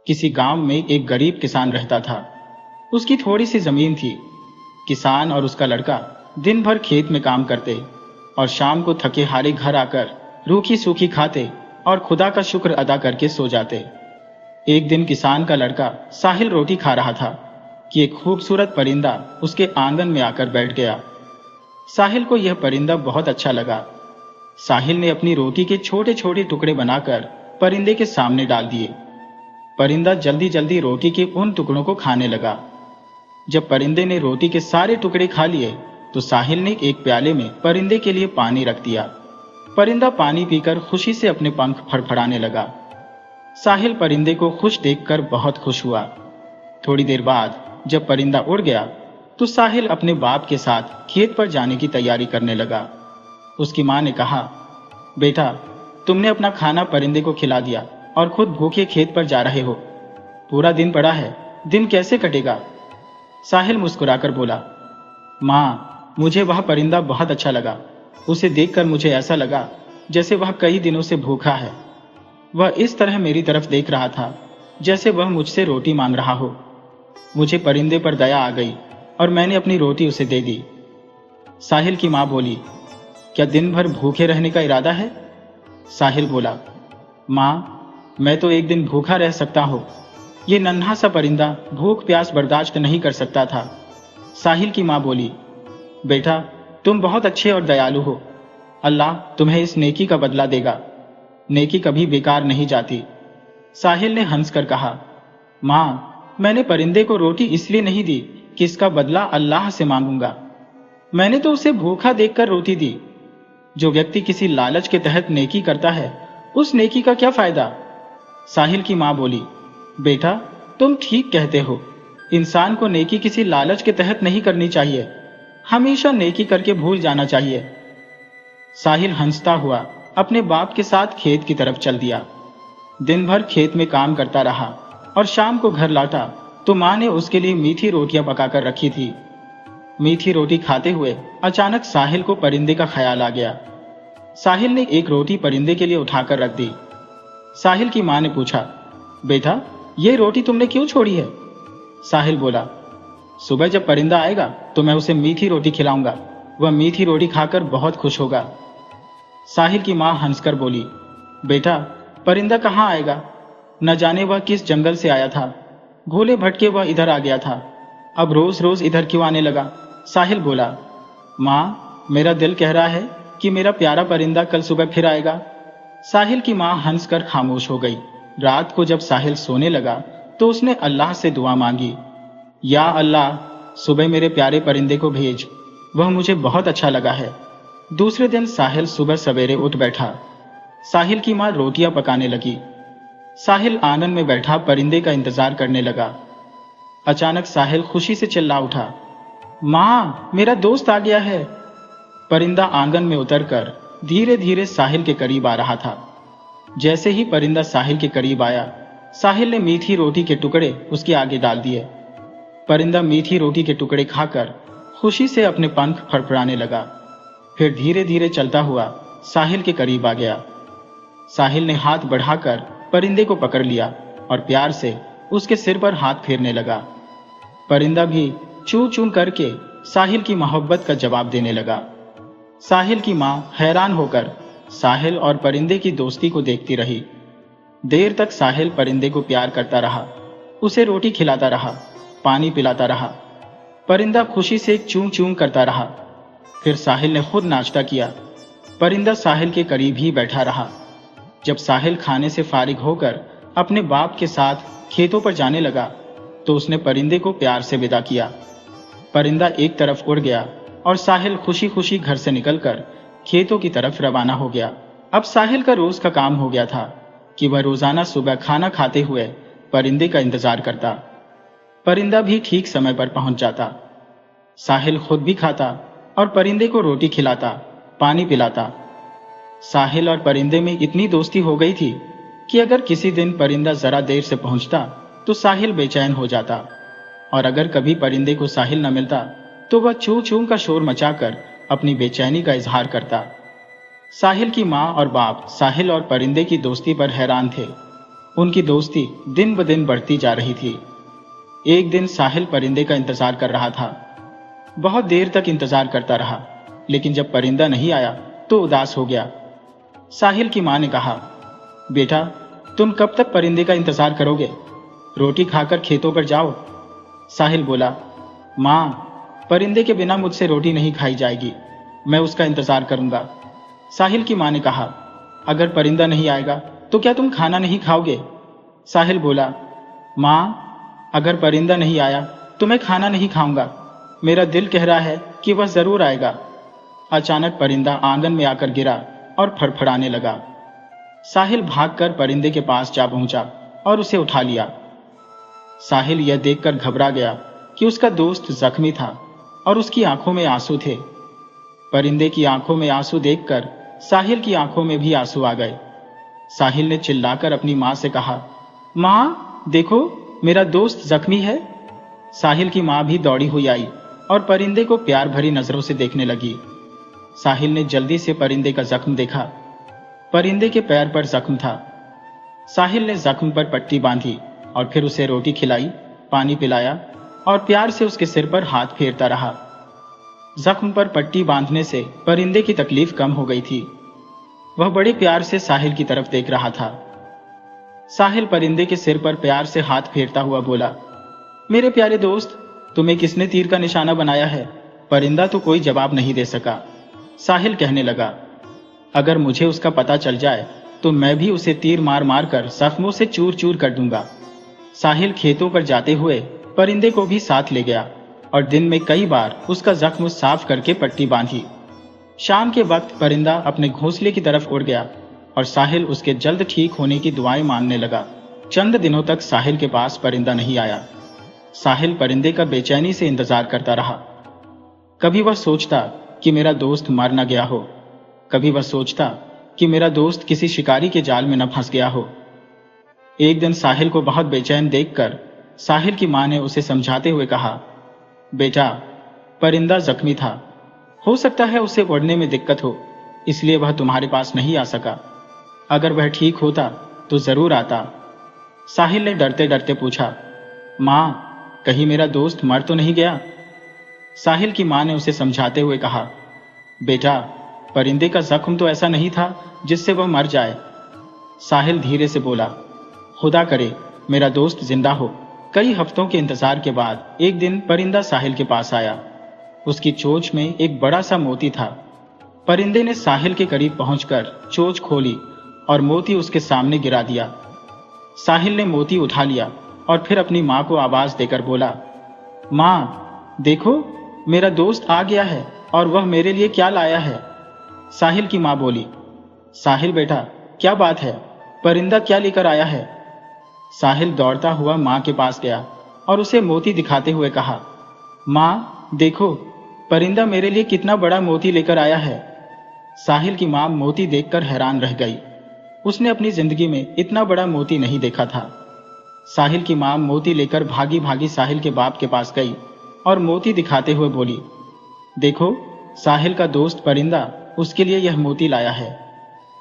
किसी गांव में एक गरीब किसान रहता था। उसकी थोड़ी सी जमीन थी। किसान और उसका लड़का दिन भर खेत में काम करते और शाम को थके हारे घर आकर रूखी सूखी खाते और खुदा का शुक्र अदा करके सो जाते। एक दिन किसान का लड़का साहिल रोटी खा रहा था कि एक खूबसूरत परिंदा उसके आंगन में आकर बैठ गया। साहिल को यह परिंदा बहुत अच्छा लगा। साहिल ने अपनी रोटी के छोटे छोटे टुकड़े बनाकर परिंदे के सामने डाल दिए। परिंदा जल्दी जल्दी रोटी के उन टुकड़ों को खाने लगा। जब परिंदे ने रोटी के सारे टुकड़े खा लिए तो साहिल ने एक प्याले में परिंदे के लिए पानी रख दिया। परिंदा पानी पीकर खुशी से अपने पंख फड़फड़ाने लगा। साहिल परिंदे को खुश देखकर बहुत खुश हुआ। थोड़ी देर बाद जब परिंदा उड़ गया तो साहिल अपने बाप के साथ खेत पर जाने की तैयारी करने लगा। उसकी मां ने कहा, बेटा, तुमने अपना खाना परिंदे को खिला दिया और खुद भूखे खेत पर जा रहे हो। पूरा दिन पड़ा है, दिन कैसे कटेगा? साहिल मुस्कुराकर बोला, मां, मुझे वह परिंदा बहुत अच्छा लगा। उसे देखकर मुझे ऐसा लगा जैसे वह कई दिनों से भूखा है। वह इस तरह मेरी तरफ देख रहा था जैसे वह मुझसे रोटी मांग रहा हो। मुझे परिंदे पर दया आ गई और मैंने अपनी रोटी उसे दे दी। साहिल की मां बोली, क्या दिन भर भूखे रहने का इरादा है? साहिल बोला, मां, मैं तो एक दिन भूखा रह सकता हूं। ये नन्हा सा परिंदा भूख प्यास बर्दाश्त नहीं कर सकता था। साहिल की मां बोली, बेटा, तुम बहुत अच्छे और दयालु हो। अल्लाह तुम्हें इस नेकी का बदला देगा। नेकी कभी बेकार नहीं जाती। साहिल ने हंसकर कहा, मां, मैंने परिंदे को रोटी इसलिए नहीं दी कि इसका बदला अल्लाह से मांगूंगा। मैंने तो उसे भूखा देखकर रोटी दी। जो व्यक्ति किसी लालच के तहत नेकी करता है, उस नेकी का क्या फायदा? साहिल की मां बोली, बेटा, तुम ठीक कहते हो। इंसान को नेकी किसी लालच के तहत नहीं करनी चाहिए। हमेशा नेकी करके भूल जाना चाहिए। साहिल हंसता हुआ अपने बाप के साथ खेत की तरफ चल दिया। दिन भर खेत में काम करता रहा और शाम को घर लौटा तो मां ने उसके लिए मीठी रोटियां पकाकर रखी थी। मीठी रोटी खाते हुए अचानक साहिल को परिंदे का ख्याल आ गया। साहिल ने एक रोटी परिंदे के लिए उठाकर रख दी। साहिल की मां ने पूछा, बेटा, ये रोटी तुमने क्यों छोड़ी है? साहिल बोला, सुबह जब परिंदा आएगा तो मैं उसे मीठी रोटी खिलाऊंगा। वह मीठी रोटी खाकर बहुत खुश होगा। साहिल की मां हंसकर बोली, बेटा, परिंदा कहाँ आएगा? न जाने वह किस जंगल से आया था। भूले भटके वह इधर आ गया था। अब रोज रोज इधर क्यों आने लगा? साहिल बोला, मां, मेरा दिल कह रहा है कि मेरा प्यारा परिंदा कल सुबह फिर आएगा। साहिल की मां हंसकर खामोश हो गई। रात को जब साहिल सोने लगा तो उसने अल्लाह से दुआ मांगी, या अल्लाह, सुबह मेरे प्यारे परिंदे को भेज। वह मुझे बहुत अच्छा लगा है। दूसरे दिन साहिल सुबह सवेरे उठ बैठा। साहिल की मां रोटियां पकाने लगी। साहिल आंगन में बैठा परिंदे का इंतजार करने लगा। अचानक साहिल खुशी से चिल्ला उठा, मां, मेरा दोस्त आ गया है। परिंदा आंगन में उतरकर धीरे धीरे साहिल के करीब आ रहा था। जैसे ही परिंदा साहिल के करीब आया, साहिल ने मीठी रोटी के टुकड़े उसके आगे डाल दिए। परिंदा मीठी रोटी के टुकड़े खाकर खुशी से अपने पंख फड़फड़ाने लगा। फिर धीरे धीरे चलता हुआ साहिल के करीब आ गया। साहिल ने हाथ बढ़ाकर परिंदे को पकड़ लिया और प्यार से उसके सिर पर हाथ फेरने लगा। परिंदा भी चू चू करके साहिल की मोहब्बत का जवाब देने लगा। साहिल की मां हैरान होकर साहिल और परिंदे की दोस्ती को देखती रही। देर तक साहिल परिंदे को प्यार करता रहा, उसे रोटी खिलाता रहा, पानी पिलाता रहा। परिंदा खुशी से चूं चूं करता रहा। फिर साहिल ने खुद नाश्ता किया। परिंदा साहिल के करीब ही बैठा रहा। जब साहिल खाने से फारिग होकर अपने बाप के साथ खेतों पर जाने लगा तो उसने परिंदे को प्यार से विदा किया। परिंदा एक तरफ उड़ गया और साहिल खुशी खुशी घर से निकलकर खेतों की तरफ रवाना हो गया। अब साहिल का रोज का काम हो गया था कि वह रोजाना सुबह खाना खाते हुए परिंदे का इंतजार करता। परिंदा भी ठीक समय पर पहुंच जाता। साहिल खुद भी खाता और परिंदे को रोटी खिलाता, पानी पिलाता। साहिल और परिंदे में इतनी दोस्ती हो गई थी कि अगर किसी दिन परिंदा जरा देर से पहुंचता तो साहिल बेचैन हो जाता, और अगर कभी परिंदे को साहिल न मिलता तो वह चू चू का शोर मचाकर अपनी बेचैनी का इजहार करता। साहिल की मां और बाप साहिल और परिंदे की दोस्ती पर हैरान थे। उनकी दोस्ती दिन ब दिन बढ़ती जा रही थी। एक दिन साहिल परिंदे का इंतजार कर रहा था। बहुत देर तक इंतजार करता रहा, लेकिन जब परिंदा नहीं आया तो उदास हो गया। साहिल की मां ने कहा, बेटा, तुम कब तक परिंदे का इंतजार करोगे? रोटी खाकर खेतों पर जाओ। साहिल बोला, मां, परिंदे के बिना मुझसे रोटी नहीं खाई जाएगी, मैं उसका इंतजार करूंगा। साहिल की मां ने कहा, अगर परिंदा नहीं आएगा तो क्या तुम खाना नहीं खाओगे? साहिल बोला, मां, अगर परिंदा नहीं आया तो मैं खाना नहीं खाऊंगा, मेरा दिल कह रहा है कि वह जरूर आएगा। अचानक परिंदा आंगन में आकर गिरा और फड़फड़ाने लगा। साहिल भागकर परिंदे के पास जा पहुंचा और उसे उठा लिया। साहिल यह देखकर घबरा गया कि उसका दोस्त जख्मी था और उसकी आंखों में आंसू थे। परिंदे की आंखों में आंसू देखकर साहिल की आंखों में भी आंसू आ गए। साहिल ने चिल्लाकर अपनी मां से कहा, मां, देखो, मेरा दोस्त जख्मी है। साहिल की मां भी दौड़ी हुई आई और परिंदे को प्यार भरी नजरों से देखने लगी। साहिल ने जल्दी से परिंदे का जख्म देखा। परिंदे के पैर पर जख्म था। साहिल ने जख्म पर पट्टी बांधी और फिर उसे रोटी खिलाई, पानी पिलाया और प्यार से उसके सिर पर हाथ फेरता रहा। जख्म पर पट्टी बांधने से परिंदे की तकलीफ कम हो गई थी। वह बड़े प्यार से साहिल की तरफ देख रहा था। साहिल परिंदे के सिर पर प्यार से हाथ फेरता हुआ बोला, मेरे प्यारे दोस्त, तुम्हें किसने तीर का निशाना बनाया है? परिंदा तो कोई जवाब नहीं दे सका। साहिल कहने लगा, अगर मुझे उसका पता चल जाए तो मैं भी उसे तीर मार मार कर जख्मों से चूर चूर कर दूंगा। साहिल खेतों पर जाते हुए परिंदे को भी साथ ले गया और दिन में कई बार उसका जख्म साफ करके पट्टी बांधी। शाम के वक्त परिंदा अपने घोंसले की तरफ उड़ गया और साहिल उसके जल्द ठीक होने की दुआएं मांगने लगा। चंद दिनों तक साहिल के पास परिंदा नहीं आया। साहिल परिंदे का बेचैनी से इंतजार करता रहा। कभी वह सोचता कि मेरा दोस्त मर न गया हो, कभी वह सोचता कि मेरा दोस्त किसी शिकारी के जाल में न फंस गया हो। एक दिन साहिल को बहुत बेचैन देखकर साहिल की मां ने उसे समझाते हुए कहा, बेटा, परिंदा जख्मी था, हो सकता है उसे उड़ने में दिक्कत हो, इसलिए वह तुम्हारे पास नहीं आ सका। अगर वह ठीक होता तो जरूर आता। साहिल ने डरते डरते पूछा, मां, कहीं मेरा दोस्त मर तो नहीं गया? साहिल की मां ने उसे समझाते हुए कहा, बेटा, परिंदे का जख्म तो ऐसा नहीं था जिससे वह मर जाए। साहिल धीरे से बोला, खुदा करे मेरा दोस्त जिंदा हो। कई हफ्तों के इंतजार के बाद एक दिन परिंदा साहिल के पास आया। उसकी चोंच में एक बड़ा सा मोती था। परिंदे ने साहिल के करीब पहुंचकर चोंच खोली और मोती उसके सामने गिरा दिया। साहिल ने मोती उठा लिया और फिर अपनी मां को आवाज देकर बोला, मां, देखो, मेरा दोस्त आ गया है और वह मेरे लिए क्या लाया है। साहिल की मां बोली, साहिल बेटा, क्या बात है? परिंदा क्या लेकर आया है? साहिल दौड़ता हुआ मां के पास गया और उसे मोती दिखाते हुए कहा, मां, देखो, परिंदा मेरे लिए कितना बड़ा मोती लेकर आया है। साहिल की मां मोती देखकर हैरान रह गई। उसने अपनी जिंदगी में इतना बड़ा मोती नहीं देखा था। साहिल की मां मोती लेकर भागी भागी साहिल के बाप के पास गई और मोती दिखाते हुए बोली, देखो, साहिल का दोस्त परिंदा उसके लिए यह मोती लाया है।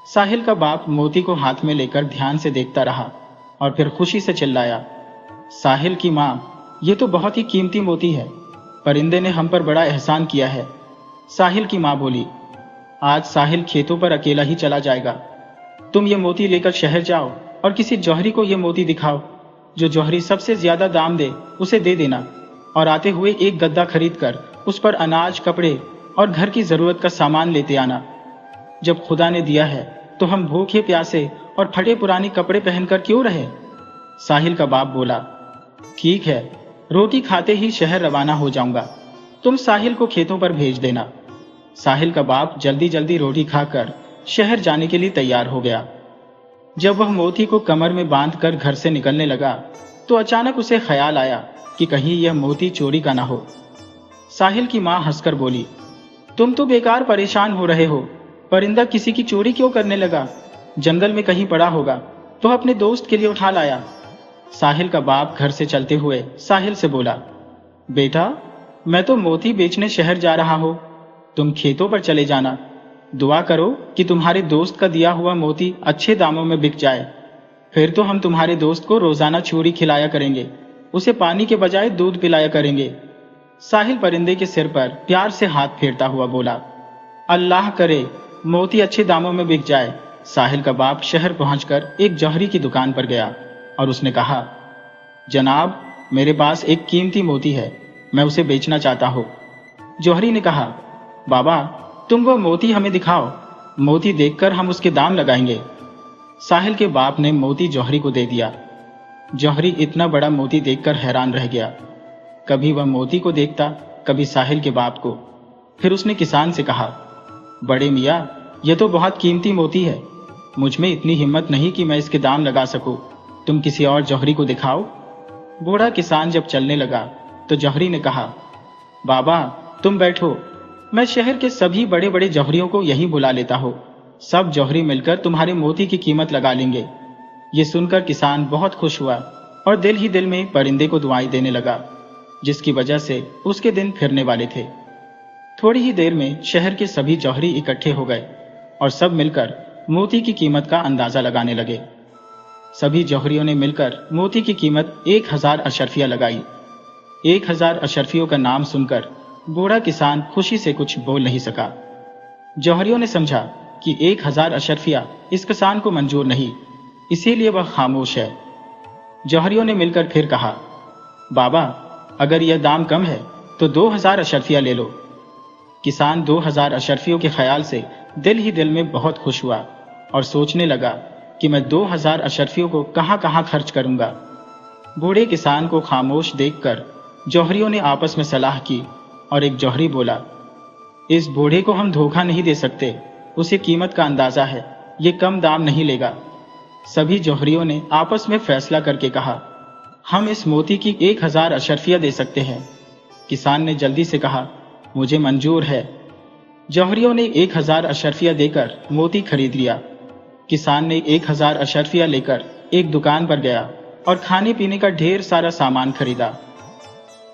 साहिल का बाप मोती को हाथ में लेकर ध्यान से देखता रहा और फिर खुशी से चिल्लाया, साहिल की मां, यह तो बहुत ही कीमती मोती है। परिंदे ने हम पर बड़ा एहसान किया है। साहिल की मां बोली, आज साहिल खेतों पर अकेला ही चला जाएगा। तुम ये मोती लेकर शहर जाओ और किसी जौहरी को यह मोती दिखाओ। जो जौहरी सबसे ज्यादा दाम दे उसे दे देना और आते हुए एक गद्दा खरीद कर उस पर अनाज, कपड़े और घर की जरूरत का सामान लेते आना। जब खुदा ने दिया है तो हम भूखे प्यासे और फटे पुराने कपड़े पहनकर क्यों रहे? साहिल का बाप बोला, ठीक है, रोटी खाते ही शहर रवाना हो जाऊंगा। तुम साहिल को खेतों पर भेज देना। साहिल का बाप जल्दी जल्दी रोटी खाकर शहर जाने के लिए तैयार हो गया। जब वह मोती को कमर में बांधकर घर से निकलने लगा तो अचानक उसे ख्याल आया कि कहीं यह मोती चोरी का ना हो। साहिल की मां हंसकर बोली, तुम तो बेकार परेशान हो रहे हो। परिंदा किसी की चोरी क्यों करने लगा? जंगल में कहीं पड़ा होगा तो अपने दोस्त के लिए उठा लाया। साहिल का बाप घर से चलते हुए साहिल से बोला, बेटा, मैं तो मोती बेचने शहर जा रहा हूं, तुम खेतों पर चले जाना। दुआ करो कि तुम्हारे दोस्त का दिया हुआ मोती अच्छे दामों में बिक जाए। फिर तो हम तुम्हारे दोस्त को रोजाना चूरी खिलाया करेंगे, उसे पानी के बजाय दूध पिलाया करेंगे। साहिल परिंदे के सिर पर प्यार से हाथ फेरता हुआ बोला। अल्लाह करे मोती अच्छे दामों में बिक जाए। साहिल का बाप शहर पहुंचकर एक जौहरी की दुकान पर गया और उसने कहा, जनाब, मेरे पास एक कीमती मोती है, मैं उसे बेचना चाहता हूं। जौहरी ने कहा, बाबा, तुम वो मोती हमें दिखाओ, मोती देखकर हम उसके दाम लगाएंगे। साहिल के बाप ने मोती जौहरी को दे दिया। जौहरी इतना बड़ा मोती देखकर हैरान रह गया। कभी वह मोती को देखता, कभी साहिल के बाप को। फिर उसने किसान से कहा, बड़े मियाँ, यह तो बहुत कीमती मोती है, मुझ में इतनी हिम्मत नहीं कि मैं इसके दाम लगा सकूं, तुम किसी और जौहरी को दिखाओ। बूढ़ा किसान जब चलने लगा तो जौहरी ने कहा, बाबा, तुम बैठो, मैं शहर के सभी बड़े बड़े जौहरियों को यहीं बुला लेता हूं, सब जौहरी मिलकर तुम्हारे मोती की कीमत लगा लेंगे। ये सुनकर किसान बहुत खुश हुआ और दिल ही दिल में परिंदे को दुआएं देने लगा, जिसकी वजह से उसके दिन फिरने वाले थे। थोड़ी ही देर में शहर के सभी जौहरी इकट्ठे हो गए और सब मिलकर मोती की कीमत का अंदाजा लगाने लगे। सभी जौहरियों ने मिलकर मोती की कीमत 1000 अशर्फिया लगाई। 1000 अशर्फियों का नाम सुनकर बूढ़ा किसान खुशी से कुछ बोल नहीं सका। जौहरियों ने समझा कि 1000 अशर्फिया इस किसान को मंजूर नहीं, इसीलिए वह खामोश है। जौहरियों ने मिलकर फिर कहा, बाबा, अगर यह दाम कम है तो 2000 अशर्फिया ले लो। किसान 2000 अशर्फियों के ख्याल से दिल ही दिल में बहुत खुश हुआ और सोचने लगा कि मैं 2000 अशर्फियों को कहां कहां खर्च करूंगा। बूढ़े किसान को खामोश देखकर जौहरियों ने आपस में सलाह की और एक जौहरी बोला, इस बूढ़े को हम धोखा नहीं दे सकते, उसे कीमत का अंदाजा है, ये कम दाम नहीं लेगा। सभी जौहरियों ने आपस में फैसला करके कहा, हम इस मोती की 1000 अशर्फिया दे सकते हैं। किसान ने जल्दी से कहा, मुझे मंजूर है। जौहरियों ने 1000 अशर्फिया देकर मोती खरीद लिया। किसान ने 1000 अशर्फिया लेकर एक दुकान पर गया और खाने पीने का ढेर सारा सामान खरीदा।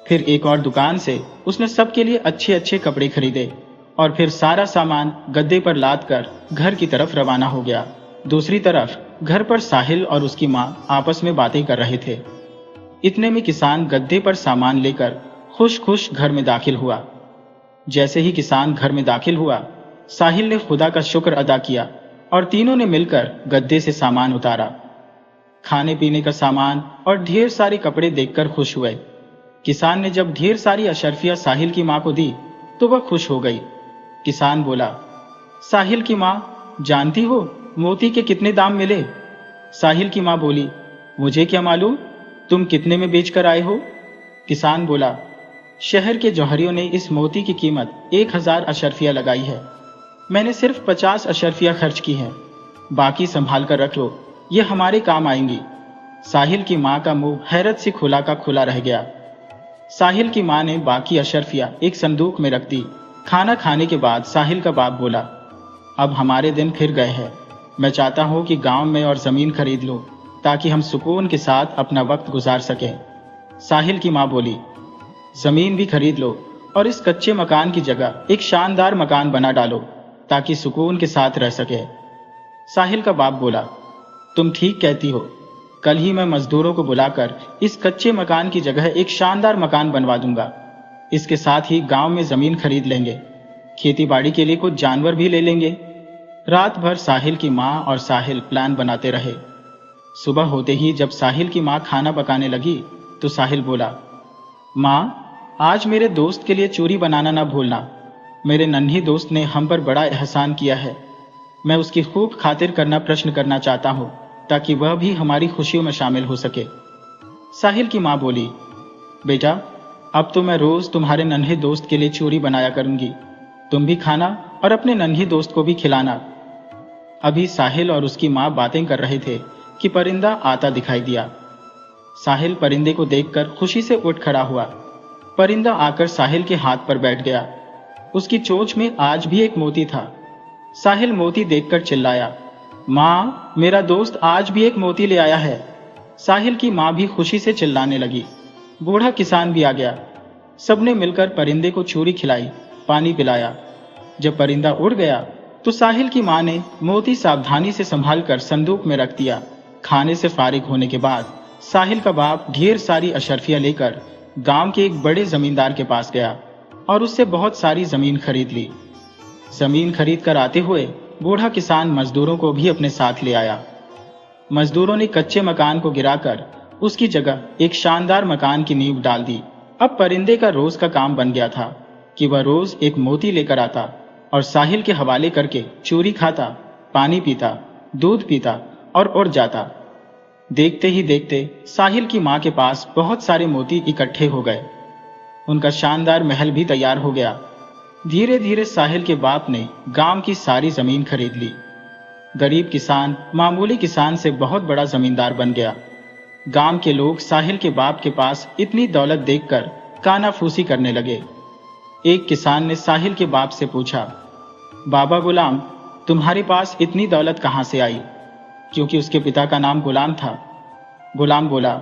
फिर एक और दुकान से उसने सबके लिए अच्छे अच्छे कपड़े खरीदे और फिर सारा सामान गद्दे पर लाद कर घर की तरफ रवाना हो गया। दूसरी तरफ घर पर साहिल और उसकी माँ आपस में बातें कर रहे थे। इतने में किसान गद्दे पर सामान लेकर खुश खुश घर में दाखिल हुआ। जैसे ही किसान घर में दाखिल हुआ, साहिल ने खुदा का शुक्र अदा किया और तीनों ने मिलकर गद्दे से सामान उतारा। खाने पीने का सामान और ढेर सारे कपड़े देखकर खुश हुए। किसान ने जब ढेर सारी अशर्फिया साहिल की माँ को दी तो वह खुश हो गई। किसान बोला, साहिल की माँ, जानती हो मोती के कितने दाम मिले? साहिल की माँ बोली, मुझे क्या मालूम, तुम कितने में बेच कर आए हो? किसान बोला, शहर के जौहरियों ने इस मोती की कीमत 1000 अशर्फिया लगाई है, मैंने सिर्फ 50 अशर्फिया खर्च की हैं, बाकी संभाल कर रख लो, ये हमारे काम आएंगी। साहिल की माँ का मुंह हैरत से खुला का खुला रह गया। साहिल की माँ ने बाकी अशर्फिया एक संदूक में रख दी। खाना खाने के बाद साहिल का बाप बोला, अब हमारे दिन फिर गए हैं, मैं चाहता हूँ कि गांव में और जमीन खरीद लूं ताकि हम सुकून के साथ अपना वक्त गुजार सकें। साहिल की माँ बोली, जमीन भी खरीद लो और इस कच्चे मकान की जगह एक शानदार मकान बना डालो ताकि सुकून के साथ रह सके। साहिल का बाप बोला, तुम ठीक कहती हो, कल ही मैं मजदूरों को बुलाकर इस कच्चे मकान की जगह एक शानदार मकान बनवा दूंगा। इसके साथ ही गांव में जमीन खरीद लेंगे, खेती बाड़ी के लिए कुछ जानवर भी ले लेंगे। रात भर साहिल की माँ और साहिल प्लान बनाते रहे। सुबह होते ही जब साहिल की माँ खाना पकाने लगी तो साहिल बोला, माँ, आज मेरे दोस्त के लिए चूरी बनाना ना भूलना, मेरे नन्ही दोस्त ने हम पर बड़ा एहसान किया है, मैं उसकी खूब खातिर करना प्रश्न करना चाहता हूँ ताकि वह भी हमारी खुशियों में शामिल हो सके। साहिल की माँ बोली, बेटा, अब तो मैं रोज तुम्हारे नन्हे दोस्त के लिए चूरी बनाया करूंगी, तुम भी खाना और अपने नन्ही दोस्त को भी खिलाना। अभी साहिल और उसकी माँ बातें कर रहे थे कि परिंदा आता दिखाई दिया। साहिल परिंदे को देखकर खुशी से उठ खड़ा हुआ। परिंदा आकर साहिल के हाथ पर बैठ गया। उसकी चोंच में आज भी एक मोती था। साहिल मोती देखकर चिल्लाया, माँ, मेरा दोस्त आज भी एक मोती ले आया है। साहिल की माँ भी खुशी से चिल्लाने लगी। बूढ़ा किसान भी आ गया। सबने मिलकर परिंदे को चूरी खिलाई, पानी पिलाया। जब परिंदा उड़ गया तो साहिल की माँ ने मोती सावधानी से संभाल कर संदूक में रख दिया खाने से फारिग होने के बाद साहिल का बाप ढेर सारी अशर्फियां लेकर गांव के एक बड़े जमींदार के पास गया और उससे बहुत सारी जमीन खरीद ली। जमीन खरीद कर आते हुए बूढ़ा किसान मजदूरों को भी अपने साथ ले आया। मजदूरों ने कच्चे मकान को गिराकर उसकी जगह एक शानदार मकान की नींव डाल दी। अब परिंदे का रोज का काम बन गया था कि वह रोज एक मोती लेकर आता और साहिल के हवाले करके चूरी खाता, पानी पीता, दूध पीता और उड़ जाता। देखते ही देखते साहिल की माँ के पास बहुत सारे मोती इकट्ठे हो गए। उनका शानदार महल भी तैयार हो गया। धीरे धीरे साहिल के बाप ने गांव की सारी जमीन खरीद ली। गरीब किसान मामूली किसान से बहुत बड़ा जमींदार बन गया। गांव के लोग साहिल के बाप के पास इतनी दौलत देखकर कानाफूसी करने लगे। एक किसान ने साहिल के बाप से पूछा, बाबा गुलाम, तुम्हारे पास इतनी दौलत कहां से आई? क्योंकि उसके पिता का नाम गुलाम था। गुलाम बोला,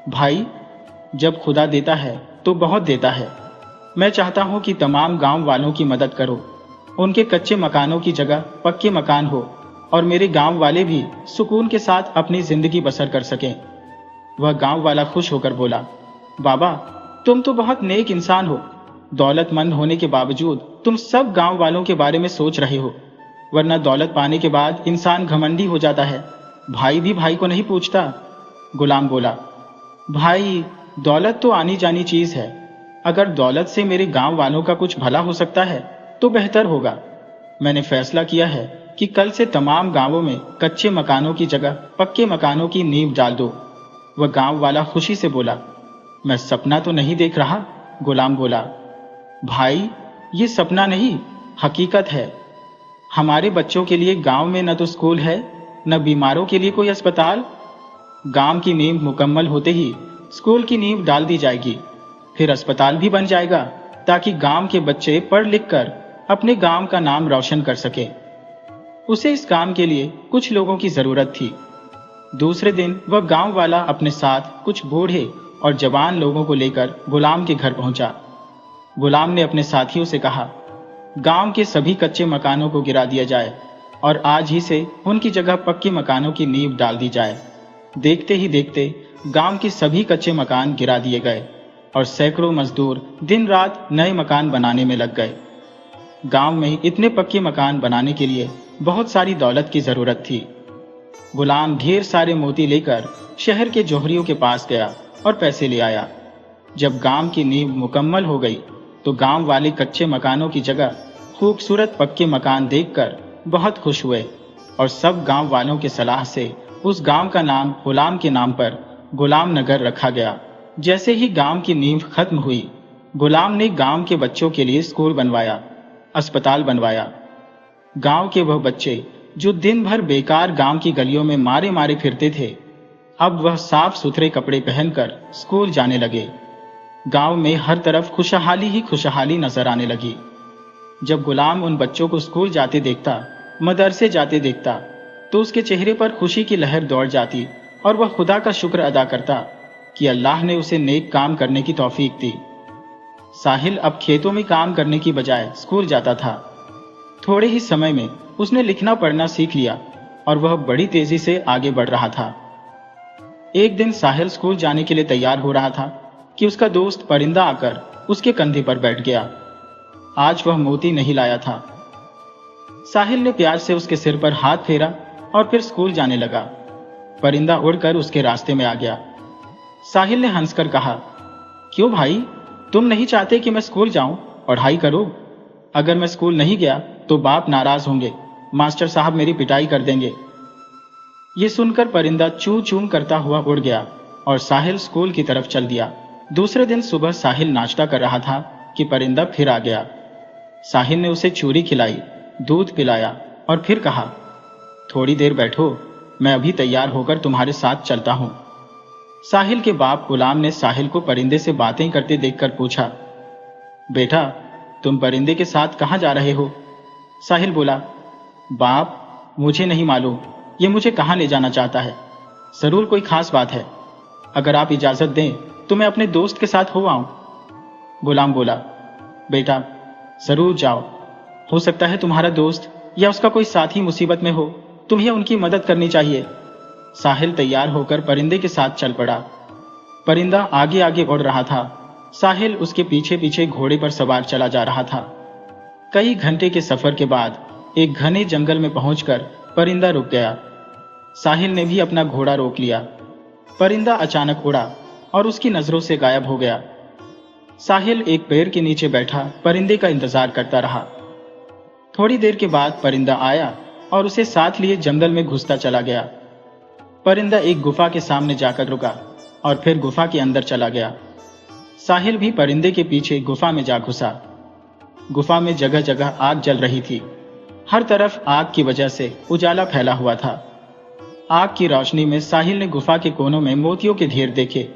भाई, जब खुदा देता है तो बहुत देता है। मैं चाहता हूं कि तमाम गांव वालों की मदद करो, उनके कच्चे मकानों की जगह पक्के मकान हो और मेरे गांव वाले भी सुकून के साथ अपनी जिंदगी बसर कर सकें। वह गांव वाला खुश होकर बोला, बाबा, तुम तो बहुत नेक इंसान हो। दौलतमंद होने के बावजूद तुम सब गांव वालों के बारे में सोच रहे हो, वरना दौलत पाने के बाद इंसान घमंडी हो जाता है, भाई भी भाई को नहीं पूछता। गुलाम बोला, भाई, दौलत तो आनी जानी चीज है। अगर दौलत से मेरे गांव वालों का कुछ भला हो सकता है तो बेहतर होगा। मैंने फैसला किया है कि कल से तमाम गांवों में कच्चे मकानों की जगह पक्के मकानों की नींव डाल दो। वह गांव वाला खुशी से बोला, मैं सपना तो नहीं देख रहा। गुलाम बोला, भाई, ये सपना नहीं, हकीकत है। हमारे बच्चों के लिए गांव में न तो स्कूल है, न बीमारों के लिए कोई अस्पताल। गांव की नींव मुकम्मल होते ही स्कूल की नींव डाल दी जाएगी, फिर अस्पताल भी बन जाएगा ताकि गांव के बच्चे पढ़ लिख कर अपने गांव का नाम रोशन कर सके। उसे इस काम के लिए कुछ लोगों की जरूरत थी। दूसरे दिन वह गांव वाला अपने साथ कुछ बूढ़े और जवान लोगों को लेकर गुलाम के घर पहुंचा। गुलाम ने अपने साथियों से कहा, गांव के सभी कच्चे मकानों को गिरा दिया जाए और आज ही से उनकी जगह पक्के मकानों की नींव डाल दी जाए। देखते ही देखते गांव के सभी कच्चे मकान गिरा दिए गए और सैकड़ों मजदूर दिन रात नए मकान बनाने में लग गए। गांव में इतने पक्के मकान बनाने के लिए बहुत सारी दौलत की जरूरत थी। गुलाम ढेर सारे मोती लेकर शहर के जौहरियों के पास गया और पैसे ले आया। जब गांव की नींव मुकम्मल हो गई तो गांव वाले कच्चे मकानों की जगह खूबसूरत पक्के मकान देखकर बहुत खुश हुए और सब गांव वालों के सलाह से उस गांव का नाम गुलाम के नाम पर गुलाम नगर रखा गया। जैसे ही गांव की नींव खत्म हुई, गुलाम ने गांव के बच्चों के लिए स्कूल बनवाया, अस्पताल बनवाया। गांव के वह बच्चे जो दिन भर बेकार गांव की गलियों में मारे मारे फिरते थे, अब वह साफ सुथरे कपड़े पहनकर स्कूल जाने लगे। गांव में हर तरफ खुशहाली ही खुशहाली नजर आने लगी। जब गुलाम उन बच्चों को स्कूल जाते देखता, मदरसे जाते देखता, तो उसके चेहरे पर खुशी की लहर दौड़ जाती और वह खुदा का शुक्र अदा करता कि अल्लाह ने उसे नेक काम करने की तौफीक दी। साहिल अब खेतों में काम करने की बजाय स्कूल जाता था। थोड़े ही समय में उसने लिखना पढ़ना सीख लिया और वह बड़ी तेजी से आगे बढ़ रहा था। एक दिन साहिल स्कूल जाने के लिए तैयार हो रहा था कि उसका दोस्त परिंदा आकर उसके कंधे पर बैठ गया। आज वह मोती नहीं लाया था। साहिल ने प्यार से उसके सिर पर हाथ फेरा और फिर स्कूल जाने लगा। परिंदा उड़कर उसके रास्ते में आ गया। साहिल ने हंसकर कहा, क्यों भाई, तुम नहीं चाहते कि मैं स्कूल जाऊं, पढ़ाई करूं? अगर मैं स्कूल नहीं गया तो बाप नाराज होंगे, मास्टर साहब मेरी पिटाई कर देंगे। ये सुनकर परिंदा चू चू करता हुआ उड़ गया और साहिल स्कूल की तरफ चल दिया। दूसरे दिन सुबह साहिल नाश्ता कर रहा था कि परिंदा फिर आ गया। साहिल ने उसे चूरी खिलाई, दूध पिलाया और फिर कहा, थोड़ी देर बैठो, मैं अभी तैयार होकर तुम्हारे साथ चलता हूं। साहिल के बाप गुलाम ने साहिल को परिंदे से बातें करते देखकर पूछा, बेटा, तुम परिंदे के साथ कहां जा रहे हो? साहिल बोला, बाप, मुझे नहीं मालूम ये मुझे कहां ले जाना चाहता है। जरूर कोई खास बात है। अगर आप इजाजत दें तो मैं अपने दोस्त के साथ हो आऊं। गुलाम बोला, बेटा, जरूर जाओ। हो सकता है तुम्हारा दोस्त या उसका कोई साथी मुसीबत में हो, तुम्हें उनकी मदद करनी चाहिए। साहिल तैयार होकर परिंदे के साथ चल पड़ा। परिंदा आगे आगे उड़ रहा था, साहिल उसके पीछे पीछे घोड़े पर सवार चला जा रहा था। कई घंटे के सफर के बाद एक घने जंगल में पहुंचकर परिंदा रुक गया। साहिल ने भी अपना घोड़ा रोक लिया। परिंदा अचानक उड़ा और उसकी नजरों से गायब हो गया। साहिल एक पेड़ के नीचे बैठा परिंदे का इंतजार करता रहा। थोड़ी देर के बाद परिंदा आया और उसे साथ लिए जंगल में घुसता चला गया। परिंदा एक गुफा के सामने जाकर रुका और फिर गुफा के अंदर चला गया। साहिल भी परिंदे के पीछे गुफा में जा घुसा। गुफा में जगह जगह आग जल रही थी। हर तरफ आग की वजह से उजाला फैला हुआ था। आग की रोशनी में साहिल ने गुफा के कोनों में मोतियों के ढेर देखे।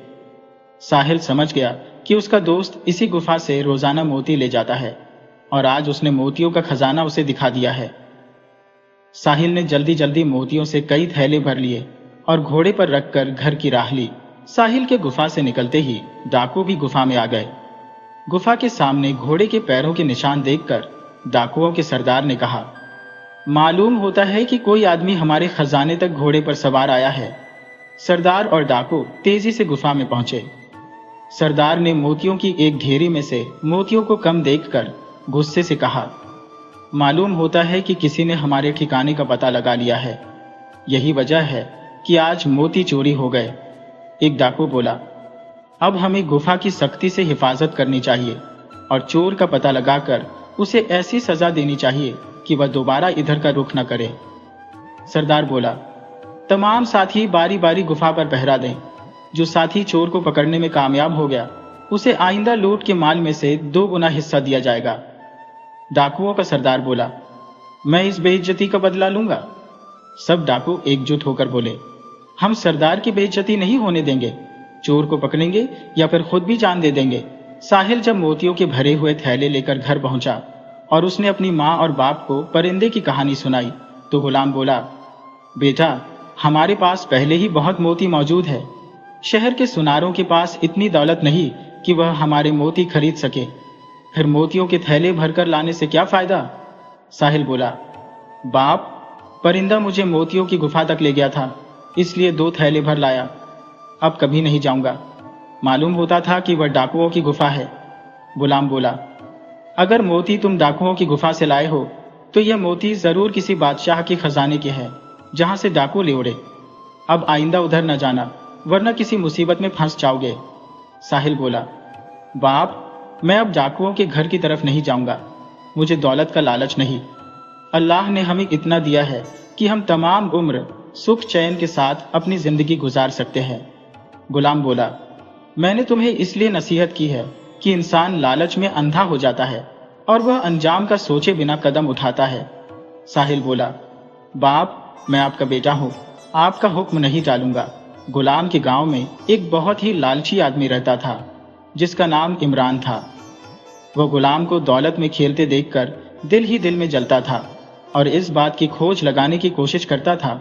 साहिल समझ गया कि उसका दोस्त इसी गुफा से रोजाना मोती ले जाता है और आज उसने मोतियों का खजाना उसे दिखा दिया है। साहिल ने जल्दी जल्दी मोतियों से कई थैले भर लिए और घोड़े पर रखकर घर की राह ली। साहिल के गुफा से निकलते ही डाकू भी गुफा में आ गए। गुफा के सामने घोड़े के पैरों के निशान देखकर डाकुओं के सरदार ने कहा, मालूम होता है कि कोई आदमी हमारे खजाने तक घोड़े पर सवार आया है। सरदार और डाकू तेजी से गुफा में पहुंचे। सरदार ने मोतियों की एक ढेरी में से मोतियों को कम देखकर गुस्से से कहा, मालूम होता है कि किसी ने हमारे ठिकाने का पता लगा लिया है। यही वजह है कि आज मोती चोरी हो गए। एक डाकू बोला, अब हमें गुफा की सख्ती से हिफाजत करनी चाहिए और चोर का पता लगाकर उसे ऐसी सजा देनी चाहिए कि वह दोबारा इधर का रुख न करे। सरदार बोला, तमाम साथी बारी बारी गुफा पर पहरा दें। जो साथी चोर को पकड़ने में कामयाब हो गया उसे आइंदा लूट के माल में से 2 गुना हिस्सा दिया जाएगा। डाकुओं का सरदार बोला, मैं इस बेइज्जती का बदला लूंगा। सब डाकू एकजुट होकर बोले, हम सरदार की बेइज्जती नहीं होने देंगे। चोर को पकड़ेंगे या फिर खुद भी जान दे देंगे। साहिल जब मोतियों के भरे हुए थैले लेकर घर पहुंचा और उसने अपनी माँ और बाप को परिंदे की कहानी सुनाई तो गुलाम बोला, बेटा, हमारे पास पहले ही बहुत मोती मौजूद है। शहर के सुनारों के पास इतनी दौलत नहीं कि वह हमारे मोती खरीद सके। फिर मोतियों के थैले भरकर लाने से क्या फायदा? साहिल बोला, बाप, परिंदा मुझे मोतियों की गुफा तक ले गया था, इसलिए 2 थैले भर लाया। अब कभी नहीं जाऊंगा। मालूम होता था कि वह डाकुओं की गुफा है। गुलाम बोला, अगर मोती तुम डाकुओं की गुफा से लाए हो तो यह मोती जरूर किसी बादशाह के खजाने के है जहां से डाकू ले उड़े। अब आइंदा उधर न जाना वरना किसी मुसीबत में फंस जाओगे। साहिल बोला, बाप, मैं अब डाकुओं के घर की तरफ नहीं जाऊंगा। मुझे दौलत का लालच नहीं। अल्लाह ने हमें इतना दिया है कि हम तमाम उम्र सुख चैन के साथ अपनी जिंदगी गुजार सकते हैं। गुलाम बोला, मैंने तुम्हें इसलिए नसीहत की है कि इंसान लालच में अंधा हो जाता है और वह अंजाम का सोचे बिना कदम उठाता है। साहिल बोला, बाप, मैं आपका बेटा हूँ, आपका हुक्म नहीं टालूंगा। गुलाम के गांव में एक बहुत ही लालची आदमी रहता था जिसका नाम इमरान था। वह गुलाम को दौलत में खेलते देखकर दिल ही दिल में जलता था और इस बात की खोज लगाने की कोशिश करता था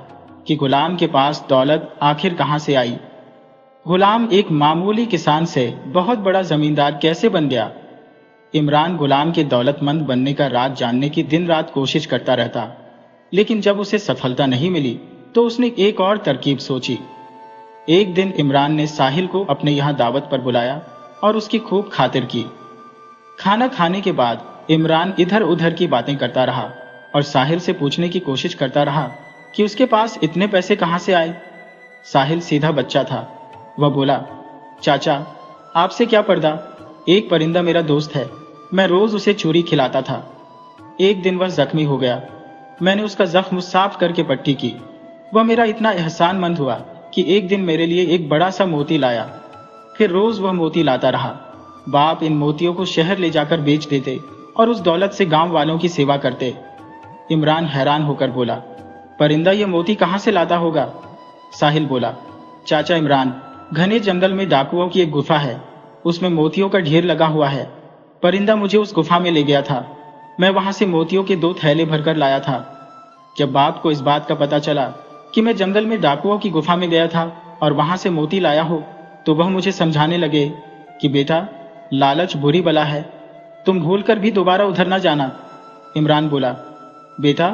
कि गुलाम के पास दौलत आखिर कहां से आई। गुलाम एक मामूली किसान से बहुत बड़ा जमींदार कैसे बन गया? इमरान गुलाम के दौलतमंद बनने का राज जानने की दिन रात कोशिश करता रहता, लेकिन जब उसे सफलता नहीं मिली तो उसने एक और तरकीब सोची। एक दिन इमरान ने साहिल को अपने यहाँ दावत पर बुलाया और उसकी खूब खातिर की। खाना खाने के बाद इमरान इधर उधर की बातें करता रहा और साहिल से पूछने की कोशिश करता रहा कि उसके पास इतने पैसे कहां से आए। साहिल सीधा बच्चा था। वह बोला, चाचा, आपसे क्या पर्दा, एक परिंदा मेरा दोस्त है, मैं रोज उसे चूरी खिलाता था। एक दिन वह जख्मी हो गया, मैंने उसका जख्म साफ करके पट्टी की। वह मेरा इतना एहसानमंद हुआ कि एक दिन मेरे लिए एक बड़ा सा मोती लाया। फिर रोज वह मोती लाता रहा। बाप इन मोतियों को शहर ले जाकर बेच देते और उस दौलत से गांव वालों की सेवा करते। इमरान हैरान होकर बोला, परिंदा ये मोती कहां से लाता होगा? साहिल बोला, चाचा इमरान, घने जंगल में डाकुओं की एक गुफा है, उसमें मोतियों का ढेर लगा हुआ है। परिंदा मुझे उस गुफा में ले गया था। मैं वहां से मोतियों के 2 थैले भरकर लाया था। जब बाप को इस बात का पता चला कि मैं जंगल में डाकुओं की गुफा में गया था और वहां से मोती लाया हो, तो वह मुझे समझाने लगे कि बेटा, लालच बुरी बला है, तुम भूलकर भी दोबारा उधर न जाना। इमरान बोला, बेटा,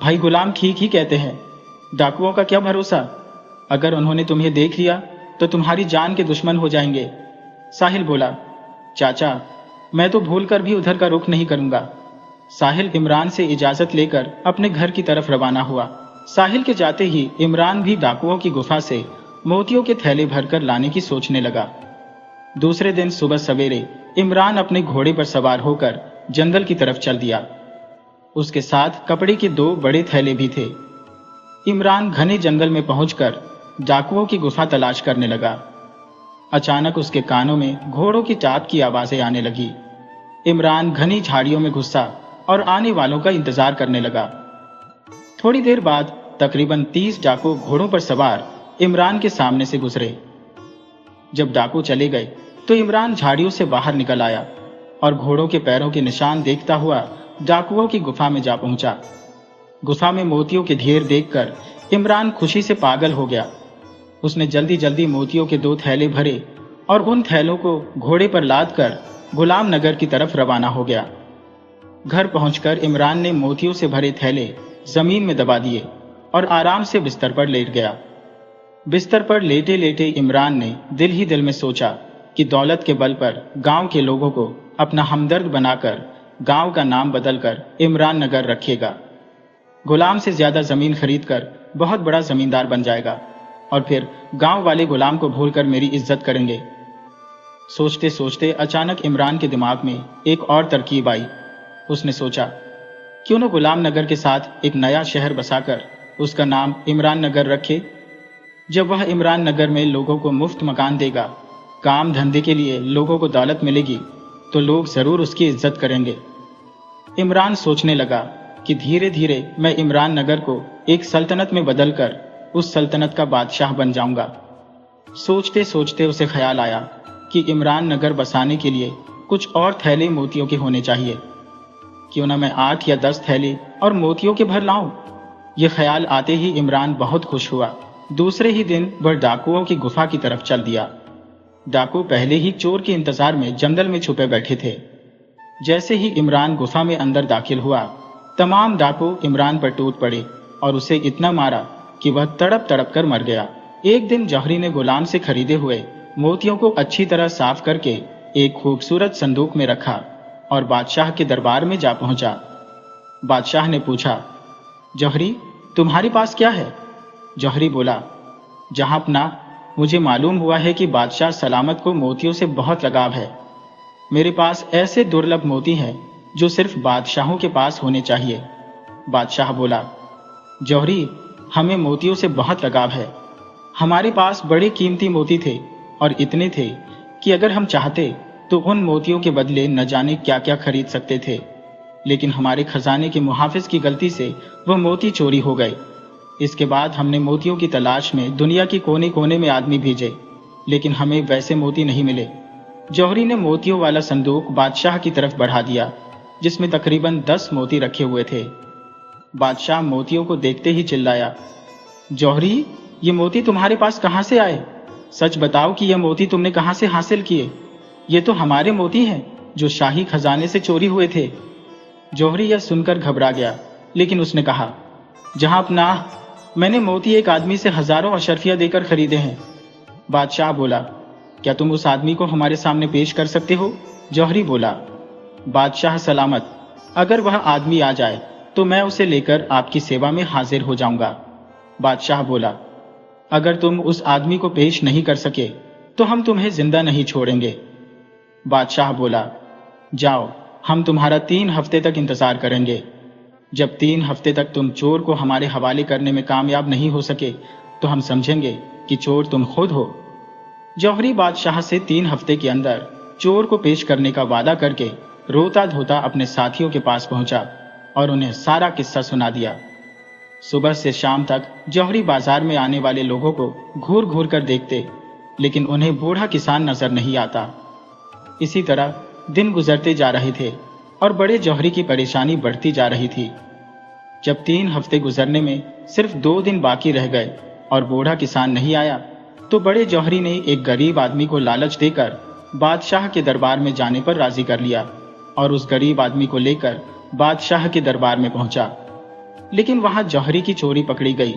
भाई गुलाम ठीक ही कहते हैं, डाकुओं का क्या भरोसा। अगर उन्होंने तुम्हें देख लिया तो तुम्हारी जान के दुश्मन हो जाएंगे। साहिल बोला, चाचा मैं तो भूलकर भी उधर का रुख नहीं करूंगा। साहिल इमरान से इजाजत लेकर अपने घर की तरफ रवाना हुआ। साहिल के जाते ही इमरान भी डाकुओं की गुफा से मोतियों के थैले भरकर लाने की सोचने लगा। दूसरे दिन सुबह सवेरे इमरान अपने घोड़े पर सवार होकर जंगल की तरफ चल दिया। उसके साथ कपड़े के 2 बड़े थैले भी थे। इमरान घने जंगल में पहुंचकर डाकुओं की गुफा तलाश करने लगा। अचानक उसके कानों में घोड़ों की टाप की आवाजें आने लगी। इमरान घनी झाड़ियों में घुसा और आने वालों का इंतजार करने लगा। थोड़ी देर बाद तकरीबन 30 डाकू घोड़ों पर सवार इमरान के सामने से गुजरे। जब डाकू चले गए तो इमरान झाड़ियों से बाहर निकल आया और घोड़ों के पैरों के निशान देखता हुआ डाकुओं की गुफा में जा पहुंचा। गुफा में मोतियों के ढेर देखकर इमरान खुशी से पागल हो गया। उसने जल्दी जल्दी मोतियों के 2 थैले भरे और उन थैलों को घोड़े पर लादकर गुलाम नगर की तरफ रवाना हो गया। घर पहुंचकर इमरान ने मोतियों से भरे थैले जमीन में दबा दिए और आराम से बिस्तर पर लेट गया। बिस्तर पर लेटे लेटे इमरान ने दिल ही दिल में सोचा कि दौलत के बल पर गांव के लोगों को अपना हमदर्द बनाकर गांव का नाम बदलकर इमरान नगर रखेगा। गुलाम से ज्यादा जमीन खरीदकर बहुत बड़ा जमींदार बन जाएगा और फिर गांव वाले गुलाम को भूलकर मेरी इज्जत करेंगे। सोचते सोचते अचानक इमरान के दिमाग में एक और तरकीब आई। उसने सोचा, क्यों न गुलाम नगर के साथ एक नया शहर बसाकर उसका नाम इमरान नगर रखे। जब वह इमरान नगर में लोगों को मुफ्त मकान देगा, काम धंधे के लिए लोगों को दौलत मिलेगी, तो लोग जरूर उसकी इज्जत करेंगे। इमरान सोचने लगा कि धीरे धीरे मैं इमरान नगर को एक सल्तनत में बदलकर उस सल्तनत का बादशाह बन जाऊंगा। सोचते सोचते उसे ख्याल आया कि इमरान नगर बसाने के लिए कुछ और थैले मोतियों के होने चाहिए। क्यों न मैं 8 या 10 थैले और मोतियों के भर लाऊं। यह ख्याल आते ही इमरान बहुत खुश हुआ। दूसरे ही दिन वह डाकुओं की गुफा की तरफ चल दिया। डाकू पहले ही चोर के इंतजार में जंगल में छुपे बैठे थे। जैसे ही इमरान गुफा में अंदर दाखिल हुआ, तमाम डाकू इमरान पर टूट पड़े और उसे इतना मारा कि वह तड़प तड़प कर मर गया। एक दिन जौहरी ने गुलाम से खरीदे हुए मोतियों को अच्छी तरह साफ करके एक खूबसूरत संदूक में रखा और बादशाह के दरबार में जा पहुंचा। बादशाह ने पूछा, जौहरी तुम्हारे पास क्या है? जौहरी बोला, जहांपना, मुझे मालूम हुआ है कि बादशाह सलामत को मोतियों से बहुत लगाव है। मेरे पास ऐसे दुर्लभ मोती हैं जो सिर्फ बादशाहों के पास होने चाहिए। बादशाह बोला, जौहरी हमें मोतियों से बहुत लगाव है। हमारे पास बड़े कीमती मोती थे और इतने थे कि अगर हम चाहते तो उन मोतियों के बदले न जाने क्या क्या खरीद सकते थे, लेकिन हमारे खजाने के मुहाफिज की गलती से वह मोती चोरी हो गए। इसके बाद हमने मोतियों की तलाश में दुनिया के कोने कोने में आदमी भेजे, लेकिन हमें वैसे मोती नहीं मिले। जौहरी ने मोतियों वाला संदूक बादशाह की तरफ बढ़ा दिया, जिसमें तकरीबन 10 मोती रखे हुए थे। बादशाह मोतियों को देखते ही चिल्लाया, जौहरी ये मोती तुम्हारे पास कहां से आए? सच बताओ कि ये मोती तुमने कहां से हासिल किए? ये तो हमारे मोती हैं जो शाही खजाने से चोरी हुए थे। जौहरी यह सुनकर घबरा गया, लेकिन उसने कहा, जहांपना, मैंने मोती एक आदमी से हजारों अशरफिया देकर खरीदे हैं। बादशाह बोला, क्या तुम उस आदमी को हमारे सामने पेश कर सकते हो? जौहरी बोला, बादशाह सलामत, अगर वह आदमी आ जाए तो मैं उसे लेकर आपकी सेवा में हाजिर हो जाऊंगा। बादशाह बोला, अगर तुम उस आदमी को पेश नहीं कर सके तो हम तुम्हें जिंदा नहीं छोड़ेंगे। बादशाह बोला, जाओ, हम तुम्हारा 3 हफ्ते तक इंतजार करेंगे। जब 3 हफ्ते तक तुम चोर को हमारे हवाले करने में कामयाब नहीं हो सके तो हम समझेंगे कि चोर तुम खुद हो। जौहरी बादशाह से 3 हफ्ते के अंदर चोर को पेश करने का वादा करके रोता धोता अपने साथियों के पास पहुंचा और उन्हें सारा किस्सा सुना दिया। सुबह से शाम तक जौहरी बाजार में आने वाले लोगों को घूर घूर कर देखते, लेकिन उन्हें बूढ़ा किसान नजर नहीं आता। इसी तरह दिन गुजरते जा रहे थे और बड़े जौहरी की परेशानी बढ़ती जा रही थी। जब 3 हफ्ते गुजरने में सिर्फ 2 दिन बाकी रह गए और बूढ़ा किसान नहीं आया, तो बड़े जौहरी ने एक गरीब आदमी को लालच देकर बादशाह के दरबार में जाने पर राजी कर लिया और उस गरीब आदमी को लेकर बादशाह के दरबार में पहुंचा। लेकिन वहां जौहरी की चोरी पकड़ी गई।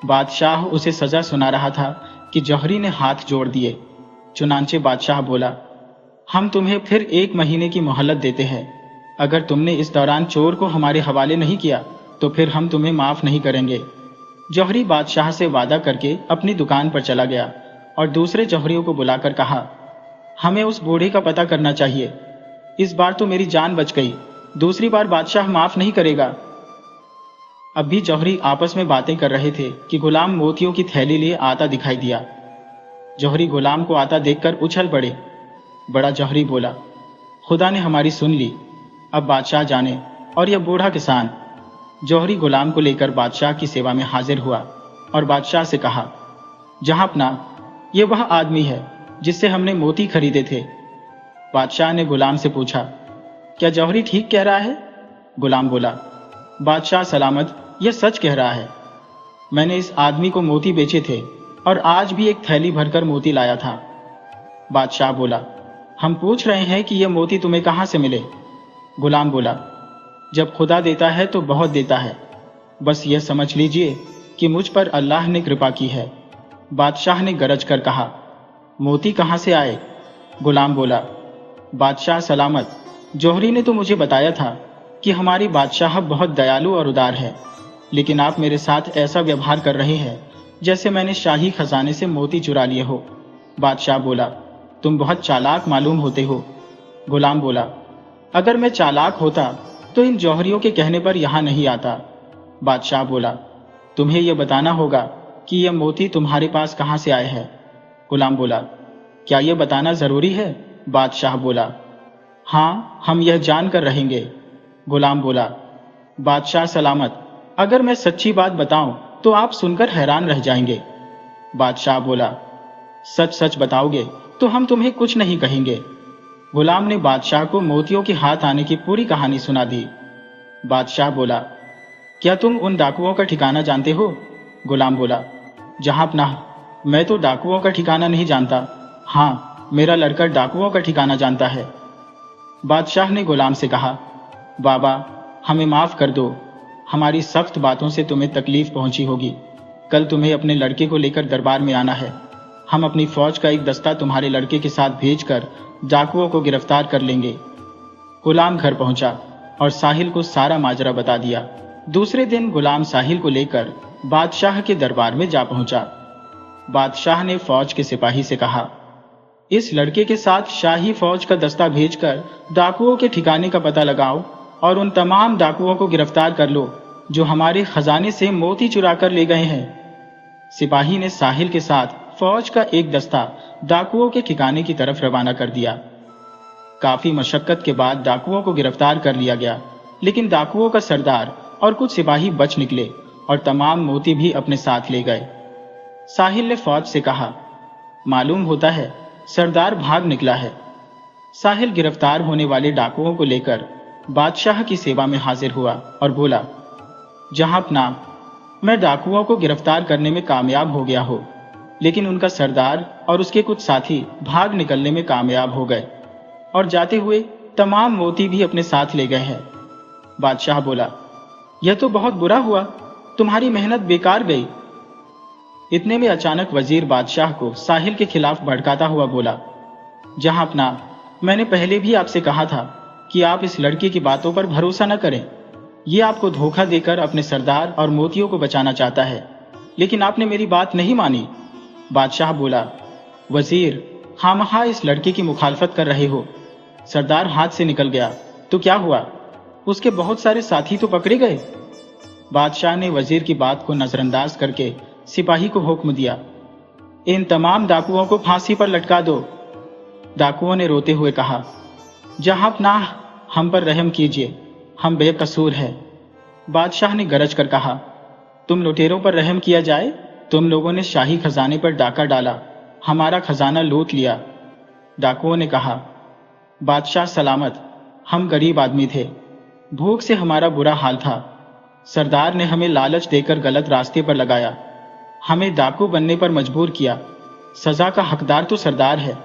बादशाह उसे सजा सुना रहा था कि जौहरी ने हाथ जोड़ दिए। चुनांचे बादशाह बोला, हम तुम्हें फिर 1 महीने की मोहलत देते हैं। अगर तुमने इस दौरान चोर को हमारे हवाले नहीं किया तो फिर हम तुम्हें माफ नहीं करेंगे। जौहरी बादशाह से वादा करके अपनी दुकान पर चला गया और दूसरे जौहरियों को बुलाकर कहा, हमें उस बूढ़े का पता करना चाहिए। इस बार तो मेरी जान बच गई, दूसरी बार बादशाह माफ नहीं करेगा। अब भी जौहरी आपस में बातें कर रहे थे कि गुलाम मोतियों की थैली लिए आता दिखाई दिया। जौहरी गुलाम को आता देखकर उछल पड़े। बड़ा जौहरी बोला, खुदा ने हमारी सुन ली, अब बादशाह जाने और यह बूढ़ा किसान। जौहरी गुलाम को लेकर बादशाह की सेवा में हाजिर हुआ और बादशाह से कहा, जहांपना, ये वह आदमी है जिससे हमने मोती खरीदे थे। बादशाह ने गुलाम से पूछा, क्या जौहरी ठीक कह रहा है? गुलाम बोला, बादशाह सलामत, यह सच कह रहा है। मैंने इस आदमी को मोती बेचे थे और आज भी एक थैली भरकर मोती लाया था। बादशाह बोला, हम पूछ रहे हैं कि यह मोती तुम्हें कहां से मिले? गुलाम बोला, जब खुदा देता है तो बहुत देता है, बस यह समझ लीजिए कि मुझ पर अल्लाह ने कृपा की है। बादशाह ने गरज कर कहा, मोती कहां से आए? गुलाम बोला, बादशाह सलामत, जौहरी ने तो मुझे बताया था कि हमारी बादशाह बहुत दयालु और उदार है, लेकिन आप मेरे साथ ऐसा व्यवहार कर रहे हैं जैसे मैंने शाही खजाने से मोती चुरा लिए हो। बादशाह बोला, तुम बहुत चालाक मालूम होते हो। गुलाम बोला, अगर मैं चालाक होता तो इन जौहरियों के कहने पर यहां नहीं आता। बादशाह बोला, तुम्हें यह बताना होगा कि यह मोती तुम्हारे पास कहां से आए हैं। गुलाम बोला, क्या यह बताना जरूरी है? बादशाह बोला, हाँ, हम यह जानकर रहेंगे। गुलाम बोला, बादशाह सलामत, अगर मैं सच्ची बात बताऊं तो आप सुनकर हैरान रह जाएंगे। बादशाह बोला, सच सच बताओगे तो हम तुम्हें कुछ नहीं कहेंगे। गुलाम ने बादशाह को मोतियों के हाथ आने की पूरी कहानी सुना दी। बादशाह बोला, क्या तुम उन डाकुओं का ठिकाना जानते हो? गुलाम बोला, जहांपनाह, मैं तो डाकुओं का ठिकाना नहीं जानता। हाँ, मेरा लड़का डाकुओं का ठिकाना जानता है। बादशाह ने गुलाम से कहा, बाबा, हमें माफ कर दो, हमारी सख्त बातों से तुम्हें तकलीफ पहुंची होगी। कल तुम्हें अपने लड़के को लेकर दरबार में आना है। हम अपनी फौज का एक दस्ता तुम्हारे लड़के के साथ भेजकर डाकुओं को गिरफ्तार कर लेंगे। गुलाम घर पहुंचा और साहिल को सारा माजरा बता दिया। दूसरे दिन गुलाम साहिल को लेकर बादशाह के दरबार में जा पहुंचा। बादशाह ने फौज के सिपाही से कहा, इस लड़के के साथ शाही फौज का दस्ता भेजकर डाकुओं के ठिकाने का पता लगाओ और उन तमाम डाकुओं को गिरफ्तार कर लो जो हमारे खजाने से मोती चुरा कर ले गए हैं। सिपाही ने साहिल के साथ फौज का एक दस्ता डाकुओं के ठिकाने की तरफ रवाना कर दिया। काफी मशक्कत के बाद डाकुओं को गिरफ्तार कर लिया गया, लेकिन डाकुओं का सरदार और कुछ सिपाही बच निकले और तमाम मोती भी अपने साथ ले गए। साहिल ने फौज से कहा, मालूम होता है सरदार भाग निकला है। साहिल गिरफ्तार होने वाले डाकुओं को लेकर बादशाह की सेवा में हाजिर हुआ और बोला, जहांपना, मैं डाकुओं को गिरफ्तार करने में कामयाब हो गया हो, लेकिन उनका सरदार और उसके कुछ साथी भाग निकलने में कामयाब हो गए और जाते हुए तमाम मोती भी अपने साथ ले गए हैं। बादशाह बोला, यह तो बहुत बुरा हुआ, तुम्हारी मेहनत बेकार गई। इतने में अचानक वजीर बादशाह को साहिल के खिलाफ भड़काता हुआ बोला, जहांपना, मैंने पहले भी आपसे कहा था कि आप इस लड़के की बातों पर भरोसा न करें। ये आपको धोखा देकर अपने सरदार और मोतियों को बचाना चाहता है, लेकिन आपने मेरी बात नहीं मानी। बादशाह बोला, वजीर, खामखा इस लड़के की मुखालफत कर रहे हो। सरदार हाथ से निकल गया तो क्या हुआ, उसके बहुत सारे साथी तो पकड़े गए। बादशाह ने वजीर की बात को नजरअंदाज करके सिपाही को हुक्म दिया, इन तमाम डाकुओं को फांसी पर लटका दो। डाकुओं ने रोते हुए कहा, जहांपनाह, हम पर रहम कीजिए, हम बेकसूर हैं। बादशाह ने गरज कर कहा, तुम लुटेरों पर रहम किया जाए? तुम लोगों ने शाही खजाने पर डाका डाला, हमारा खजाना लूट लिया। डाकुओं ने कहा, बादशाह सलामत, हम गरीब आदमी थे, भूख से हमारा बुरा हाल था। सरदार ने हमें लालच देकर गलत रास्ते पर लगाया, हमें डाकू बनने पर मजबूर किया। सजा का हकदार तो सरदार है।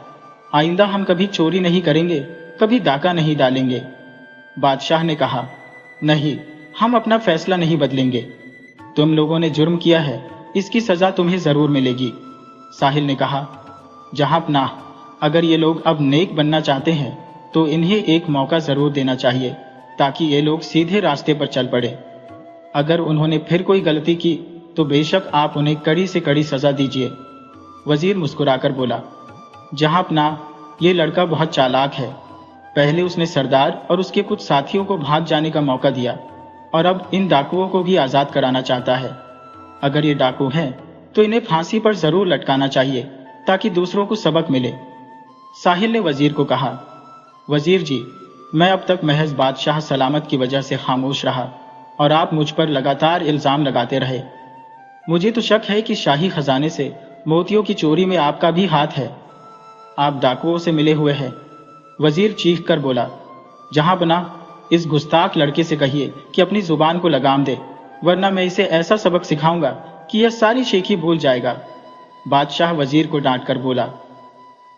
आइंदा हम कभी चोरी नहीं करेंगे, कभी डाका नहीं डालेंगे। बादशाह ने कहा, नहीं, हम अपना फैसला नहीं बदलेंगे। तुम लोगों ने जुर्म किया है, इसकी सजा तुम्हें जरूर मिलेगी। साहिल ने कहा, जहांपनाह, अगर ये लोग अब नेक बनना चाहते हैं तो इन्हें एक मौका जरूर देना चाहिए ताकि ये लोग सीधे रास्ते पर चल पड़े। अगर उन्होंने फिर कोई गलती की तो बेशक आप उन्हें कड़ी से कड़ी सजा दीजिए। वजीर मुस्कुराकर बोला, जहांपनाह, ये लड़का बहुत चालाक है। पहले उसने सरदार और उसके कुछ साथियों को भाग जाने का मौका दिया और अब इन डाकुओं को भी आजाद कराना चाहता है। अगर ये डाकू हैं तो इन्हें फांसी पर जरूर लटकाना चाहिए ताकि दूसरों को सबक मिले। साहिल ने वजीर को कहा, वजीर जी, मैं अब तक महज बादशाह सलामत की वजह से खामोश रहा और आप मुझ पर लगातार इल्जाम लगाते रहे। मुझे तो शक है कि शाही खजाने से मोतियों की चोरी में आपका भी हाथ है। आप डाकुओं से मिले हुए हैं। वजीर चीख कर बोला, जहांपनाह, इस गुस्ताख लड़के से कहिए कि अपनी जुबान को लगाम दे, वरना मैं इसे ऐसा सबक सिखाऊंगा कि यह सारी शेखी भूल जाएगा। बादशाह वजीर को डांट कर बोला,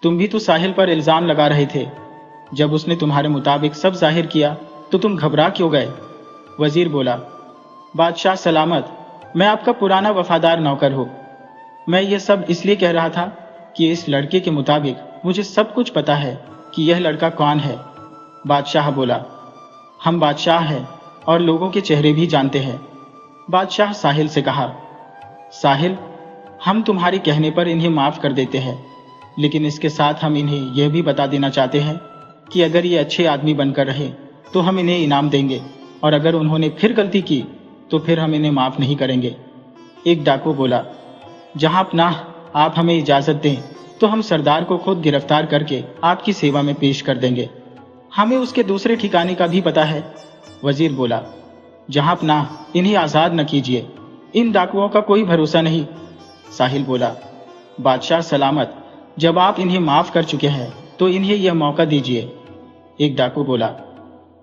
तुम भी तो साहिल पर इल्जाम लगा रहे थे। जब उसने तुम्हारे मुताबिक सब जाहिर किया तो तुम घबरा क्यों गए? वजीर बोला, बादशाह सलामत, मैं आपका पुराना वफादार नौकर हूं। मैं यह सब इसलिए कह रहा था कि इस लड़के के मुताबिक मुझे सब कुछ पता है कि यह लड़का कौन है। बादशाह बोला, हम बादशाह हैं और लोगों के चेहरे भी जानते हैं। बादशाह साहिल से कहा, साहिल, हम तुम्हारे कहने पर इन्हें माफ कर देते हैं, लेकिन इसके साथ हम इन्हें यह भी बता देना चाहते हैं कि अगर ये अच्छे आदमी बनकर रहे तो हम इन्हें इनाम देंगे, और अगर उन्होंने फिर गलती की तो फिर हम इन्हें माफ नहीं करेंगे। एक डाकू बोला, जहांपनाह, आप हमें इजाजत दें तो हम सरदार को खुद गिरफ्तार करके आपकी सेवा में पेश कर देंगे। हमें उसके दूसरे ठिकाने का भी पता है। वजीर बोला, जहांपनाह, इन्हें आजाद न कीजिए, इन डाकुओं का कोई भरोसा नहीं। साहिल बोला, बादशाह सलामत, जब आप इन्हें माफ कर चुके हैं तो इन्हें यह मौका दीजिए। एक डाकू बोला,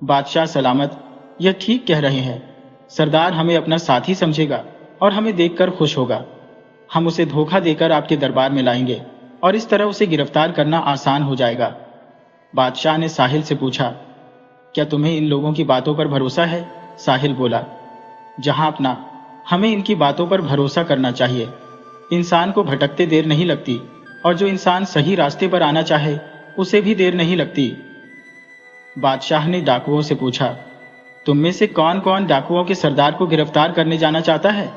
बादशाह सलामत, यह ठीक कह रहे हैं। सरदार हमें अपना साथी समझेगा और हमें देखकर खुश होगा। हम उसे धोखा देकर आपके दरबार में लाएंगे और इस तरह उसे गिरफ्तार करना आसान हो जाएगा। बादशाह ने साहिल से पूछा, क्या तुम्हें इन लोगों की बातों पर भरोसा है? साहिल बोला, जहांपनाह, हमें इनकी बातों पर भरोसा करना चाहिए। इंसान को भटकते देर नहीं लगती और जो इंसान सही रास्ते पर आना चाहे उसे भी देर नहीं लगती। बादशाह ने डाकुओं से पूछा, तुम में से कौन कौन डाकुओं के सरदार को गिरफ्तार करने जाना चाहता है?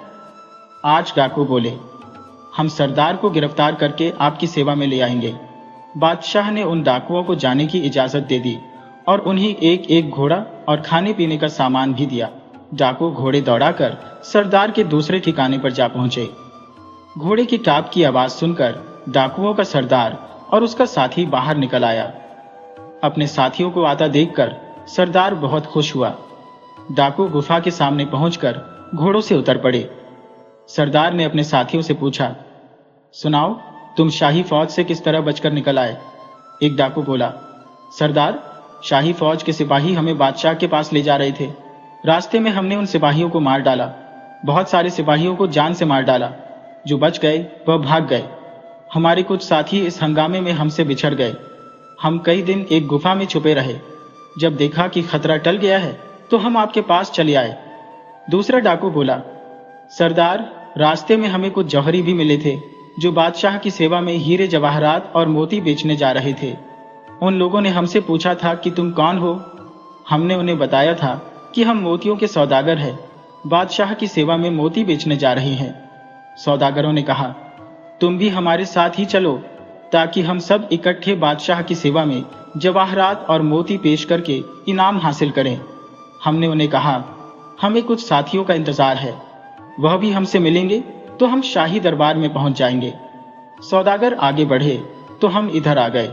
8 डाकू बोले, हम सरदार को गिरफ्तार करके आपकी सेवा में ले आएंगे। बादशाह ने उन डाकुओं को जाने की इजाजत दे दी और उन्हें एक एक घोड़ा और खाने पीने का सामान भी दिया। डाकू घोड़े दौड़ाकर सरदार के दूसरे ठिकाने पर जा पहुंचे। घोड़े की टाप की आवाज सुनकर डाकुओं का सरदार और उसका साथी बाहर निकल आया। अपने साथियों को आता देखकर सरदार बहुत खुश हुआ। डाकू गुफा के सामने पहुंचकर घोड़ों से उतर पड़े। सरदार ने अपने साथियों से पूछा, सुनाओ, तुम शाही फौज से किस तरह बचकर निकल आए? एक डाकू बोला, सरदार, शाही फौज के सिपाही हमें बादशाह के पास ले जा रहे थे। रास्ते में हमने उन सिपाहियों को मार डाला। बहुत सारे सिपाहियों को जान से मार डाला। जो बच गए वह भाग गए। हमारे कुछ साथी इस हंगामे में हमसे बिछड़ गए। हम कई दिन एक गुफा में छुपे रहे। जब देखा कि खतरा टल गया है तो हम आपके पास चले आए। दूसरा डाकू बोला, सरदार, रास्ते में हमें कुछ जौहरी भी मिले थे जो बादशाह की सेवा में हीरे जवाहरात और मोती बेचने जा रहे थे। उन लोगों ने हमसे पूछा था कि तुम कौन हो। हमने उन्हें बताया था कि हम मोतियों के सौदागर हैं, बादशाह की सेवा में मोती बेचने जा रहे हैं। सौदागरों ने कहा, तुम भी हमारे साथ ही चलो ताकि हम सब इकट्ठे बादशाह की सेवा में जवाहरात और मोती पेश करके इनाम हासिल करें। हमने उन्हें कहा, हमें कुछ साथियों का इंतजार है, वह भी हमसे मिलेंगे तो हम शाही दरबार में पहुंच जाएंगे। सौदागर आगे बढ़े तो हम इधर आ गए।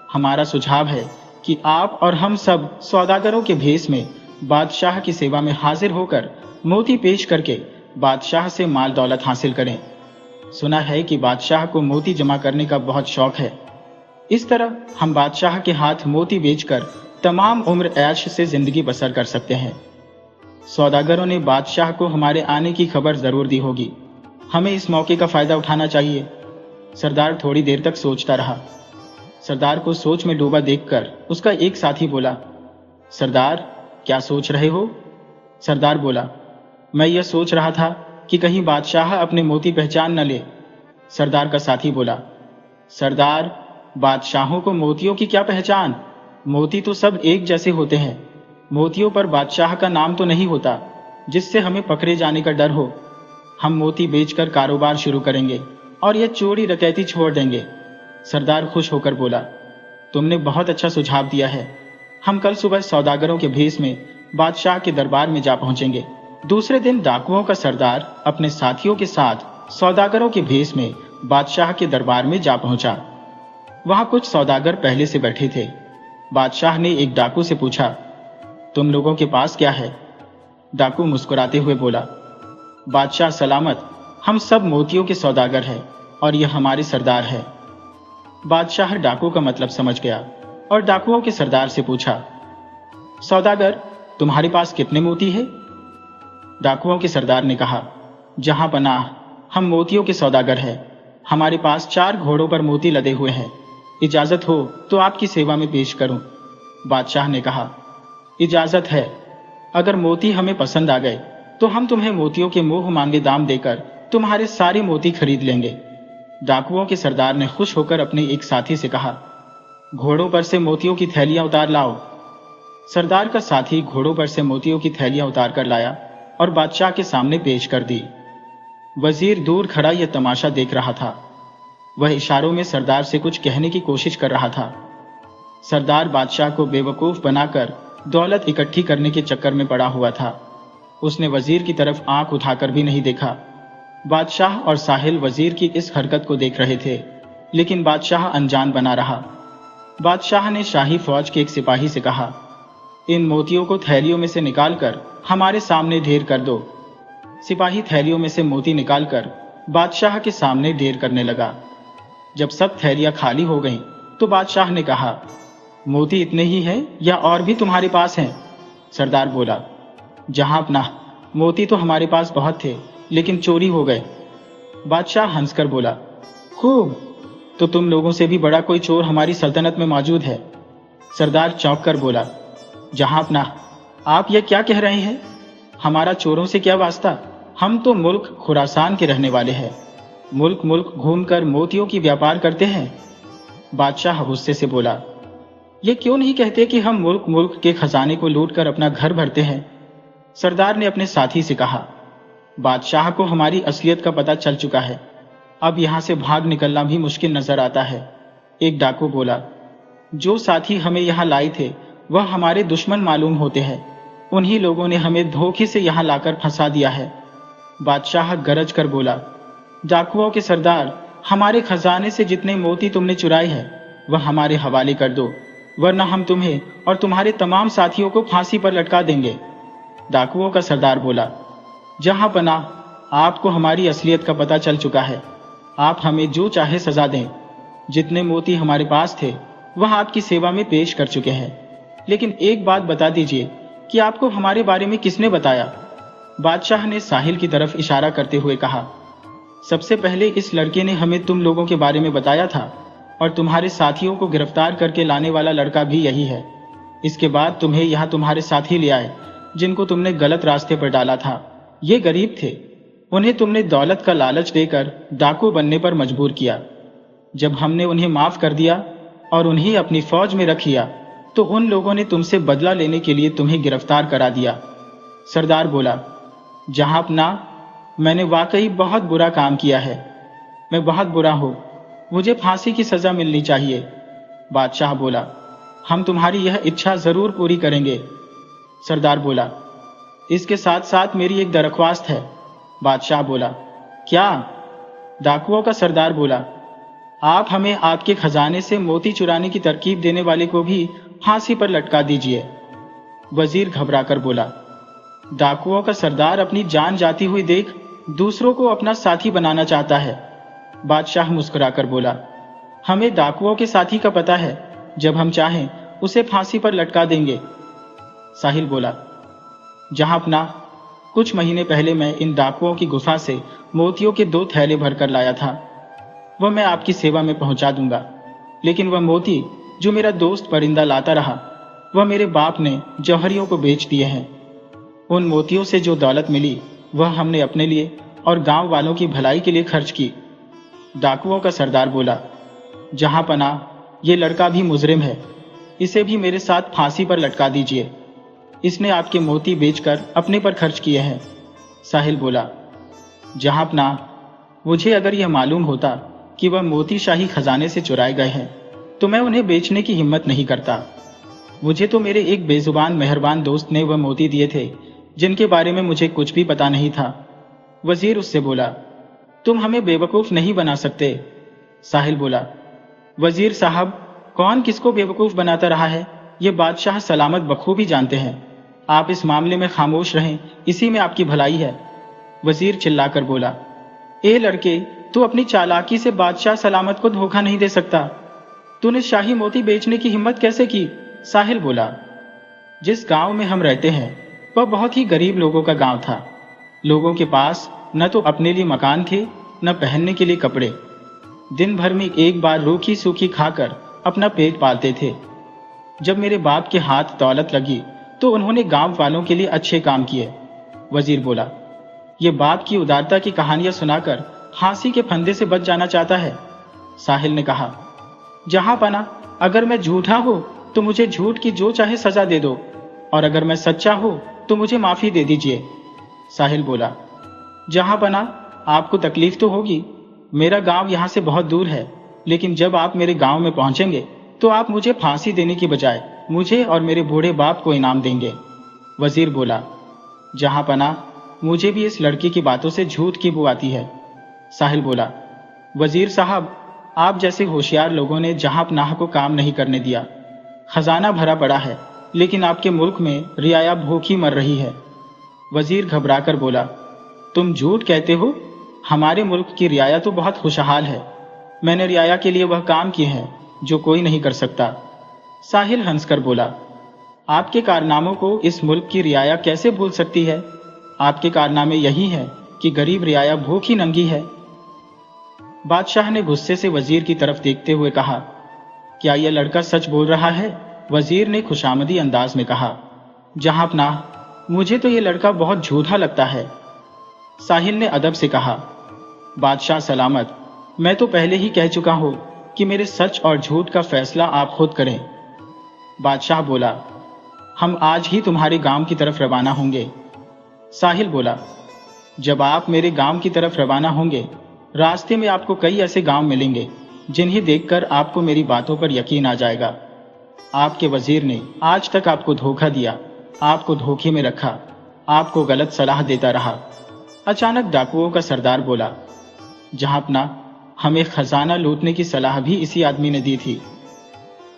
हमारा सुझाव है कि आप और हम सब सौदागरों के भेष में बादशाह की सेवा में हाजिर होकर मोती पेश करके बादशाह से माल दौलत हासिल करें। सुना है कि बादशाह को मोती जमा करने का बहुत शौक है। इस तरह हम बादशाह के हाथ मोती बेचकर तमाम उम्र ऐश से जिंदगी बसर कर सकते हैं। सौदागरों ने बादशाह को हमारे आने की खबर जरूर दी होगी। हमें इस मौके का फायदा उठाना चाहिए। सरदार थोड़ी देर तक सोचता रहा। सरदार को सोच में डूबा देखकर उसका एक साथी बोला, सरदार, क्या सोच रहे हो? सरदार बोला, मैं यह सोच रहा था कि कहीं बादशाह अपने मोती पहचान न ले। सरदार का साथी बोला, सरदार, बादशाहों को मोतियों की क्या पहचान? मोती तो सब एक जैसे होते हैं। मोतियों पर बादशाह का नाम तो नहीं होता जिससे हमें पकड़े जाने का डर हो। हम मोती बेचकर कारोबार शुरू करेंगे और यह चोरी डकैती छोड़ देंगे। सरदार खुश होकर बोला, तुमने बहुत अच्छा सुझाव दिया है। हम कल सुबह सौदागरों के भेष में बादशाह के दरबार में जा पहुंचेंगे। दूसरे दिन डाकुओं का सरदार अपने साथियों के साथ सौदागरों के भेष में बादशाह के दरबार में जा पहुंचा। वहां कुछ सौदागर पहले से बैठे थे। बादशाह ने एक डाकू से पूछा, तुम लोगों के पास क्या है? डाकू मुस्कुराते हुए बोला, बादशाह सलामत, हम सब मोतियों के सौदागर हैं और यह हमारे सरदार है। बादशाह डाकू का मतलब समझ गया और डाकुओं के सरदार से पूछा, सौदागर, तुम्हारे पास कितने मोती है? डाकुओं के सरदार ने कहा, जहां पनाह, हम मोतियों के सौदागर हैं। हमारे पास 4 घोड़ों पर मोती लदे हुए हैं। इजाजत हो तो आपकी सेवा में पेश करूं। बादशाह ने कहा, इजाजत है। अगर मोती हमें पसंद आ गए तो हम तुम्हें मोतियों के मुंह मांगे दाम देकर तुम्हारे सारे मोती खरीद लेंगे। डाकुओं के सरदार ने खुश होकर अपने एक साथी से कहा, घोड़ों पर से मोतियों की थैलियां उतार लाओ। सरदार का साथी घोड़ों पर से मोतियों की थैलियां उतार कर लाया और बादशाह के सामने पेश कर दी। वजीर दूर खड़ा यह तमाशा देख रहा था। वह इशारों में सरदार से कुछ कहने की कोशिश कर रहा था। सरदार बादशाह को बेवकूफ बनाकर दौलत इकट्ठी करने के चक्कर में पड़ा हुआ था। उसने वजीर की तरफ आंख उठाकर भी नहीं देखा। बादशाह और साहिल वजीर की इस हरकत को देख रहे थे, लेकिन बादशाह अनजान बना रहा। बादशाह ने शाही फौज के एक सिपाही से कहा, इन मोतियों को थैलियों में से निकालकर हमारे सामने ढेर कर दो। सिपाही थैलियों में से मोती निकालकर बादशाह के सामने ढेर करने लगा। जब सब थैलियां खाली हो गईं, तो बादशाह ने कहा, मोती इतने ही हैं या और भी तुम्हारे पास हैं? सरदार बोला, जहां अपना, मोती तो हमारे पास बहुत थे लेकिन चोरी हो गए। बादशाह हंसकर बोला, खूब, तो तुम लोगों से भी बड़ा कोई चोर हमारी सल्तनत में मौजूद है। सरदार चौंक कर बोला, जहां अपना, आप यह क्या कह रहे हैं? हमारा चोरों से क्या वास्ता? हम तो मुल्क खुरासान के रहने वाले हैं। मुल्क मुल्क घूमकर मोतियों की व्यापार करते हैं। बादशाह गुस्से से बोला, ये क्यों नहीं कहते कि हम मुल्क मुल्क के खजाने को लूटकर अपना घर भरते हैं? सरदार ने अपने साथी से कहा, बादशाह को हमारी असलियत का पता चल चुका है। अब यहां से भाग निकलना भी मुश्किल नजर आता है। एक डाकू बोला, जो साथी हमें यहां लाए थे वह हमारे दुश्मन मालूम होते हैं। उन्हीं लोगों ने हमें धोखे से यहां लाकर फंसा दिया है। बादशाह गरज कर बोला, डाकुओं के सरदार, हमारे खजाने से जितने मोती तुमने चुराए हैं वह हमारे हवाले कर दो, वरना हम तुम्हें और तुम्हारे तमाम साथियों को फांसी पर लटका देंगे। डाकुओं का सरदार बोला, जहां पनाह, आपको हमारी असलियत का पता चल चुका है। आप हमें जो चाहे सजा दें। जितने मोती हमारे पास थे वह आपकी सेवा में पेश कर चुके हैं। लेकिन एक बात बता दीजिए कि आपको हमारे बारे में किसने बताया? बादशाह ने साहिल की तरफ इशारा करते हुए कहा, सबसे पहले इस लड़के ने हमें तुम लोगों के बारे में बताया था और तुम्हारे साथियों को गिरफ्तार करके लाने वाला लड़का भी यही है। इसके बाद तुम्हें यहाँ तुम्हारे साथी ले आए जिनको तुमने गलत रास्ते पर डाला था। ये गरीब थे, उन्हें तुमने दौलत का लालच देकर डाकू बनने पर मजबूर किया। जब हमने उन्हें माफ कर दिया और उन्हें अपनी फौज में रख लिया तो उन लोगों ने तुमसे बदला लेने के लिए तुम्हें गिरफ्तार करा दिया। सरदार बोला, जहां अपना, मैंने वाकई बहुत बुरा काम किया है। मैं बहुत बुरा हूं, मुझे फांसी की सजा मिलनी चाहिए। बादशाह बोला, हम तुम्हारी यह इच्छा जरूर पूरी करेंगे। सरदार बोला, इसके साथ साथ मेरी एक दरख्वास्त है। बादशाह बोला, क्या? डाकुओं का सरदार बोला, आप हमें आपके खजाने से मोती चुराने की तरकीब देने वाले को भी फांसी पर लटका दीजिए। वजीर घबराकर बोला, डाकुओं का सरदार अपनी जान जाती हुई देख दूसरों को अपना साथी बनाना चाहता है। बादशाह मुस्कुराकर बोला, हमें डाकुओं के साथी का पता है, जब हम चाहें उसे फांसी पर लटका देंगे। साहिल बोला, जहां अपना, कुछ महीने पहले मैं इन डाकुओं की गुफा से मोतियों के 2 थैले भरकर लाया था। वह मैं आपकी सेवा में पहुंचा दूंगा, लेकिन वह मोती जो मेरा दोस्त परिंदा लाता रहा वह मेरे बाप ने जौहरियों को बेच दिए हैं। उन मोतियों से जो दौलत मिली वह हमने अपने लिए और गांव वालों की भलाई के लिए खर्च की। डाकुओं का सरदार बोला, जहां पनाह, ये लड़का भी मुजरिम है, इसे भी मेरे साथ फांसी पर लटका दीजिए। इसने आपके मोती बेचकर अपने पर खर्च किए हैं। साहिल बोला, जहां पनाह, मुझे अगर यह मालूम होता कि वह मोती शाही खजाने से चुराए गए हैं तो मैं उन्हें बेचने की हिम्मत नहीं करता। मुझे तो मेरे एक बेजुबान मेहरबान दोस्त ने वह मोती दिए थे जिनके बारे में मुझे कुछ भी पता नहीं था। वजीर उससे बोला, तुम हमें बेवकूफ नहीं बना सकते। साहिल बोला, वजीर साहब, कौन किसको बेवकूफ बनाता रहा है ये बादशाह सलामत बखूबी जानते हैं। आप इस मामले में खामोश रहें, इसी में आपकी भलाई है। वजीर चिल्लाकर बोला, ए लड़के, तू अपनी चालाकी से बादशाह सलामत को धोखा नहीं दे सकता। तूने शाही मोती बेचने की हिम्मत कैसे की? साहिल बोला, जिस गांव में हम रहते हैं वह बहुत ही गरीब लोगों का गांव था। लोगों के पास न तो अपने लिए मकान थे न पहनने के लिए कपड़े। दिन भर में एक बार रूखी सूखी खाकर अपना पेट पालते थे। जब मेरे बाप के हाथ दौलत लगी तो उन्होंने गांव वालों के लिए अच्छे काम किए। वजीर बोला, ये बाप की उदारता की कहानियां सुनाकर फांसी के फंदे से बच जाना चाहता है। साहिल ने कहा, जहां पना, अगर मैं झूठा हूं तो मुझे झूठ की जो चाहे सजा दे दो, और अगर मैं सच्चा हूं तो मुझे माफी दे दीजिए। साहिल बोला, जहां पना, आपको तकलीफ तो होगी। मेरा गांव यहां से बहुत दूर है, लेकिन जब आप मेरे गांव में पहुंचेंगे तो आप मुझे फांसी देने की बजाय मुझे और मेरे बूढ़े बाप को इनाम देंगे। वजीर बोला, जहां पना, मुझे भी इस लड़की की बातों से झूठ की बू आती है। साहिल बोला, वजीर साहब, आप जैसे होशियार लोगों ने जहां पनाह को काम नहीं करने दिया। खजाना भरा पड़ा है, लेकिन आपके मुल्क में रियाया भूखी मर रही है। वजीर घबराकर बोला, तुम झूठ कहते हो? हमारे मुल्क की रियाया तो बहुत खुशहाल है। मैंने रियाया के लिए वह काम किए हैं जो कोई नहीं कर सकता। साहिल हंसकर बोला, आपके कारनामों को इस मुल्क की रियाया कैसे भूल सकती है? आपके कारनामे यही है कि गरीब रियाया भूखी नंगी है। बादशाह ने गुस्से से वजीर की तरफ देखते हुए कहा, क्या यह लड़का सच बोल रहा है? वजीर ने खुशामदी अंदाज में कहा, जहां पनाह, मुझे तो यह लड़का बहुत झूठा लगता है। साहिल ने अदब से कहा, बादशाह सलामत, मैं तो पहले ही कह चुका हूं कि मेरे सच और झूठ का फैसला आप खुद करें। बादशाह बोला, हम आज ही तुम्हारे गांव की तरफ रवाना होंगे। साहिल बोला, जब आप मेरे गांव की तरफ रवाना होंगे, रास्ते में आपको कई ऐसे गांव मिलेंगे जिन्हें देखकर आपको मेरी बातों पर यकीन आ जाएगा। आपके वजीर ने आज तक आपको धोखा दिया, आपको धोखे में रखा, आपको गलत सलाह देता रहा। अचानक डाकुओं का सरदार बोला, जहां पनाह, हमें खजाना लूटने की सलाह भी इसी आदमी ने दी थी।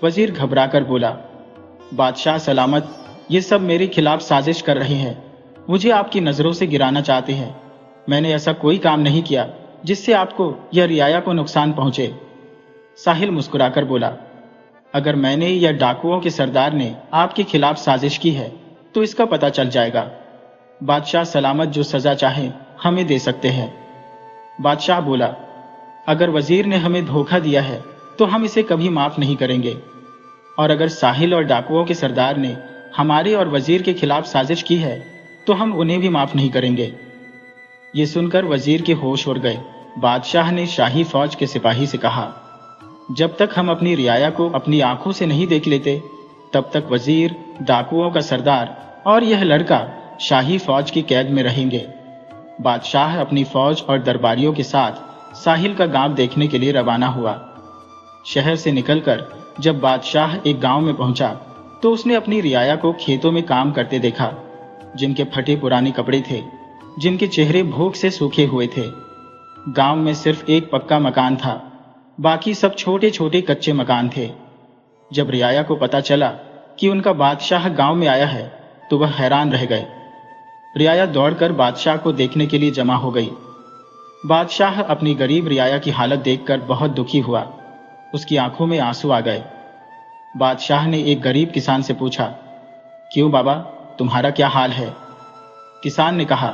वजीर घबराकर बोला, बादशाह सलामत, ये सब मेरे खिलाफ साजिश कर रहे हैं, मुझे आपकी नजरों से गिराना चाहते हैं। मैंने ऐसा कोई काम नहीं किया जिससे आपको या रियाया को नुकसान पहुंचे। साहिल मुस्कुराकर बोला, अगर मैंने या डाकुओं के सरदार ने आपके खिलाफ साजिश की है तो इसका पता चल जाएगा। बादशाह सलामत जो सजा चाहे हमें दे सकते हैं। बादशाह बोला, अगर वजीर ने हमें धोखा दिया है तो हम इसे कभी माफ नहीं करेंगे, और अगर साहिल और डाकुओं के सरदार ने हमारे और वजीर के खिलाफ साजिश की है तो हम उन्हें भी माफ नहीं करेंगे। ये सुनकर वजीर के होश उड़ गए। बादशाह ने शाही फौज के सिपाही से कहा, जब तक हम अपनी रियाया को अपनी आंखों से नहीं देख लेते तब तक वजीर, डाकुओं का सरदार और यह लड़का शाही फौज की कैद में रहेंगे। बादशाह अपनी फौज और दरबारियों के साथ साहिल का गांव देखने के लिए रवाना हुआ। शहर से निकलकर जब बादशाह एक गांव में पहुंचा तो उसने अपनी रियाया को खेतों में काम करते देखा, जिनके फटे पुराने कपड़े थे, जिनके चेहरे भूख से सूखे हुए थे। गांव में सिर्फ एक पक्का मकान था, बाकी सब छोटे छोटे कच्चे मकान थे। जब रियाया को पता चला कि उनका बादशाह गांव में आया है तो वह हैरान रह गए। रियाया दौड़कर बादशाह को देखने के लिए जमा हो गई। बादशाह अपनी गरीब रियाया की हालत देखकर बहुत दुखी हुआ। उसकी आंखों में आंसू आ गए। बादशाह ने एक गरीब किसान से पूछा, क्यों बाबा, तुम्हारा क्या हाल है? किसान ने कहा,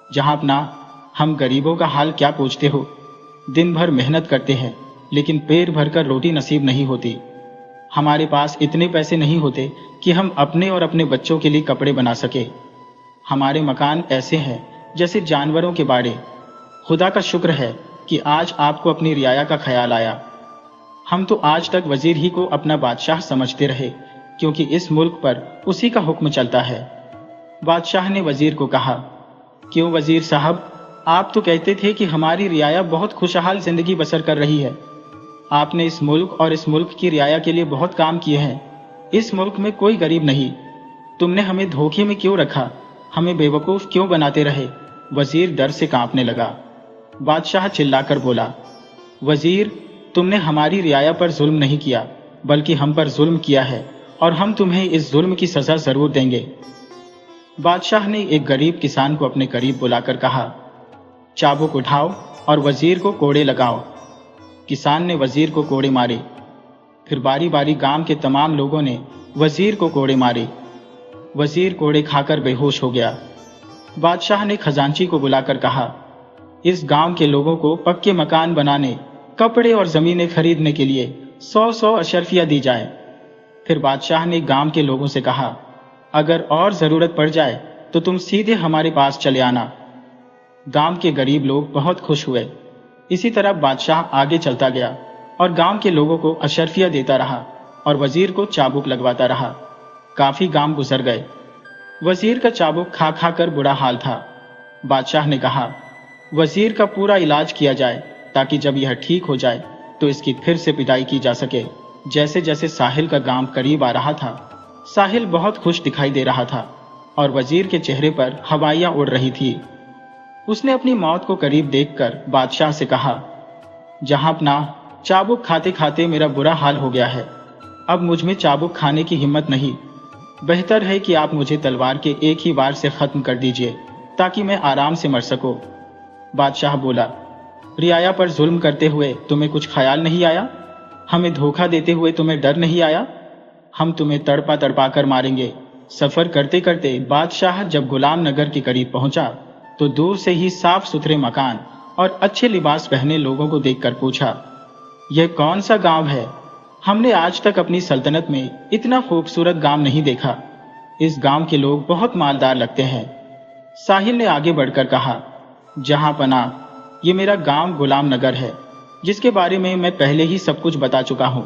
जहां पनाह, हम गरीबों का हाल क्या पूछते हो? दिन भर मेहनत करते हैं लेकिन पेट भरकर रोटी नसीब नहीं होती। हमारे पास इतने पैसे नहीं होते कि हम अपने और अपने बच्चों के लिए कपड़े बना सके। हमारे मकान ऐसे हैं जैसे जानवरों के बाड़े, खुदा का शुक्र है कि आज आपको अपनी रियाया का ख्याल आया। हम तो आज तक वजीर ही को अपना बादशाह समझते रहे, क्योंकि इस मुल्क पर उसी का हुक्म चलता है। बादशाह ने वजीर को कहा, क्यों वजीर साहब, आप तो कहते थे कि हमारी रियाया बहुत खुशहाल जिंदगी बसर कर रही है। आपने इस मुल्क और इस मुल्क की रियाया के लिए बहुत काम किए हैं। इस मुल्क में कोई गरीब नहीं। तुमने हमें धोखे में क्यों रखा? हमें बेवकूफ़ क्यों बनाते रहे? वजीर डर से कांपने लगा। बादशाह चिल्लाकर बोला, वजीर, तुमने हमारी रियाया पर जुल्म नहीं किया, बल्कि हम पर जुल्म किया है, और हम तुम्हें इस जुल्म की सजा जरूर देंगे। बादशाह ने एक गरीब किसान को अपने करीब बुलाकर कहा, चाबुक उठाओ और वजीर को कोड़े लगाओ। किसान ने वजीर को कोड़े मारे। फिर बारी बारी गांव के तमाम लोगों ने वजीर को कोड़े मारे। वजीर कोड़े खाकर बेहोश हो गया। बादशाह ने खजांची को बुलाकर कहा, इस गांव के लोगों को पक्के मकान बनाने, कपड़े और जमीनें खरीदने के लिए 100 अशर्फिया दी जाए। फिर बादशाह ने गांव के लोगों से कहा, अगर और जरूरत पड़ जाए तो तुम सीधे हमारे पास चले आना। गांव के गरीब लोग बहुत खुश हुए। इसी तरह बादशाह आगे चलता गया और गांव के लोगों को अशर्फिया देता रहा और वजीर को चाबुक लगवाता रहा। काफी गांव गुजर गए। वजीर का चाबुक खा खा कर बुरा हाल था। बादशाह ने कहा, वजीर का पूरा इलाज किया जाए, ताकि जब यह ठीक हो जाए तो इसकी फिर से पिटाई की जा सके। जैसे जैसे साहिल का गांव करीब आ रहा था, साहिल बहुत खुश दिखाई दे रहा था और वजीर के चेहरे पर हवाइयां उड़ रही थी। उसने अपनी मौत को करीब देखकर बादशाह से कहा, जहांपनाह, चाबुक खाते खाते मेरा बुरा हाल हो गया है। अब मुझ में चाबुक खाने की हिम्मत नहीं। बेहतर है कि आप मुझे तलवार के एक ही वार से खत्म कर दीजिए, ताकि मैं आराम से मर सकूं। बादशाह बोला, रियाया पर जुल्म करते हुए तुम्हें कुछ ख्याल नहीं आया? हमें धोखा देते हुए तुम्हें डर नहीं आया? हम तुम्हें तड़पा तड़पा कर मारेंगे। सफर करते करते बादशाह जब गुलाम नगर के करीब पहुंचा तो दूर से ही साफ सुथरे मकान और अच्छे लिबास पहने लोगों को देखकर पूछा, यह कौन सा गांव है? हमने आज तक अपनी सल्तनत में इतना खूबसूरत गांव नहीं देखा। इस गांव के लोग बहुत मालदार लगते हैं। साहिल ने आगे बढ़कर कहा, जहां पनाह, ये मेरा गांव गुलाम नगर है, जिसके बारे में मैं पहले ही सब कुछ बता चुका हूं।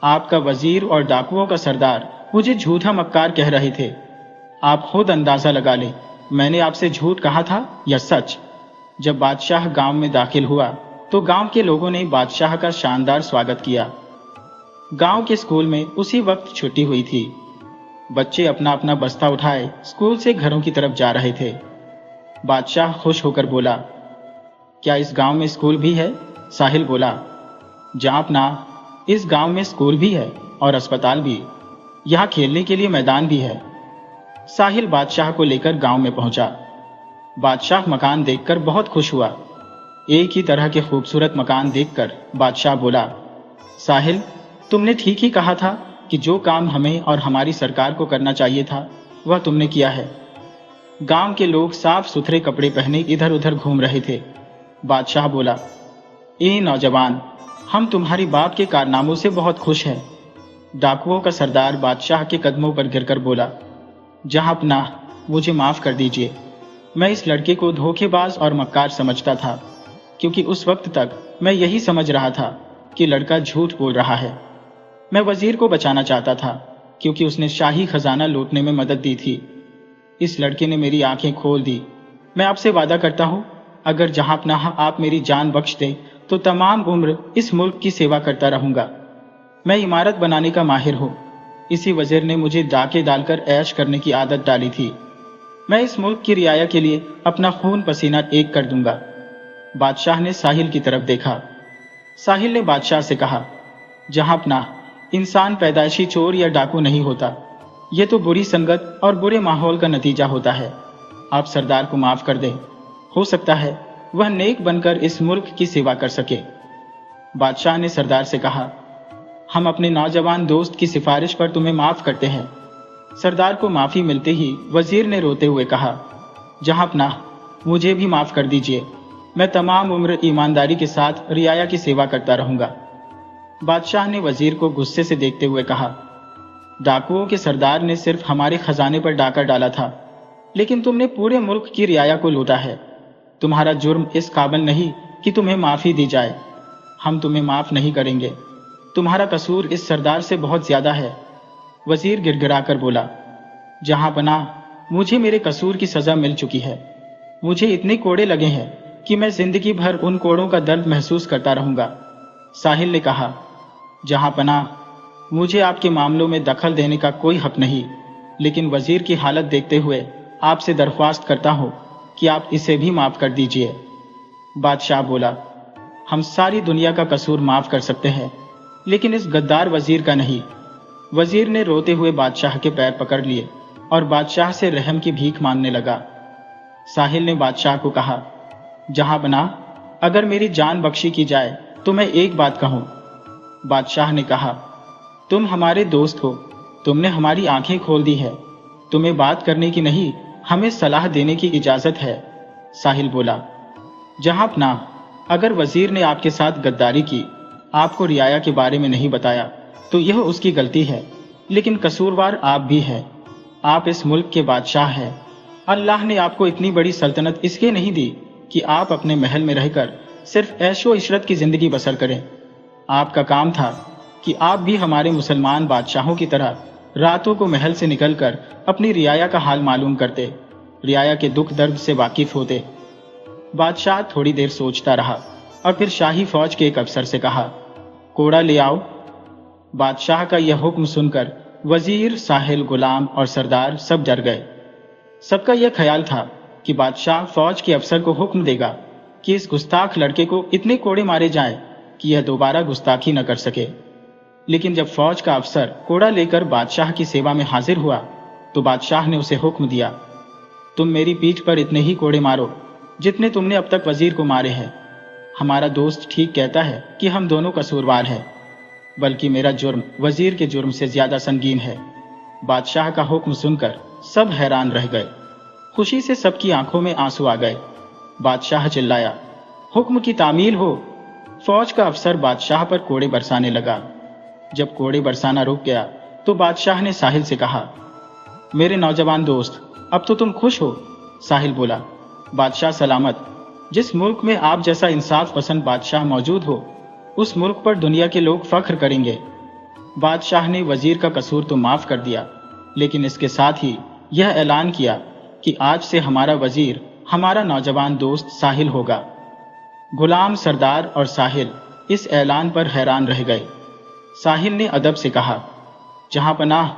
आपका वजीर और डाकुओं का सरदार मुझे झूठा मक्कार कह रहे थे। आप खुद अंदाजा लगा लें, मैंने आपसे झूठ कहा था या सच। जब बादशाह गांव में दाखिल हुआ तो गांव के लोगों ने बादशाह का शानदार स्वागत किया। गांव के स्कूल में उसी वक्त छुट्टी हुई थी। बच्चे अपना अपना बस्ता उठाए स्कूल से घरों की तरफ जा रहे थे। बादशाह खुश होकर बोला, क्या इस गांव में स्कूल भी है? साहिल बोला, जनाब, इस गांव में स्कूल भी है और अस्पताल भी। यहाँ खेलने के लिए मैदान भी है। साहिल बादशाह को लेकर गांव में पहुंचा। बादशाह मकान देखकर बहुत खुश हुआ। एक ही तरह के खूबसूरत मकान देखकर बादशाह बोला, साहिल, तुमने ठीक ही कहा था कि जो काम हमें और हमारी सरकार को करना चाहिए था वह तुमने किया है। गांव के लोग साफ सुथरे कपड़े पहने इधर उधर घूम रहे थे। बादशाह बोला, ए नौजवान, हम तुम्हारी बाप के कारनामों से बहुत खुश हैं। डाकुओं का सरदार बादशाह के कदमों पर गिरकर बोला, जहांपनाह, मुझे माफ कर दीजिए। मैं इस लड़के को धोखेबाज और मक्कार समझता था, क्योंकि उस वक्त तक मैं यही समझ रहा था कि लड़का झूठ बोल रहा है। मैं वजीर को बचाना चाहता था, क्योंकि उसने शाही खजाना लूटने में मदद दी थी। इस लड़के ने मेरी आंखें खोल दी। मैं आपसे वादा करता हूं, अगर जहांपनाह आप मेरी जान बख्श दें तो तमाम उम्र इस मुल्क की सेवा करता रहूंगा। मैं इमारत बनाने का माहिर हूं। इसी वजीर ने मुझे डाके डालकर ऐश करने की आदत डाली थी। मैं इस मुल्क की रियाया के लिए अपना खून पसीना एक कर दूंगा। बादशाह ने साहिल की तरफ देखा। साहिल ने बादशाह से कहा, जहांपनाह, इंसान पैदाइशी चोर या डाकू नहीं होता। यह तो बुरी संगत और बुरे माहौल का नतीजा होता है। आप सरदार को माफ कर दें। हो सकता है वह नेक बनकर इस मुल्क की सेवा कर सके। बादशाह ने सरदार से कहा, हम अपने नौजवान दोस्त की सिफारिश पर तुम्हें माफ करते हैं। सरदार को माफी मिलते ही वजीर ने रोते हुए कहा, जहांपनाह, मुझे भी माफ कर दीजिए। मैं तमाम उम्र ईमानदारी के साथ रियाया की सेवा करता रहूंगा। बादशाह ने वजीर को गुस्से से देखते हुए कहा, डाकुओं के सरदार ने सिर्फ हमारे खजाने पर डाका डाला था, लेकिन तुमने पूरे मुल्क की रियाया को लूटा है। तुम्हारा जुर्म इस काबिल नहीं कि तुम्हें माफ़ी दी जाए। हम तुम्हें माफ़ नहीं करेंगे। तुम्हारा कसूर इस सरदार से बहुत ज़्यादा है। वजीर गिड़गिड़ाकर बोला, जहां पनाह, मुझे मेरे कसूर की सज़ा मिल चुकी है। मुझे इतने कोड़े लगे हैं कि मैं जिंदगी भर उन कोड़ों का दर्द महसूस करता रहूंगा। साहिल ने कहा, जहां पनाह, मुझे आपके मामलों में दखल देने का कोई हक नहीं, लेकिन वजीर की हालत देखते हुए आपसे दरख्वास्त करता हूं कि आप इसे भी माफ़ कर दीजिए। बादशाह बोला, हम सारी दुनिया का कसूर माफ़ कर सकते हैं, लेकिन इस गद्दार वजीर का नहीं। वजीर ने रोते हुए बादशाह के पैर पकड़ लिए और बादशाह से रहम की भीख मांगने लगा। साहिल ने बादशाह को कहा, जहां बना, अगर मेरी जान बख्शी की जाए तो मैं एक बात कहूं। बादशाह ने कहा, तुम हमारे दोस्त हो, तुमने हमारी आंखें खोल दी है। तुम्हें बात करने की नहीं, हमें सलाह देने की इजाजत है। साहिल बोला, जहां अपना, अगर वजीर ने आपके साथ गद्दारी की, आपको रियाया के बारे में नहीं बताया, तो यह उसकी गलती है, लेकिन कसूरवार आप भी हैं। आप इस मुल्क के बादशाह हैं। अल्लाह ने आपको इतनी बड़ी सल्तनत इसलिए नहीं दी कि आप अपने महल में रहकर सिर्फ ऐशो इशरत की जिंदगी बसर करें। आपका काम था कि आप भी हमारे मुसलमान बादशाहों की तरह रातों को महल से निकलकर अपनी रियाया का हाल मालूम करते, रियाया के दुख दर्द से वाकिफ होते। बादशाह थोड़ी देर सोचता रहा और फिर शाही फौज के एक अफसर से कहा, कोड़ा ले आओ। बादशाह का यह हुक्म सुनकर वजीर, साहिल, गुलाम और सरदार सब डर गए। सबका यह ख्याल था कि बादशाह फौज के अफसर को हुक्म देगा कि इस गुस्ताख लड़के को इतने कोड़े मारे जाएं कि यह दोबारा गुस्ताखी न कर सके। लेकिन जब फौज का अफसर कोड़ा लेकर बादशाह की सेवा में हाजिर हुआ, तो बादशाह ने उसे हुक्म दिया, तुम मेरी पीठ पर इतने ही कोड़े मारो जितने तुमने अब तक वजीर को मारे हैं। हमारा दोस्त ठीक कहता है कि हम दोनों कसूरवार हैं, बल्कि मेरा जुर्म वजीर के जुर्म से ज्यादा संगीन है। बादशाह का हुक्म सुनकर सब हैरान रह गए। खुशी से सबकी आंखों में आंसू आ गए। बादशाह चिल्लाया, हुक्म की तामील हो। फौज का अफसर बादशाह पर कोड़े बरसाने लगा। जब कोड़े बरसाना रुक गया तो बादशाह ने साहिल से कहा, मेरे नौजवान दोस्त, अब तो तुम खुश हो। साहिल बोला, बादशाह सलामत। जिस मुल्क में आप जैसा इंसाफ पसंद बादशाह मौजूद हो, उस मुल्क पर दुनिया के लोग फख्र करेंगे। बादशाह ने वजीर का कसूर तो माफ कर दिया, लेकिन इसके साथ ही यह ऐलान किया कि आज से हमारा वजीर हमारा नौजवान दोस्त साहिल होगा। गुलाम, सरदार और साहिल इस ऐलान पर हैरान रह गए। साहिल ने अदब से कहा, जहां पनाह,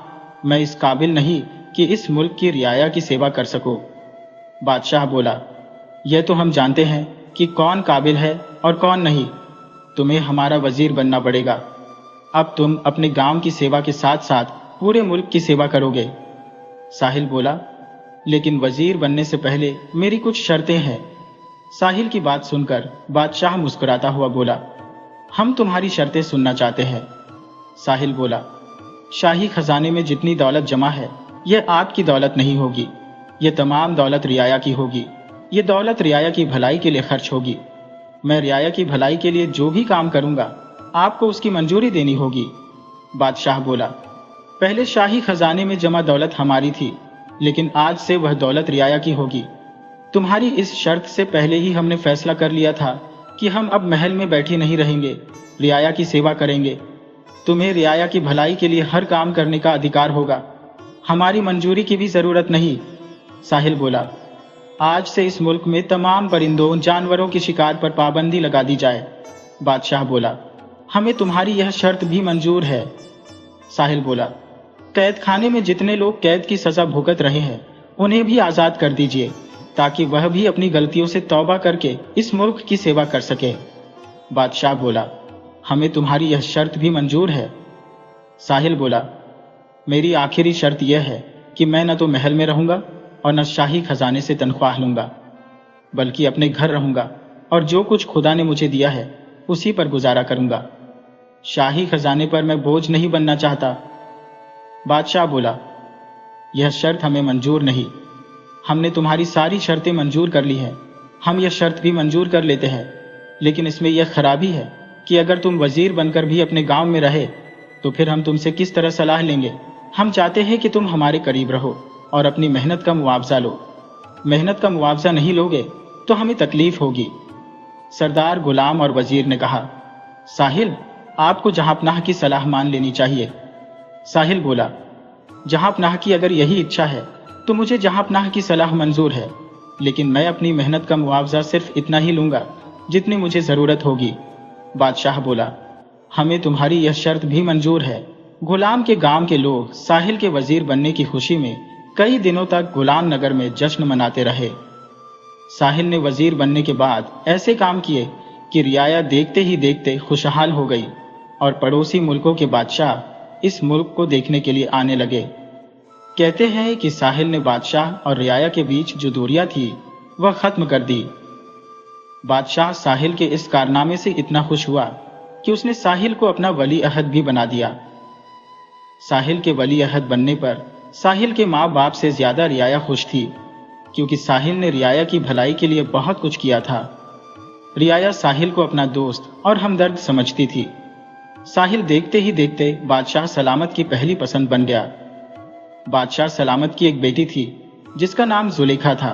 मैं इस काबिल नहीं कि इस मुल्क की रियाया की सेवा कर सकूं। बादशाह बोला, यह तो हम जानते हैं कि कौन काबिल है और कौन नहीं। तुम्हें हमारा वजीर बनना पड़ेगा। अब तुम अपने गांव की सेवा के साथ साथ पूरे मुल्क की सेवा करोगे। साहिल बोला, लेकिन वजीर बनने से पहले मेरी कुछ शर्तें हैं। साहिल की बात सुनकर बादशाह मुस्कुराता हुआ बोला, हम तुम्हारी शर्तें सुनना चाहते हैं। साहिल बोला, शाही खजाने में जितनी दौलत जमा है, यह आपकी दौलत नहीं होगी। यह तमाम दौलत रियाया की होगी। ये दौलत रियाया की भलाई के लिए खर्च होगी। मैं रियाया की भलाई के लिए जो भी काम करूंगा, आपको उसकी मंजूरी देनी होगी। बादशाह बोला, पहले शाही खजाने में जमा दौलत हमारी थी, लेकिन आज से वह दौलत रियाया की होगी। तुम्हारी इस शर्त से पहले ही हमने फैसला कर लिया था कि हम अब महल में बैठे नहीं रहेंगे, रियाया की सेवा करेंगे। तुम्हें रियाया की भलाई के लिए हर काम करने का अधिकार होगा। हमारी मंजूरी की भी जरूरत नहीं। साहिल बोला, आज से इस मुल्क में तमाम परिंदों, जानवरों के शिकार पर पाबंदी लगा दी जाए। बादशाह बोला, हमें तुम्हारी यह शर्त भी मंजूर है। साहिल बोला, कैद खाने में जितने लोग कैद की सजा भुगत रहे हैं, उन्हें भी आजाद कर दीजिए, ताकि वह भी अपनी गलतियों से तौबा करके इस मुल्क की सेवा कर सके। बादशाह बोला, हमें तुम्हारी यह शर्त भी मंजूर है। साहिल बोला, मेरी आखिरी शर्त यह है कि मैं न तो महल में रहूंगा और न शाही खजाने से तनख्वाह लूंगा, बल्कि अपने घर रहूंगा और जो कुछ खुदा ने मुझे दिया है उसी पर गुजारा करूंगा। शाही खजाने पर मैं बोझ नहीं बनना चाहता। बादशाह बोला, यह शर्त हमें मंजूर नहीं। हमने तुम्हारी सारी शर्तें मंजूर कर ली हैं। हम यह शर्त भी मंजूर कर लेते हैं, लेकिन इसमें यह खराबी है कि अगर तुम वजीर बनकर भी अपने गांव में रहे तो फिर हम तुमसे किस तरह सलाह लेंगे। हम चाहते हैं कि तुम हमारे करीब रहो और अपनी मेहनत का मुआवजा लो। मेहनत का मुआवजा नहीं लोगे तो हमें तकलीफ होगी। सरदार, गुलाम और वजीर ने कहा, साहिल, आपको जहांपनाह की सलाह मान लेनी चाहिए। साहिल बोला, जहांपनाह की अगर यही इच्छा है तो मुझे जहांपनाह की सलाह मंजूर है, लेकिन मैं अपनी मेहनत का मुआवजा सिर्फ इतना ही लूंगा जितनी मुझे जरूरत होगी। बादशाह बोला, हमें तुम्हारी यह शर्त भी मंजूर है। गुलाम के गांव के लोग साहिल के वजीर बनने की खुशी में कई दिनों तक गुलाम नगर में जश्न मनाते रहे। साहिल ने वजीर बनने के बाद ऐसे काम किए कि रियाया देखते ही देखते खुशहाल हो गई और पड़ोसी मुल्कों के बादशाह इस मुल्क को देखने के लिए आने लगे। कहते हैं कि साहिल ने बादशाह और रियाया के बीच जो दूरियां थी वह खत्म कर दी। बादशाह साहिल के इस कारनामे से इतना खुश हुआ कि उसने साहिल को अपना वली अहद भी बना दिया। साहिल के वली अहद बनने पर साहिल के माँ बाप से ज्यादा रियाया खुश थी, क्योंकि साहिल ने रियाया की भलाई के लिए बहुत कुछ किया था। रियाया साहिल को अपना दोस्त और हमदर्द समझती थी। साहिल देखते ही देखते बादशाह सलामत की पहली पसंद बन गया। बादशाह सलामत की एक बेटी थी जिसका नाम जुलेखा था।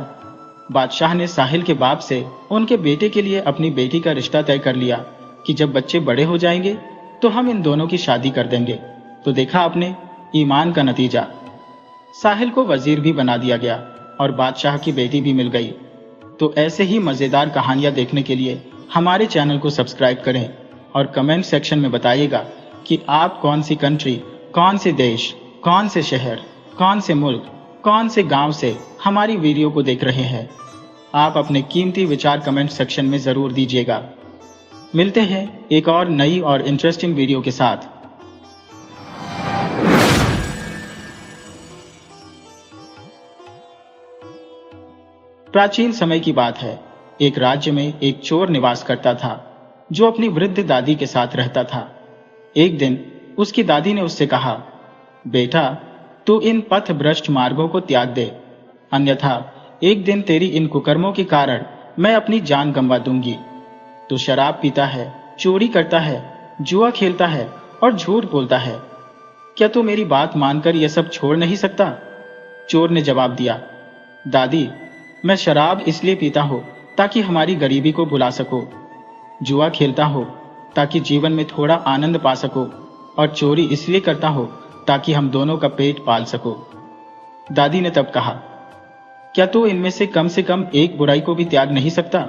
बादशाह ने साहिल के बाप से उनके बेटे के लिए अपनी बेटी का रिश्ता तय कर लिया कि जब बच्चे बड़े हो जाएंगे तो हम इन दोनों की शादी कर देंगे। तो देखा आपने ईमान का नतीजा। साहिल को वजीर भी बना दिया गया और बादशाह की बेटी भी मिल गई। तो ऐसे ही मजेदार कहानियां देखने के लिए हमारे चैनल को सब्सक्राइब करें और कमेंट सेक्शन में बताइएगा कि आप कौन सी कंट्री, कौन से देश, कौन से शहर, कौन से मुल्क, कौन से गांव से हमारी वीडियो को देख रहे हैं। आप अपने कीमती विचार कमेंट सेक्शन में जरूर दीजिएगा। मिलते हैं एक और नई और इंटरेस्टिंग वीडियो के साथ। प्राचीन समय की बात है। एक राज्य में एक चोर निवास करता था जो अपनी वृद्ध दादी के साथ रहता था। एक दिन उसकी दादी ने उससे कहा, बेटा, तू इन पथ भ्रष्ट मार्गों को त्याग दे, अन्यथा एक दिन तेरी इन कुकर्मों के कारण मैं अपनी जान गंवा दूंगी। तू शराब पीता है, चोरी करता है, जुआ खेलता है और झूठ बोलता है। क्या तू मेरी बात मानकर यह सब छोड़ नहीं सकता? चोर ने जवाब दिया, दादी, मैं शराब इसलिए पीता हूं ताकि हमारी गरीबी को भुला सको, जुआ खेलता हो ताकि जीवन में थोड़ा आनंद पा सको, और चोरी इसलिए करता हो ताकि हम दोनों का पेट पाल सको। दादी ने तब कहा, क्या तू इनमें से कम एक बुराई को भी त्याग नहीं सकता?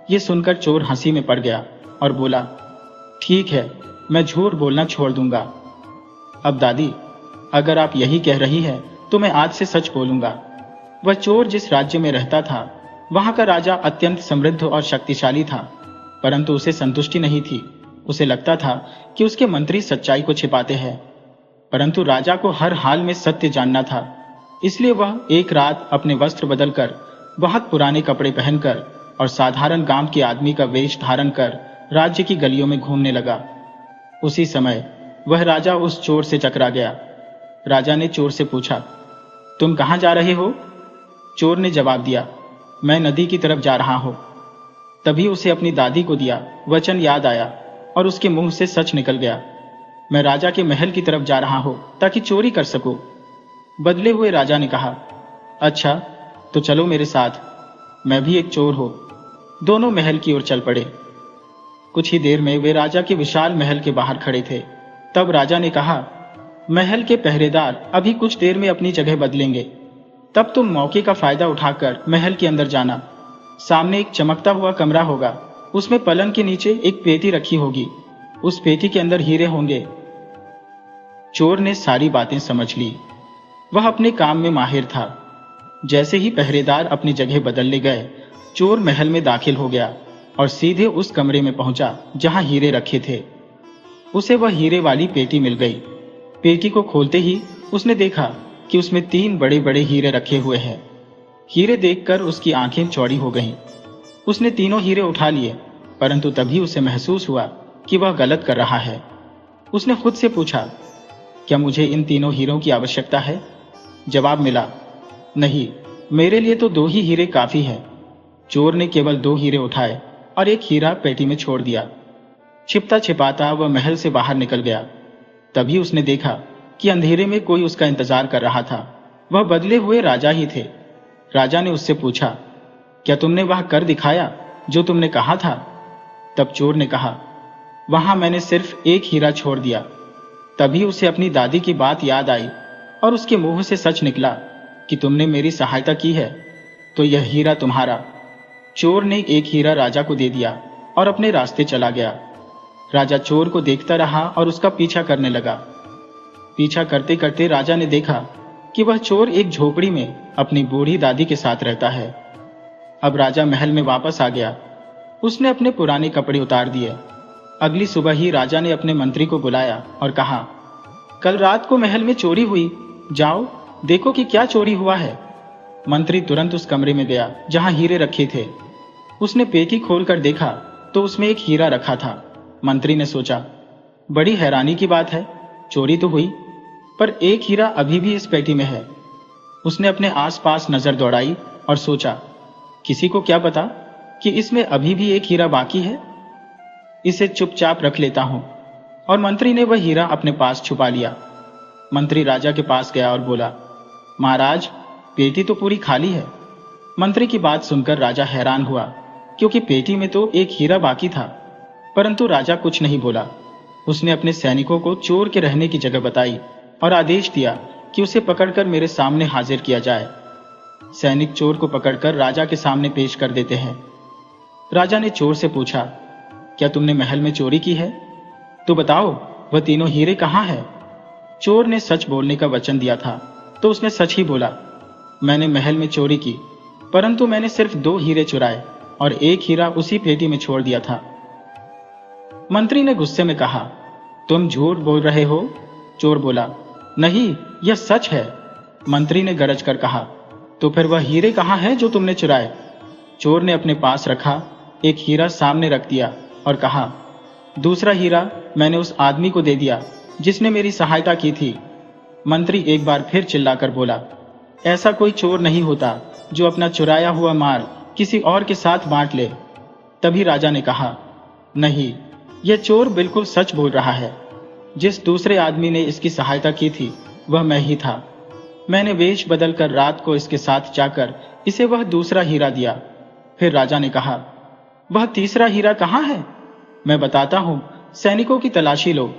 यह सुनकर चोर हंसी में पड़ गया और बोला, ठीक है, मैं झूठ बोलना छोड़ दूंगा। अब दादी, अगर आप यही कह रही है तो मैं आज से सच बोलूंगा। वह चोर जिस राज्य में रहता था वहां का राजा अत्यंत समृद्ध और शक्तिशाली था, परंतु उसे संतुष्टि नहीं थी। उसे लगता था कि उसके मंत्री सच्चाई को छिपाते हैं, परंतु राजा को हर हाल में सत्य जानना था। इसलिए वह एक रात अपने वस्त्र बदलकर, बहुत पुराने कपड़े पहनकर और साधारण गांव के आदमी का वेश धारण कर राज्य की गलियों में घूमने लगा। उसी समय वह राजा उस चोर से टकरा गया। राजा ने चोर से पूछा, तुम कहां जा रहे हो? चोर ने जवाब दिया, मैं नदी की तरफ जा रहा हूं। तभी उसे अपनी दादी को दिया वचन याद आया और उसके मुंह से सच निकल गया, मैं राजा के महल की तरफ जा रहा हूं ताकि चोरी कर सकूं। बदले हुए राजा ने कहा, अच्छा तो चलो मेरे साथ, मैं भी एक चोर हूं। दोनों महल की ओर चल पड़े। कुछ ही देर में वे राजा के विशाल महल के बाहर खड़े थे। तब राजा ने कहा, महल के पहरेदार अभी कुछ देर में अपनी जगह बदलेंगे, तब तुम मौके का फायदा उठाकर महल के अंदर जाना। सामने एक चमकता हुआ कमरा होगा, उसमें पलंग के नीचे एक पेटी रखी होगी, उस पेटी के अंदर हीरे होंगे। चोर ने सारी बातें समझ ली। वह अपने काम में माहिर था। जैसे ही पहरेदार अपनी जगह बदलने गए, चोर महल में दाखिल हो गया और सीधे उस कमरे में पहुंचा जहां हीरे रखे थे। उसे वह हीरे वाली पेटी मिल गई। पेटी को खोलते ही उसने देखा कि उसमें 3 बड़े बड़े हीरे रखे हुए हैं। हीरे देखकर उसकी आंखें चौड़ी हो गईं। उसने तीनों हीरे उठा लिए, परंतु तभी उसे महसूस हुआ कि वह गलत कर रहा है। उसने खुद से पूछा, क्या मुझे इन तीनों हीरों की आवश्यकता है? जवाब मिला, नहीं, मेरे लिए तो 2 ही हीरे काफी है। चोर ने केवल 2 हीरे उठाए और एक हीरा पेटी में छोड़ दिया। छिपता छिपाता वह महल से बाहर निकल गया। तभी उसने देखा कि अंधेरे में कोई उसका इंतजार कर रहा था। वह बदले हुए राजा ही थे। राजा ने उससे पूछा, क्या तुमने वह कर दिखाया जो तुमने कहा था? तब चोर ने कहा, वहां मैंने सिर्फ एक हीरा छोड़ दिया। तभी उसे अपनी दादी की बात याद आई और उसके मुंह से सच निकला कि तुमने मेरी सहायता की है, तो यह हीरा तुम्हारा। चोर ने एक हीरा राजा को दे दिया और अपने रास्ते चला गया। राजा चोर को देखता रहा और उसका पीछा करने लगा। पीछा करते करते राजा ने देखा कि वह चोर एक झोपड़ी में अपनी बूढ़ी दादी के साथ रहता है। अब राजा महल में वापस आ गया। उसने अपने पुराने कपड़े उतार दिए। अगली सुबह ही राजा ने अपने मंत्री को बुलाया और कहा, कल रात को महल में चोरी हुई, जाओ देखो कि क्या चोरी हुआ है। मंत्री तुरंत उस कमरे में गया जहां हीरे रखे थे। उसने पेटी खोलकर देखा तो उसमें एक हीरा रखा था। मंत्री ने सोचा, बड़ी हैरानी की बात है, चोरी तो हुई पर एक हीरा अभी भी इस पेटी में है। उसने अपने आसपास नजर दौड़ाई और सोचा, किसी को क्या पता कि इसमें अभी भी एक हीरा बाकी है। इसे चुपचाप रख लेता हूं। और मंत्री ने वह हीरा अपने पास छुपा लिया। मंत्री राजा के पास गया और बोला, महाराज, पेटी तो पूरी खाली है। मंत्री की बात सुनकर राजा हैरान हुआ, क्योंकि पेटी में तो एक हीरा बाकी था। परंतु राजा कुछ नहीं बोला। उसने अपने सैनिकों को चोर के रहने की जगह बताई और आदेश दिया कि उसे पकड़कर मेरे सामने हाजिर किया जाए। सैनिक चोर को पकड़कर राजा के सामने पेश कर देते हैं। राजा ने चोर से पूछा, क्या तुमने महल में चोरी की है? तो बताओ, वह तीनों हीरे कहाँ हैं? चोर ने सच बोलने का वचन दिया था, तो उसने सच ही बोला, मैंने महल में चोरी की, परंतु मैंने सिर्फ 2 हीरे चुराए और एक हीरा उसी पेटी में छोड़ दिया था। मंत्री ने गुस्से में कहा, तुम झूठ बोल रहे हो? चोर बोला, नहीं, यह सच है। मंत्री ने गरज कर कहा, तो फिर वह हीरे कहाँ हैं जो तुमने चुराए? चोर ने अपने पास रखा एक हीरा सामने रख दिया और कहा, दूसरा हीरा मैंने उस आदमी को दे दिया जिसने मेरी सहायता की थी। मंत्री एक बार फिर चिल्लाकर बोला, ऐसा कोई चोर नहीं होता जो अपना चुराया हुआ माल किसी और के साथ बांट ले। तभी राजा ने कहा, नहीं, यह चोर बिल्कुल सच बोल रहा है। जिस दूसरे आदमी ने इसकी सहायता की थी वह मैं ही था। मैंने वेश बदलकर रात को इसके साथ जाकर इसे वह दूसरा हीरा दिया। फिर राजा ने कहा, वह तीसरा हीरा कहाँ है? मैं बताता हूं, सैनिकों की तलाशी लो।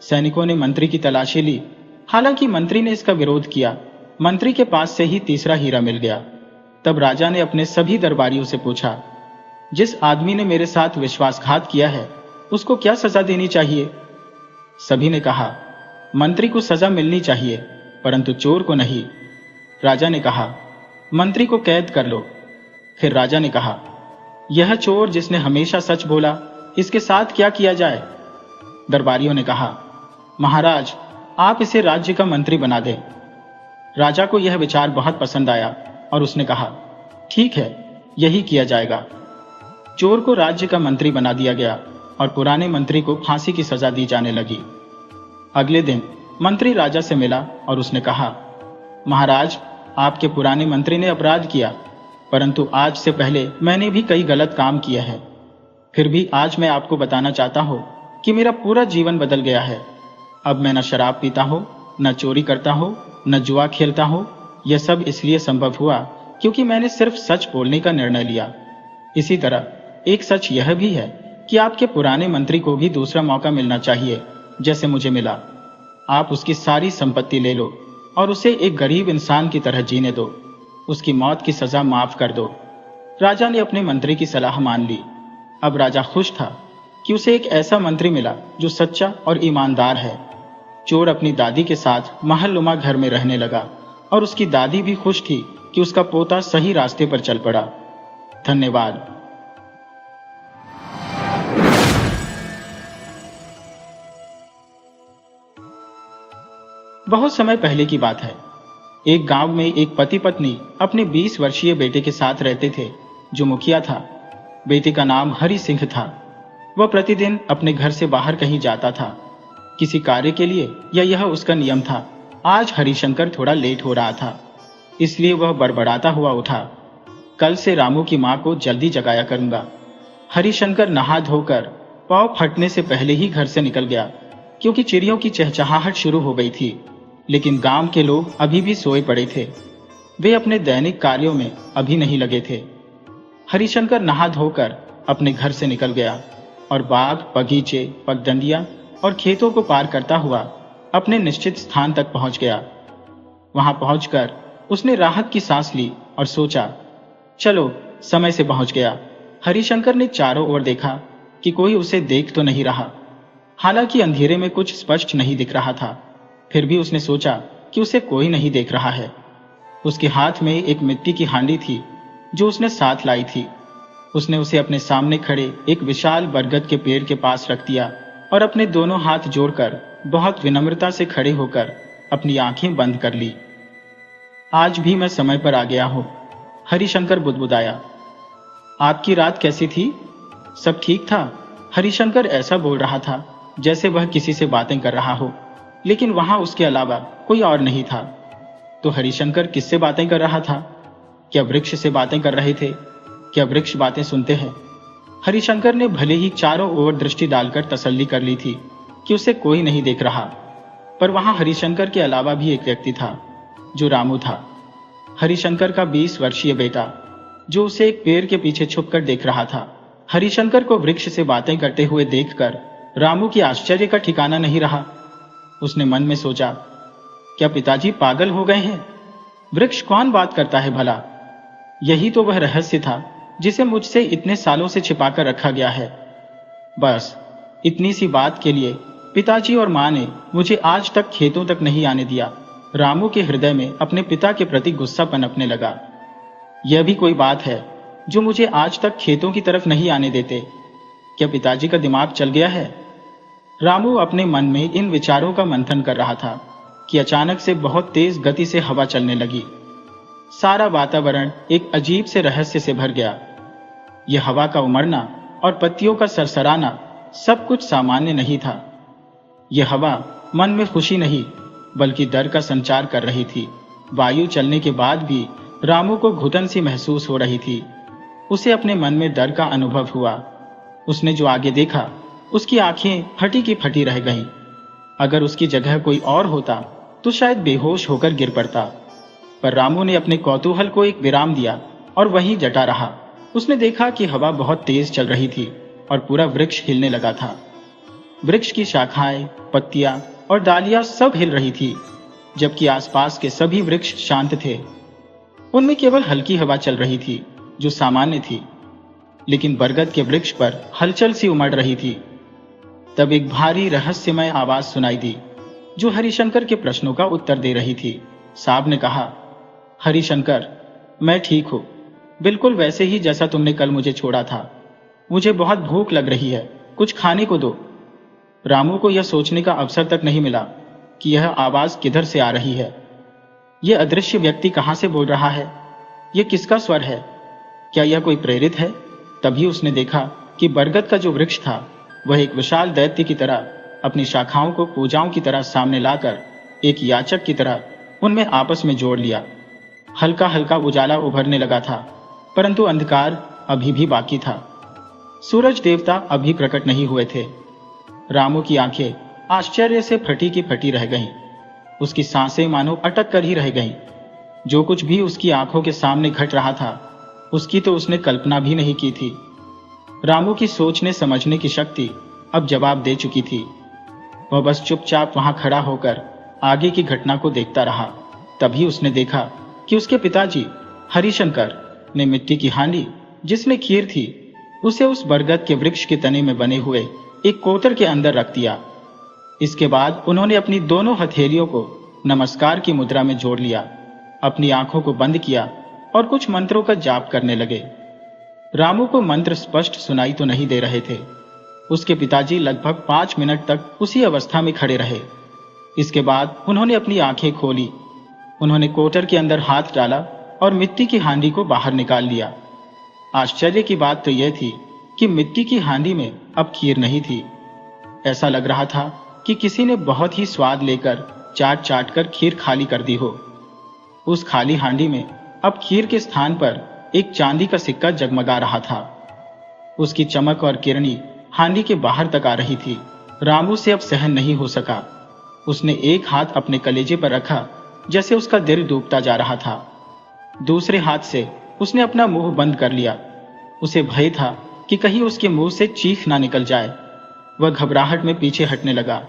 सैनिकों ने मंत्री की तलाशी ली। हालांकि मंत्री ने इसका विरोध किया। मंत्री के पास से ही तीसरा हीरा मिल गया। तब राजा ने अपने सभी दरबारियों से पूछा, जिस आदमी ने मेरे साथ विश्वासघात किया है उसको क्या सजा देनी चाहिए? सभी ने कहा, मंत्री को सजा मिलनी चाहिए, परंतु चोर को नहीं। राजा ने कहा, मंत्री को कैद कर लो। फिर राजा ने कहा, यह चोर जिसने हमेशा सच बोला, इसके साथ क्या किया जाए? दरबारियों ने कहा, महाराज, आप इसे राज्य का मंत्री बना दें। राजा को यह विचार बहुत पसंद आया और उसने कहा, ठीक है, यही किया जाएगा। चोर को राज्य का मंत्री बना दिया गया और पुराने मंत्री को फांसी की सजा दी जाने लगी। अगले दिन मंत्री राजा से मिला और उसने कहा, महाराज, आपके पुराने मंत्री ने अपराध किया, परंतु आज से पहले मैंने भी कई गलत काम किए हैं। फिर भी आज मैं आपको बताना चाहता हूं कि मेरा पूरा जीवन बदल गया है। अब मैं न शराब पीता हूं, न चोरी करता हूं, न जुआ खेलता हूं। यह सब इसलिए संभव हुआ क्योंकि मैंने सिर्फ सच बोलने का निर्णय लिया। इसी तरह एक सच यह भी है कि आपके पुराने मंत्री को भी दूसरा मौका मिलना चाहिए, जैसे मुझे मिला। आप उसकी सारी संपत्ति ले लो और उसे एक गरीब इंसान की तरह जीने दो। उसकी मौत की सजा माफ कर दो। राजा ने अपने मंत्री की सलाह मान ली। अब राजा खुश था कि उसे एक ऐसा मंत्री मिला जो सच्चा और ईमानदार है। चोर अपनी दादी के साथ महलनुमा घर में रहने लगा और उसकी दादी भी खुश थी कि उसका पोता सही रास्ते पर चल पड़ा। धन्यवाद। बहुत समय पहले की बात है। एक गांव में एक पति पत्नी अपने 20 वर्षीय बेटे के साथ रहते थे, जो मुखिया था। बेटे का नाम हरि सिंह था। वह प्रतिदिन अपने घर से बाहर कहीं जाता था, किसी कार्य के लिए, या यह उसका नियम था। आज हरिशंकर थोड़ा लेट हो रहा था, इसलिए वह बड़बड़ाता हुआ उठा, कल से रामू की मां को जल्दी जगाया करूंगा। हरिशंकर नहा धोकर पांव फटने से पहले ही घर से निकल गया, क्योंकि चिड़ियों की चहचहाहट शुरू हो गई थी। लेकिन गांव के लोग अभी भी सोए पड़े थे। वे अपने दैनिक कार्यों में अभी नहीं लगे थे। हरिशंकर नहा धोकर अपने घर से निकल गया और बाग, बगीचे, पगडंडियां और खेतों को पार करता हुआ अपने निश्चित स्थान तक पहुंच गया। वहां पहुंचकर उसने राहत की सांस ली और सोचा, चलो समय से पहुंच गया। हरिशंकर ने चारों ओर देखा कि कोई उसे देख तो नहीं रहा। हालांकि अंधेरे में कुछ स्पष्ट नहीं दिख रहा था, फिर भी उसने सोचा कि उसे कोई नहीं देख रहा है। उसके हाथ में एक मिट्टी की हांडी थी जो उसने साथ लाई थी। उसने उसे अपने सामने खड़े एक विशाल बरगद के पेड़ के पास रख दिया और अपने दोनों हाथ जोड़कर बहुत विनम्रता से खड़े होकर अपनी आंखें बंद कर ली। आज भी मैं समय पर आ गया हूं, हरिशंकर बुदबुदाया। आपकी रात कैसी थी? सब ठीक था। हरिशंकर ऐसा बोल रहा था जैसे वह किसी से बातें कर रहा हो, लेकिन वहां उसके अलावा कोई और नहीं था। तो हरिशंकर किससे बातें कर रहा था? क्या वृक्ष से बातें कर रहे थे? क्या वृक्ष बातें सुनते हैं? हरिशंकर ने भले ही चारों ओर दृष्टि डालकर तसल्ली कर ली थी कि उसे कोई नहीं देख रहा, पर वहां हरिशंकर के अलावा भी एक व्यक्ति था, जो रामू था। हरिशंकर का 20 वर्षीय बेटा, जो उसे एक पेड़ के पीछे छुपकर देख रहा था। हरिशंकर को वृक्ष से बातें करते हुए देखकर रामू की आश्चर्य का ठिकाना नहीं रहा। उसने मन में सोचा, क्या पिताजी पागल हो गए हैं? वृक्ष कौन बात करता है भला? यही तो वह रहस्य था जिसे मुझसे इतने सालों से छिपाकर रखा गया है। बस इतनी सी बात के लिए पिताजी और मां ने मुझे आज तक खेतों तक नहीं आने दिया। रामू के हृदय में अपने पिता के प्रति गुस्सा पनपने लगा। यह भी कोई बात है जो मुझे आज तक खेतों की तरफ नहीं आने देते? क्या पिताजी का दिमाग चल गया है? रामू अपने मन में इन विचारों का मंथन कर रहा था कि अचानक से बहुत तेज गति से हवा चलने लगी। सारा वातावरण एक अजीब से रहस्य से भर गया। यह हवा का उमड़ना और पत्तियों का सरसराना सब कुछ सामान्य नहीं था। यह हवा मन में खुशी नहीं बल्कि डर का संचार कर रही थी। वायु चलने के बाद भी रामू को घुटन सी महसूस हो रही थी। उसे अपने मन में डर का अनुभव हुआ। उसने जो आगे देखा, उसकी आंखें फटी की फटी रह गईं। अगर उसकी जगह कोई और होता तो शायद बेहोश होकर गिर पड़ता, पर रामू ने अपने कौतूहल को एक विराम दिया और वहीं डटा रहा। उसने देखा कि हवा बहुत तेज चल रही थी और पूरा वृक्ष हिलने लगा था। वृक्ष की शाखाएं, पत्तियां और डालियां सब हिल रही थी, जबकि आसपास के सभी वृक्ष शांत थे। उनमें केवल हल्की हवा चल रही थी जो सामान्य थी, लेकिन बरगद के वृक्ष पर हलचल सी उमड़ रही थी। तब एक भारी रहस्यमय आवाज सुनाई दी जो हरिशंकर के प्रश्नों का उत्तर दे रही थी। सांप ने कहा, हरिशंकर, मैं ठीक हूं, बिल्कुल वैसे ही जैसा तुमने कल मुझे छोड़ा था। मुझे बहुत भूख लग रही है, कुछ खाने को दो। रामू को यह सोचने का अवसर तक नहीं मिला कि यह आवाज किधर से आ रही है। यह अदृश्य व्यक्ति कहां से बोल रहा है? यह किसका स्वर है? क्या यह कोई प्रेरित है? तभी उसने देखा कि बरगद का जो वृक्ष था वह एक विशाल दैत्य की तरह अपनी शाखाओं को पूजाओं की तरह सामने लाकर एक याचक की तरह उनमें आपस में जोड़ लिया। हल्का हल्का उजाला उभरने लगा था, परंतु अंधकार अभी भी बाकी था। सूरज देवता अभी प्रकट नहीं हुए थे। रामू की आंखें आश्चर्य से फटी की फटी रह गईं। उसकी सांसें मानो अटक कर ही रह गईं। जो कुछ भी उसकी आंखों के सामने घट रहा था, उसकी तो उसने कल्पना भी नहीं की थी। रामू की सोचने समझने की शक्ति अब जवाब दे चुकी थी। वह बस चुपचाप वहां खड़ा होकर आगे की घटना को देखता रहा। तभी उसने देखा कि उसके पिताजी हरिशंकर ने मिट्टी की हांडी जिसमें खीर थी, उसे उस बरगद के वृक्ष के तने में बने हुए एक कोतर के अंदर रख दिया। इसके बाद उन्होंने अपनी दोनों हथेलियों को नमस्कार की मुद्रा में जोड़ लिया, अपनी आंखों को बंद किया और कुछ मंत्रों का जाप करने लगे। रामू को मंत्र स्पष्ट सुनाई तो नहीं दे रहे थे। उसके पिताजी लगभग 5 मिनट तक उसी अवस्था में खड़े रहे। इसके बाद उन्होंने अपनी आंखें खोली। उन्होंने कोटर के अंदर हाथ डाला और मिट्टी की हांडी को बाहर निकाल लिया। आश्चर्य की बात तो यह थी कि मिट्टी की हांडी में अब खीर नहीं थी। ऐसा लग रहा था कि किसी ने बहुत ही स्वाद लेकर चाट चाट कर खीर खाली कर दी हो। उस खाली हांडी में अब खीर के स्थान पर एक चांदी का सिक्का जगमगा रहा था। उसकी चमक और किरणी हांडी के बाहर तक आ रही थी। रामू से अब सहन नहीं हो सका। उसने एक हाथ अपने कलेजे पर रखा जैसे उसका दिल डूबता जा रहा था। दूसरे हाथ से उसने अपना मुंह बंद कर लिया। उसे भय था कि कहीं उसके मुंह से चीख ना निकल जाए। वह घबराहट में पीछे हटने लगा।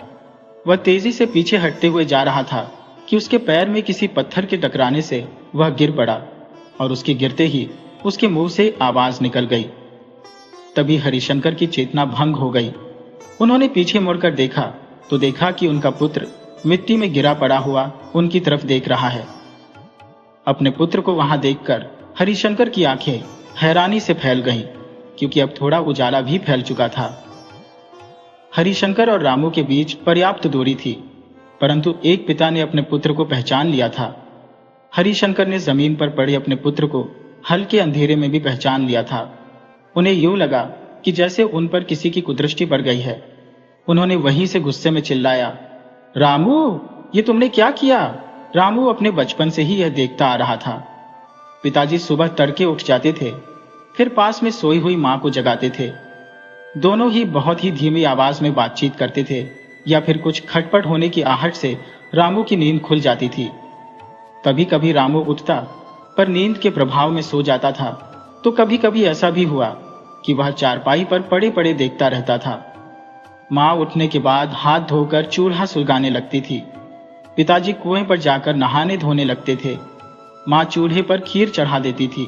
वह तेजी से पीछे हटते हुए जा रहा था कि उसके पैर में किसी पत्थर के टकराने से वह गिर पड़ा और उसके गिरते ही उसके मुंह से आवाज निकल गई। तभी हरिशंकर की चेतना भंग हो गई। उन्होंने पीछे मुड़कर देखा तो देखा कि उनका पुत्र मिट्टी में गिरा पड़ा हुआ उनकी तरफ देख रहा है। अपने पुत्र को वहां देखकर हरिशंकर की आंखें हैरानी से फैल गईं, क्योंकि अब थोड़ा उजाला भी फैल चुका था। हरिशंकर और रामू के बीच पर्याप्त दूरी थी, परंतु एक पिता ने अपने पुत्र को पहचान लिया था। हरिशंकर ने जमीन पर पड़े अपने पुत्र को हल्के अंधेरे में भी पहचान लिया था। उन्हें यूं लगा कि जैसे उन पर किसी की कुदृष्टि पड़ गई है। उन्होंने वहीं से गुस्से में चिल्लाया, रामू, ये तुमने क्या किया? रामू अपने बचपन से ही यह देखता आ रहा था। पिताजी सुबह तड़के उठ जाते थे, फिर पास में सोई हुई मां को जगाते थे। दोनों ही बहुत ही धीमी आवाज में बातचीत करते थे, या फिर कुछ खटपट होने की आहट से रामू की नींद खुल जाती थी। कभी कभी रामू उठता पर नींद के प्रभाव में सो जाता था, तो कभी कभी ऐसा भी हुआ कि वह चारपाई पर पड़े पड़े देखता रहता था। मां उठने के बाद हाथ धोकर चूल्हा सुलगाने लगती थी। पिताजी कुएं पर जाकर नहाने धोने लगते थे। मां चूल्हे पर खीर चढ़ा देती थी।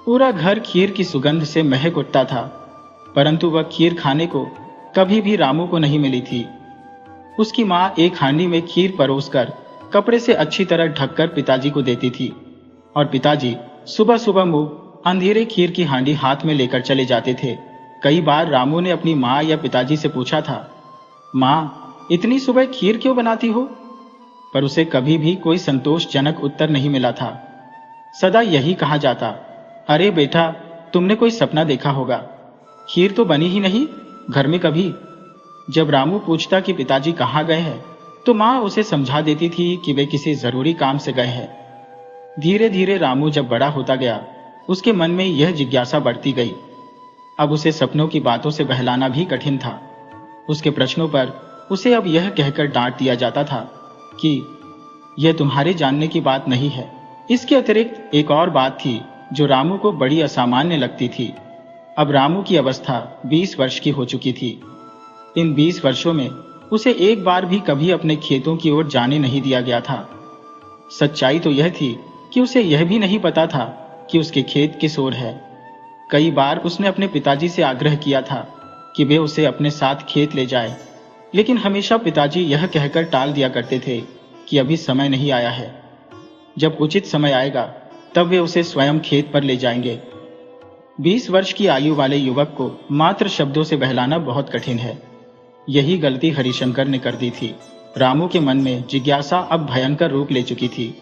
पूरा घर खीर की सुगंध से महक उठता था, परंतु वह खीर खाने को कभी भी रामू को नहीं मिली थी। उसकी मां एक हांडी में खीर परोसकर कपड़े से अच्छी तरह ढककर पिताजी को देती थी, और पिताजी सुबह सुबह मुंह अंधेरे खीर की हांडी हाथ में लेकर चले जाते थे। कई बार रामू ने अपनी मां या पिताजी से पूछा था, मां, इतनी सुबह खीर क्यों बनाती हो? पर उसे कभी भी कोई संतोषजनक उत्तर नहीं मिला था। सदा यही कहा जाता, अरे बेटा, तुमने कोई सपना देखा होगा, खीर तो बनी ही नहीं घर में कभी। जब रामू पूछता कि पिताजी कहाँ गए हैं, तो मां उसे समझा देती थी कि वे किसी जरूरी काम से गए हैं। धीरे धीरे रामू जब बड़ा होता गया, उसके मन में यह जिज्ञासा बढ़ती गई। अब उसे सपनों की बातों से बहलाना भी कठिन था। उसके प्रश्नों पर उसे अब यह कहकर डांट दिया जाता था कि यह तुम्हारे जानने की बात नहीं है। इसके अतिरिक्त एक और बात थी जो रामू को बड़ी असामान्य लगती थी। अब रामू की अवस्था 20 वर्ष की हो चुकी थी। इन 20 वर्षों में उसे एक बार भी कभी अपने खेतों की ओर जाने नहीं दिया गया था। सच्चाई तो यह थी कि उसे यह भी नहीं पता था कि उसके खेत किस ओर है। कई बार उसने अपने पिताजी से आग्रह किया था कि वे उसे अपने साथ खेत ले जाए, लेकिन हमेशा पिताजी यह कहकर टाल दिया करते थे कि अभी समय नहीं आया है। जब उचित समय आएगा तब वे उसे स्वयं खेत पर ले जाएंगे। 20 वर्ष की आयु वाले युवक को मात्र शब्दों से बहलाना बहुत कठिन है। यही गलती हरिशंकर ने कर दी थी। रामू के मन में जिज्ञासा अब भयंकर रूप ले चुकी थी।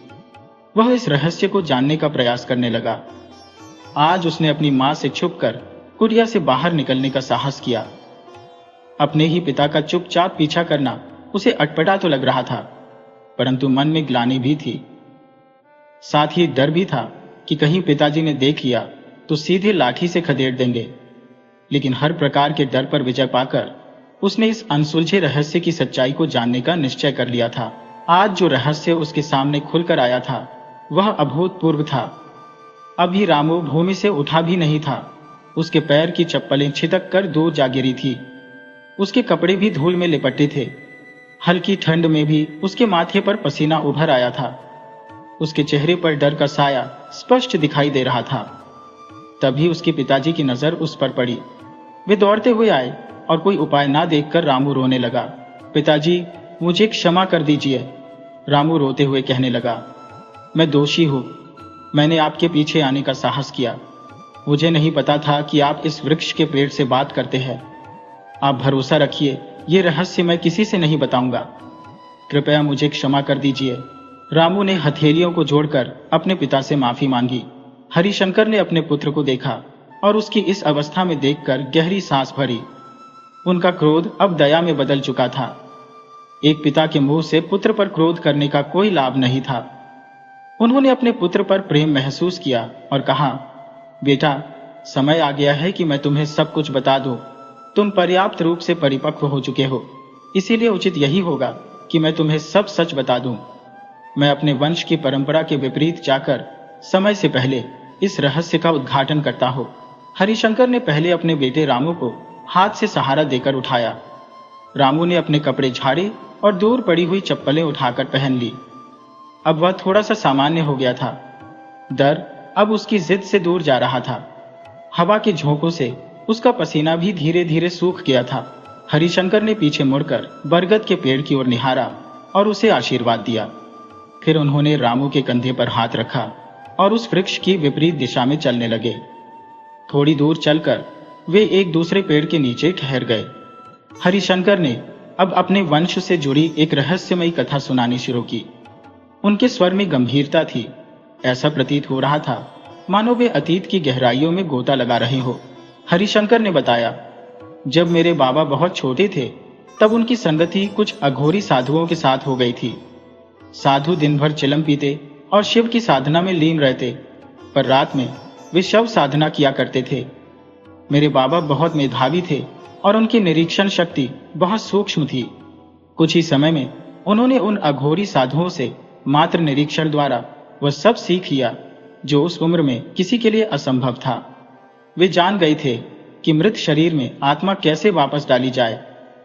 वह इस रहस्य को जानने का प्रयास करने लगा। आज उसने अपनी मां से छुपकर कुटिया से बाहर निकलने का साहस किया। अपने ही पिता का चुपचाप पीछा करना उसे अटपटा तो लग रहा था, परंतु मन में ग्लानि भी थी। साथ ही डर भी था कि कहीं पिताजी ने देख लिया तो सीधे लाठी से खदेड़ देंगे। लेकिन हर प्रकार के डर पर विजय पाकर उसने इस अनसुलझे रहस्य की सच्चाई को जानने का निश्चय कर लिया था। आज जो रहस्य उसके सामने खुलकर आया था वह अभूतपूर्व था। अभी रामू भूमि से उठा भी नहीं था। उसके पैर की चप्पलें छिटक कर दूर जा गिरी थी। उसके कपड़े भी धूल में लिपटे थे। हल्की ठंड में भी उसके माथे पर पसीना उभर आया था। उसके चेहरे पर डर का साया स्पष्ट दिखाई दे रहा था। तभी उसके पिताजी की नजर उस पर पड़ी। वे दौड़ते हुए आए और कोई उपाय ना देखकर रामू रोने लगा। पिताजी, मुझे क्षमा कर दीजिए, रामू रोते हुए कहने लगा। मैं दोषी हूं। मैंने आपके पीछे आने का साहस किया। मुझे नहीं पता था कि आप इस वृक्ष के पेड़ से बात करते हैं। आप भरोसा रखिए, ये रहस्य मैं किसी से नहीं बताऊंगा। कृपया मुझे क्षमा कर दीजिए। रामू ने हथेलियों को जोड़कर अपने पिता से माफी मांगी। हरिशंकर ने अपने पुत्र को देखा और उसकी इस अवस्था में देखकर गहरी सांस भरी। उनका क्रोध अब दया में बदल चुका था। एक पिता के मुंह से पुत्र पर क्रोध करने का कोई लाभ नहीं था। उन्होंने अपने पुत्र पर प्रेम महसूस किया और कहा, बेटा, समय आ गया है कि मैं तुम्हें सब कुछ बता दूं। तुम पर्याप्त रूप से परिपक्व हो चुके हो, इसीलिए उचित यही होगा कि मैं तुम्हें सब सच बता दूं। मैं अपने वंश की परंपरा के विपरीत जाकर समय से पहले इस रहस्य का उद्घाटन करता हूं। हरिशंकर ने पहले अपने बेटे रामू को हाथ से सहारा देकर उठाया। रामू ने अपने कपड़े झाड़े और दूर पड़ी हुई चप्पलें उठाकर पहन ली। अब वह थोड़ा सा सामान्य हो गया था। डर अब उसकी जिद से दूर जा रहा था। हवा के झोंकों से उसका पसीना भी धीरे धीरे सूख गया था। हरिशंकर ने पीछे मुड़कर बरगद के पेड़ की ओर निहारा और उसे आशीर्वाद दिया। फिर उन्होंने रामू के कंधे पर हाथ रखा और उस वृक्ष की विपरीत दिशा में चलने लगे। थोड़ी दूर चलकर वे एक दूसरे पेड़ के नीचे ठहर गए। हरिशंकर ने अब अपने वंश से जुड़ी एक रहस्यमयी कथा सुनानी शुरू की। उनके स्वर में गंभीरता थी। ऐसा प्रतीत हो रहा था मानो वे अतीत की गहराइयों में गोता लगा रहे हो। हरिशंकर ने बताया, जब मेरे बाबा बहुत छोटे थे तब उनकी संगति कुछ अघोरी साधुओं के साथ हो गई थी। साधु दिन भर चिलम पीते और शिव की साधना में लीन रहते, पर रात में वे शव साधना किया करते थे। मेरे बाबा बहुत मेधावी थे और उनकी निरीक्षण शक्ति बहुत सूक्ष्म थी। कुछ ही समय में उन्होंने उन अघोरी साधुओं से मात्र निरीक्षण द्वारा वह सब सीख लिया जो उस उम्र में किसी के लिए असंभव था। वे जान गए थे कि मृत शरीर में आत्मा कैसे वापस डाली जाए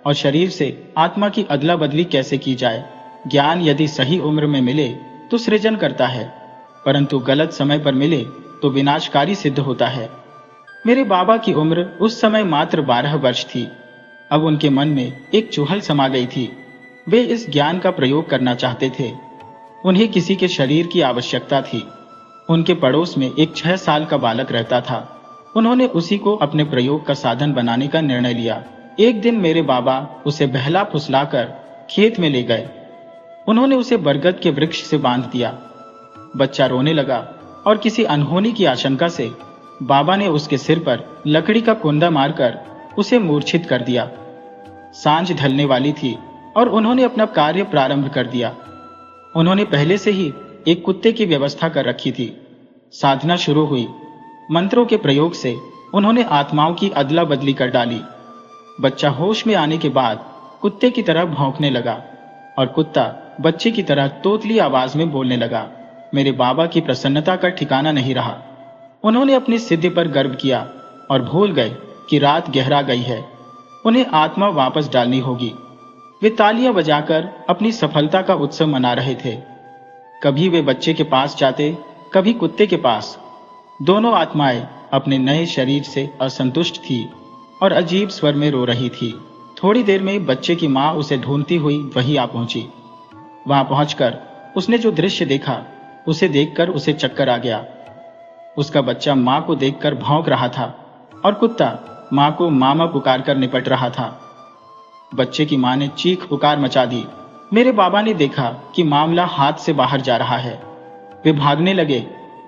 और शरीर से आत्मा की अदला बदली कैसे की जाए। ज्ञान यदि सही उम्र में मिले तो सृजन करता है, परंतु गलत समय पर मिले तो विनाशकारी सिद्ध होता है। मेरे बाबा की उम्र उस समय मात्र 12 वर्ष थी। अब उनके मन में एक चुहल समा गई थी। वे इस ज्ञान का प्रयोग करना चाहते थे। उन्हें किसी के शरीर की आवश्यकता थी। उनके पड़ोस में एक 6 साल का बालक रहता था। उन्होंने उसी को अपने प्रयोग का साधन बनाने का निर्णय लिया। एक दिन मेरे बाबा उसे बहला फुसलाकर खेत में ले गए। उन्होंने उसे बरगद के वृक्ष से बांध दिया। बच्चा रोने लगा और किसी अनहोनी की आशंका से बाबा ने उसके सिर पर लकड़ी का कुंदा मारकर उसे मूर्छित कर दिया। सांझ ढलने वाली थी और उन्होंने अपना कार्य प्रारंभ कर दिया। उन्होंने पहले से ही एक कुत्ते की व्यवस्था कर रखी थी। साधना शुरू हुई। मंत्रों के प्रयोग से उन्होंने आत्माओं की अदला बदली कर डाली। बच्चा होश में आने के बाद कुत्ते की तरह भौंकने लगा और कुत्ता बच्चे की तरह तोतली आवाज में बोलने लगा। मेरे बाबा की प्रसन्नता का ठिकाना नहीं रहा। उन्होंने अपनी सिद्धि पर गर्व किया और भूल गए कि रात गहरा गई है। उन्हें आत्मा वापस डालनी होगी। वे तालियां बजाकर अपनी सफलता का उत्सव मना रहे थे। कभी वे बच्चे के पास जाते, कभी कुत्ते के पास। दोनों आत्माएं अपने नए शरीर से असंतुष्ट थी और अजीब स्वर में रो रही थी। थोड़ी देर में बच्चे की मां उसे ढूंढती हुई वहीं आ पहुंची। वहां पहुंचकर उसने जो दृश्य देखा उसे देखकर उसे चक्कर आ गया। उसका बच्चा मां को देखकर भौंक रहा था और कुत्ता मां को मामा पुकारकर निपट रहा था। बच्चे की मां ने चीख पुकार मचा दी। मेरे बाबा ने देखा कि मामला हाथ से बाहर जा रहा है। वे भागने लगे,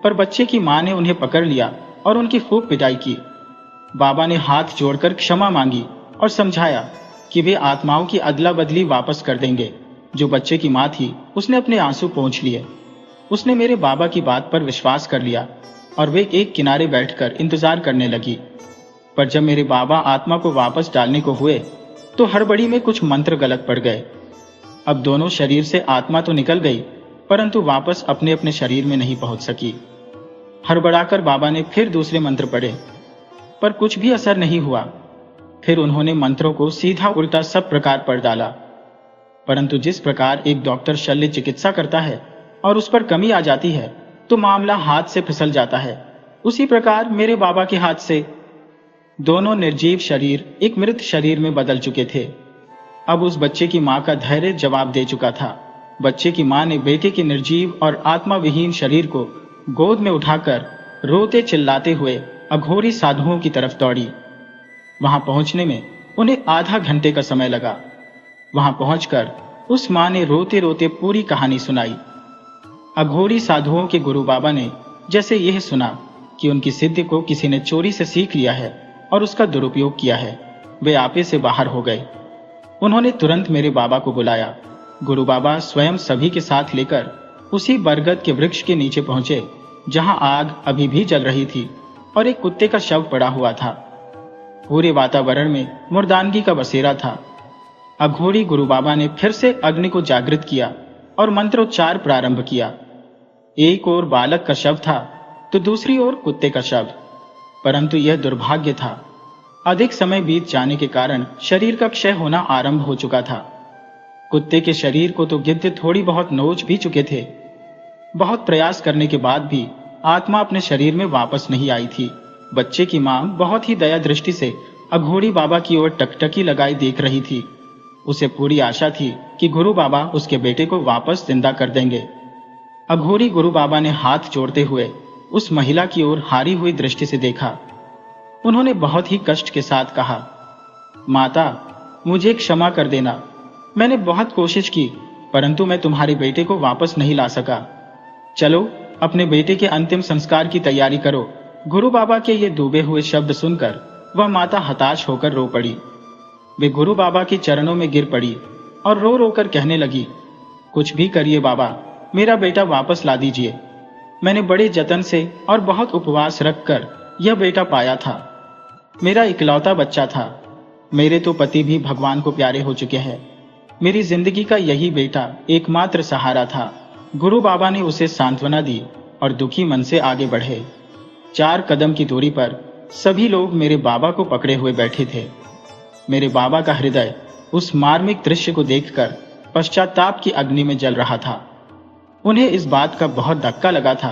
पर बच्चे की मां ने उन्हें पकड़ लिया और उनकी खूब पिटाई की। बाबा ने हाथ जोड़कर क्षमा मांगी और समझाया कि वे आत्माओं की अदला बदली वापस कर देंगे। जो बच्चे की मां थी उसने अपने आंसू पोंछ लिए। उसने मेरे बाबा की बात पर विश्वास कर लिया और वे एक किनारे बैठकर इंतजार करने लगी। पर जब मेरे बाबा आत्मा को वापस डालने को हुए तो हड़बड़ी में कुछ मंत्र गलत पड़ गए। अब दोनों शरीर से आत्मा तो निकल गई, परंतु वापस अपने अपने शरीर में नहीं पहुंच सकी। हड़बड़ाकर बाबा ने फिर दूसरे मंत्र पढ़े, पर कुछ भी असर नहीं हुआ। फिर उन्होंने मंत्रों को सीधा उल्टा सब प्रकार पढ़ डाला, परंतु जिस प्रकार एक डॉक्टर शल्य चिकित्सा करता है और उस पर कमी आ जाती है तो मामला हाथ से फिसल जाता है, उसी प्रकार मेरे बाबा के हाथ से दोनों निर्जीव शरीर एक मृत शरीर में बदल चुके थे। अब उस बच्चे की मां का धैर्य जवाब दे चुका था। बच्चे की मां ने बेटे के निर्जीव और आत्मा विहीन शरीर को गोद में उठाकर रोते चिल्लाते हुए अघोरी साधुओं की तरफ दौड़ी। वहां पहुंचने में उन्हें आधा घंटे का समय लगा। वहां पहुंचकर उस मां ने रोते रोते पूरी कहानी सुनाई। अघोरी साधुओं के गुरु बाबा ने जैसे यह सुना कि उनकी सिद्धि को किसी ने चोरी से सीख लिया है और उसका दुरुपयोग किया है, वे आपे से बाहर हो गए। उन्होंने तुरंत मेरे बाबा को बुलाया। गुरु बाबा स्वयं सभी के साथ लेकर उसी बरगद के वृक्ष के नीचे पहुंचे जहां आग अभी भी जल रही थी और एक कुत्ते का शव पड़ा हुआ था। पूरे वातावरण में मुर्दानगी का बसेरा था। अघोरी गुरु बाबा ने फिर से अग्नि को जागृत किया और मंत्रोच्चार प्रारंभ किया। एक ओर बालक का शव था तो दूसरी ओर कुत्ते का शव। परंतु यह दुर्भाग्य था। अधिक समय बीत जाने के कारण शरीर का क्षय होना आरंभ हो चुका था। कुत्ते के शरीर को तो गिद्ध थोड़ी बहुत नोच भी चुके थे। बहुत प्रयास करने के बाद भी आत्मा अपने शरीर में वापस नहीं आई थी। बच्चे की मां बहुत ही दया दृष्टि से अघोरी बाबा की ओर टकटकी लगाई देख रही थी। उसे पूरी आशा थी कि गुरु बाबा उसके बेटे को वापस जिंदा कर देंगे। अघोरी गुरु बाबा ने हाथ जोड़ते हुए उस महिला की ओर हारी हुई दृष्टि से देखा। उन्होंने बहुत ही कष्ट के साथ कहा, माता, मुझे क्षमा कर देना। मैंने बहुत कोशिश की, परंतु मैं तुम्हारे बेटे को वापस नहीं ला सका। चलो, अपने बेटे के अंतिम संस्कार की तैयारी करो। गुरु बाबा के ये डूबे हुए शब्द सुनकर वह माता हताश होकर रो पड़ी। वे गुरु बाबा के चरणों में गिर पड़ी और रो रो कर कहने लगी, कुछ भी करिए बाबा, मेरा बेटा वापस ला दीजिए। मैंने बड़े जतन से और बहुत उपवास रखकर यह बेटा पाया था। मेरा इकलौता बच्चा था। मेरे तो पति भी भगवान को प्यारे हो चुके हैं। मेरी जिंदगी का यही बेटा एकमात्र सहारा था। गुरु बाबा ने उसे सांत्वना दी और दुखी मन से आगे बढ़े। 4 कदम की दूरी पर सभी लोग मेरे बाबा को पकड़े हुए बैठे थे। मेरे बाबा का हृदय उस मार्मिक दृश्य को देखकर पश्चाताप की अग्नि में जल रहा था। उन्हें इस बात का बहुत धक्का लगा था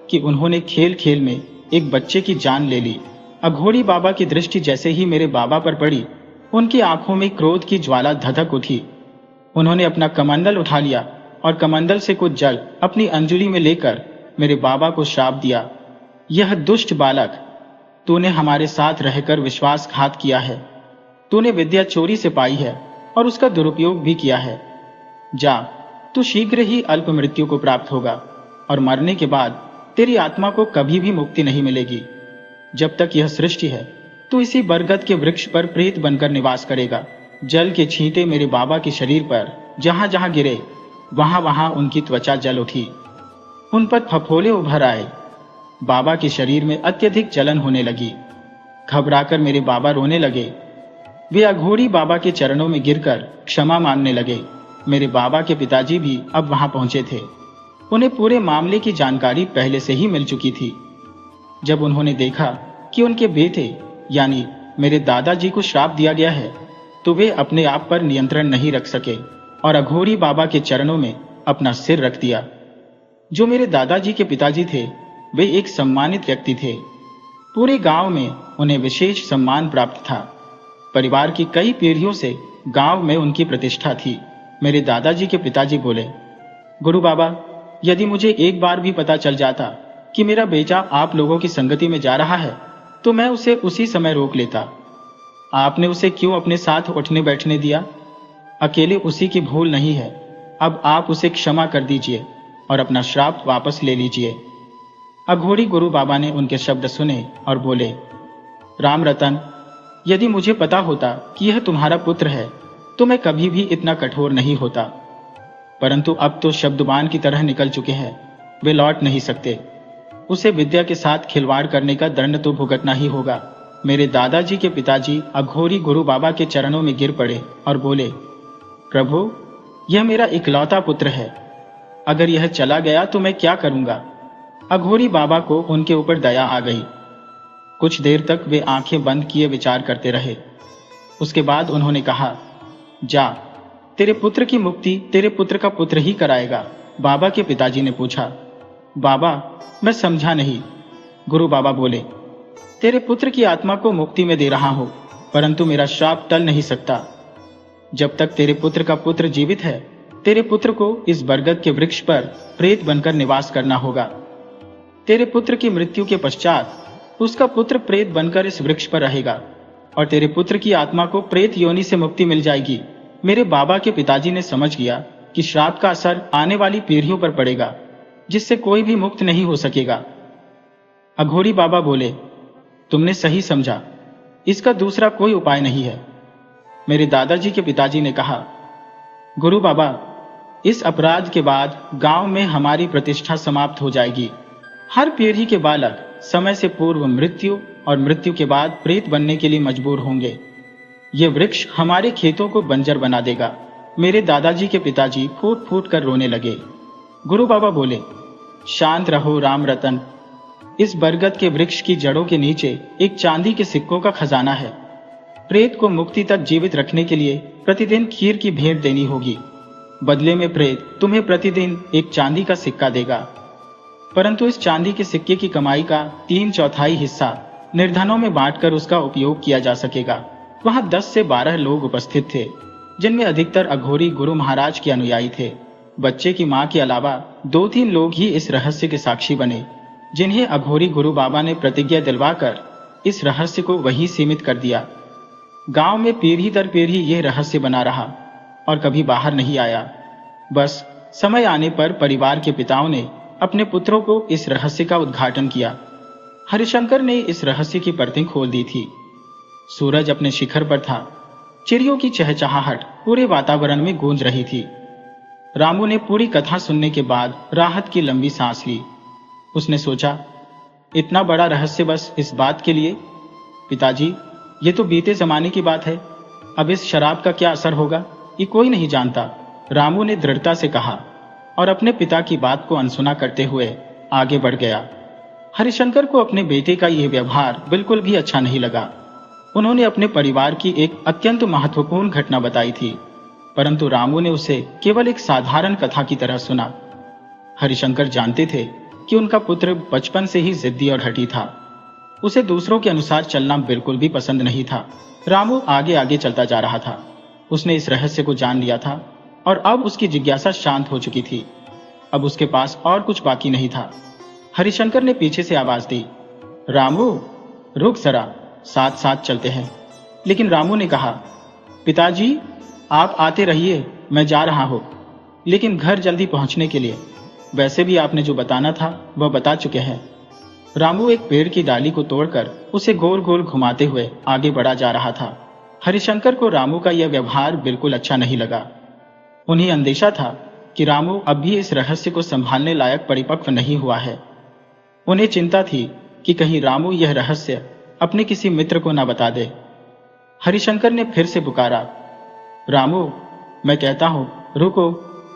कि उन्होंने खेल खेल में एक बच्चे की जान ले ली। अघोरी बाबा की दृष्टि जैसे ही मेरे बाबा पर पड़ी, उनकी आंखों में क्रोध की ज्वाला धधक उठी। उन्होंने अपना कमंडल उठा लिया और कमंडल से कुछ जल अपनी अंजुली में लेकर मेरे बाबा को श्राप दिया, यह दुष्ट बालक, तूने हमारे साथ रहकर विश्वासघात किया है। तूने विद्या चोरी से पाई है और उसका दुरुपयोग भी किया है। जा, तू शीघ्र ही अल्प मृत्यु को प्राप्त होगा और मरने के बाद तेरी आत्मा को कभी भी मुक्ति नहीं मिलेगी। जब तक यह सृष्टि है, तू इसी बरगद के वृक्ष पर प्रेत बनकर निवास करेगा। जल के छींटे मेरे बाबा के शरीर पर जहां जहां गिरे, वहां वहां उनकी त्वचा जल उठी। उन पर फफोले उभर आए। बाबा के शरीर में अत्यधिक जलन होने लगी। घबराकर मेरे बाबा रोने लगे। वे अघोरी बाबा के चरणों में गिरकर क्षमा मांगने लगे। मेरे बाबा के पिताजी भी अब वहां पहुंचे थे। उन्हें पूरे मामले की जानकारी पहले से ही मिल चुकी थी। जब उन्होंने देखा कि उनके बेटे यानी मेरे दादाजी को श्राप दिया गया है, तो वे अपने आप पर नियंत्रण नहीं रख सके और अघोरी बाबा के चरणों में अपना सिर रख दिया। जो मेरे दादाजी के पिताजी थे, वे एक सम्मानित व्यक्ति थे। पूरे गांव में उन्हें विशेष सम्मान प्राप्त था। परिवार की कई पीढ़ियों से गांव में उनकी प्रतिष्ठा थी। मेरे दादाजी के पिताजी बोले, गुरु बाबा, यदि मुझे एक बार भी पता चल जाता कि मेरा बेटा आप लोगों की संगति में जा रहा है, तो मैं उसे उसी समय रोक लेता। आपने उसे क्यों अपने साथ उठने बैठने दिया? अकेले उसी की भूल नहीं है। अब आप उसे क्षमा कर दीजिए और अपना श्राप वापस ले लीजिए। अघोरी गुरु बाबा ने उनके शब्द सुने और बोले, राम रतन, यदि मुझे पता होता कि यह तुम्हारा पुत्र है, तो मैं कभी भी इतना कठोर नहीं होता। परंतु अब तो शब्दबान की तरह निकल चुके हैं, वे लौट नहीं सकते। उसे विद्या के साथ खिलवाड़ करने का दंड तो भुगतना ही होगा। मेरे दादाजी के पिताजी अघोरी गुरु बाबा के चरणों में गिर पड़े और बोले, प्रभु, यह मेरा इकलौता पुत्र है। अगर यह चला गया तो मैं क्या करूंगा? अघोरी बाबा को उनके ऊपर दया आ गई। कुछ देर तक वे आंखें बंद किए विचार करते रहे। उसके बाद उन्होंने कहा, जा, तेरे पुत्र की मुक्ति तेरे पुत्र का पुत्र ही कराएगा। बाबा के पिताजी ने पूछा, बाबा, मैं समझा नहीं। गुरु बाबा बोले, तेरे पुत्र की आत्मा को मुक्ति में दे रहा हूं, परंतु मेरा श्राप टल नहीं सकता। जब तक तेरे पुत्र का पुत्र जीवित है, तेरे पुत्र को इस बरगद के वृक्ष पर प्रेत बनकर निवास करना होगा। तेरे पुत्र की मृत्यु के पश्चात उसका पुत्र प्रेत बनकर इस वृक्ष पर रहेगा और तेरे पुत्र की आत्मा को प्रेत योनि से मुक्ति मिल जाएगी। मेरे बाबा के पिताजी ने समझ गया कि श्राप का असर आने वाली पीढ़ियों पर पड़ेगा, जिससे कोई भी मुक्त नहीं हो सकेगा। अघोरी बाबा बोले, तुमने सही समझा, इसका दूसरा कोई उपाय नहीं है। मेरे दादाजी के पिताजी ने कहा, गुरु बाबा, इस अपराध के बाद गांव में हमारी प्रतिष्ठा समाप्त हो जाएगी। हर पीढ़ी के बालक समय से पूर्व मृत्यु और मृत्यु के बाद प्रेत बनने के लिए मजबूर होंगे। ये वृक्ष हमारे खेतों को बंजर बना देगा। मेरे दादाजी के पिताजी फूट फूट कर रोने लगे। गुरु बाबा बोले, शांत रहो राम रतन, इस बरगद के वृक्ष की जड़ों के नीचे एक चांदी के सिक्कों का खजाना है। प्रेत को मुक्ति तक जीवित रखने के लिए प्रतिदिन खीर की भेंट देनी होगी। बदले में प्रेत तुम्हें प्रतिदिन एक चांदी का सिक्का देगा, परंतु इस चांदी के सिक्के की कमाई का 3/4 हिस्सा निर्धनों में बांटकर उसका उपयोग किया जा सकेगा। वहां 10 से 12 लोग उपस्थित थे, जिनमें अधिकतर अघोरी गुरु महाराज के अनुयायी थे। बच्चे की मां के अलावा 2-3 लोग ही इस रहस्य के साक्षी बने, जिन्हें अघोरी गुरु बाबा ने प्रतिज्ञा दिलवाकर इस रहस्य को वहीं सीमित कर दिया। गांव में पीढ़ी दर पीढ़ी यह रहस्य बना रहा और कभी बाहर नहीं आया। बस समय आने पर परिवार के पिताओं ने अपने पुत्रों को इस रहस्य का उद्घाटन किया। हरिशंकर ने इस रहस्य की परतें खोल दी थी। सूरज अपने शिखर पर था। चिड़ियों की चहचहाहट पूरे वातावरण में गूंज रही थी। रामू ने पूरी कथा सुनने के बाद राहत की लंबी सांस ली। उसने सोचा, इतना बड़ा रहस्य बस इस बात के लिए? पिताजी, ये तो बीते जमाने की बात है। अब इस शराब का क्या असर होगा, ये कोई नहीं जानता, रामू ने दृढ़ता से कहा और अपने पिता की बात को अनसुना करते हुए आगे बढ़ गया। हरिशंकर को अपने बेटे का यह व्यवहार बिल्कुल भी अच्छा नहीं लगा। उन्होंने अपने परिवार की एक अत्यंत महत्वपूर्ण घटना बताई थी, परंतु रामू ने उसे केवल एक साधारण कथा की तरह सुना। हरिशंकर जानते थे कि उनका पुत्र बचपन से ही जिद्दी और हठी था। उसे दूसरों के अनुसार चलना बिल्कुल भी पसंद नहीं था। रामू आगे आगे चलता जा रहा था। उसने इस रहस्य को जान लिया था और अब उसकी जिज्ञासा शांत हो चुकी थी। अब उसके पास और कुछ बाकी नहीं था। हरिशंकर ने पीछे से आवाज दी, रामू रुक जरा, साथ साथ चलते हैं। लेकिन रामू ने कहा, पिताजी आप आते रहिए, मैं जा रहा हूं, लेकिन घर जल्दी पहुंचने के लिए। वैसे भी आपने जो बताना था वह बता चुके हैं। रामू एक पेड़ की डाली को तोड़कर उसे गोल गोल घुमाते हुए आगे बढ़ा जा रहा था। हरिशंकर को रामू का यह व्यवहार बिल्कुल अच्छा नहीं लगा। उन्हें अंदेशा था कि रामू अब भी इस रहस्य को संभालने लायक परिपक्व नहीं हुआ है। उन्हें चिंता थी कि कहीं रामू यह रहस्य अपने किसी मित्र को न बता दे। हरिशंकर ने फिर से पुकारा, रामू मैं कहता हूं, रुको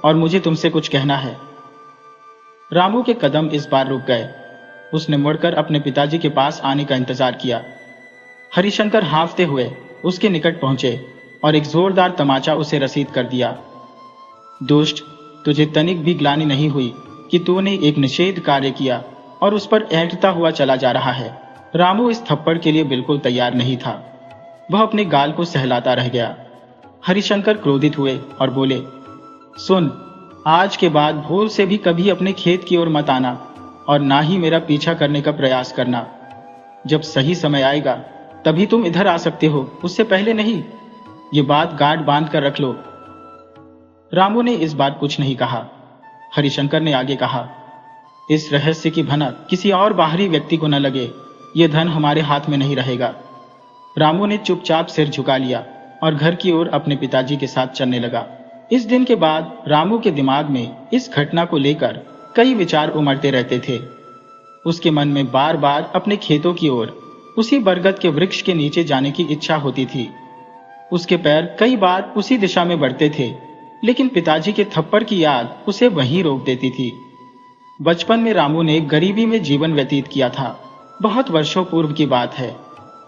और मुझे तुमसे कुछ कहना है। रामू के कदम इस बार रुक गए। उसने मुड़कर अपने पिताजी के पास आने का इंतजार किया। हरिशंकर हांफते हुए उसके निकट पहुंचे और एक जोरदार तमाचा उसे रसीद कर दिया। दुष्ट, तुझे तनिक भी ग्लानि नहीं हुई कि तूने एक निषेध कार्य किया और उस पर ऐंठता हुआ चला जा रहा है। रामू इस थप्पड़ के लिए बिल्कुल तैयार नहीं था। वह अपने गाल को सहलाता रह गया। हरिशंकर क्रोधित हुए और बोले, सुन, आज के बाद भूल से भी कभी अपने खेत की ओर मत आना और ना ही मेरा पीछा करने का प्रयास करना। जब सही समय आएगा तभी तुम इधर आ सकते हो, उससे पहले नहीं। ये बात गांठ बांध कर रख लो। रामू ने इस बार कुछ नहीं कहा। हरिशंकर ने आगे कहा, इस रहस्य की भनक किसी और बाहरी व्यक्ति को न लगे, ये धन हमारे हाथ में नहीं रहेगा। रामू ने चुपचाप सिर झुका लिया और घर की ओर अपने पिताजी के साथ चलने लगा। इस दिन के बाद रामू के दिमाग में इस घटना को लेकर कई विचार उमड़ते रहते थे। उसके मन में बार बार अपने खेतों की ओर, उसी बरगद के वृक्ष के नीचे जाने की इच्छा होती थी। उसके पैर कई बार उसी दिशा में बढ़ते थे, लेकिन पिताजी के थप्पड़ की याद उसे वहीं रोक देती थी। बचपन में रामू ने गरीबी में जीवन व्यतीत किया था। बहुत वर्षों पूर्व की बात है।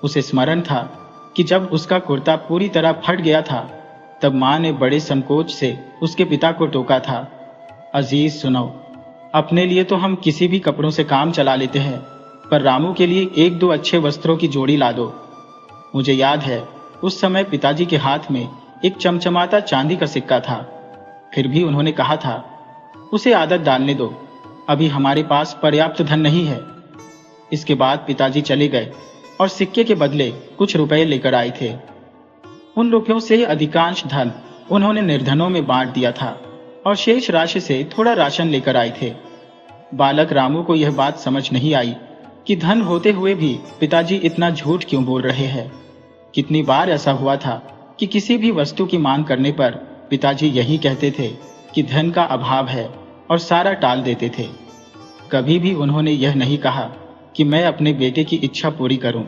उसे स्मरण था कि जब उसका कुर्ता पूरी तरह फट गया था, तब मां ने बड़े संकोच से उसके पिता को टोका था, अजीज सुनो, अपने लिए तो हम किसी भी कपड़ों से काम चला लेते हैं, पर रामू के लिए 1-2 अच्छे वस्त्रों की जोड़ी ला दो। मुझे याद है उस समय पिताजी के हाथ में एक चमचमाता चांदी का सिक्का था। फिर भी उन्होंने कहा था, उसे आदत डालने दो, अभी हमारे पास पर्याप्त धन नहीं है। इसके बाद पिताजी चले गए और सिक्के के बदले कुछ रुपए लेकर आए थे। उन रुपयों से अधिकांश धन उन्होंने निर्धनों में बांट दिया था और शेष राशि से थोड़ा राशन लेकर आए थे। बालक रामू को यह बात समझ नहीं आई कि धन होते हुए भी पिताजी इतना झूठ क्यों बोल रहे हैं। कितनी बार ऐसा हुआ था कि किसी भी वस्तु की मांग करने पर पिताजी यही कहते थे कि धन का अभाव है और सारा टाल देते थे। कभी भी उन्होंने यह नहीं कहा कि मैं अपने बेटे की इच्छा पूरी करूं।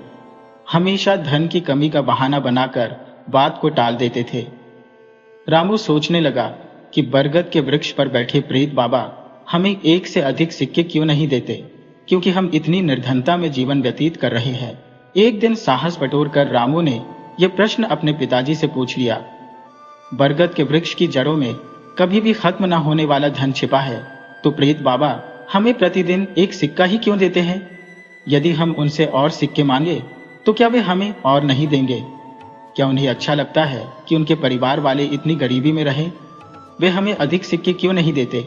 हमेशा धन की कमी का बहाना बनाकर बात को टाल देते थे। रामू सोचने लगा कि बरगद के वृक्ष पर बैठे प्रेत बाबा हमें 1 से अधिक सिक्के क्यों नहीं देते। क्योंकि हम इतनी निर्धनता में जीवन व्यतीत कर रहे हैं। एक दिन साहस बटोर कर रामू ने यह प्रश्न अपने पिताजी से पूछ लिया, बरगद के वृक्ष की जड़ों में कभी भी खत्म न होने वाला धन छिपा है, तो प्रेत बाबा हमें प्रतिदिन एक सिक्का ही क्यों देते हैं? यदि हम उनसे और सिक्के मांगे तो क्या वे हमें और नहीं देंगे? क्या उन्हें अच्छा लगता है कि उनके परिवार वाले इतनी गरीबी में रहें? वे हमें अधिक सिक्के क्यों नहीं देते?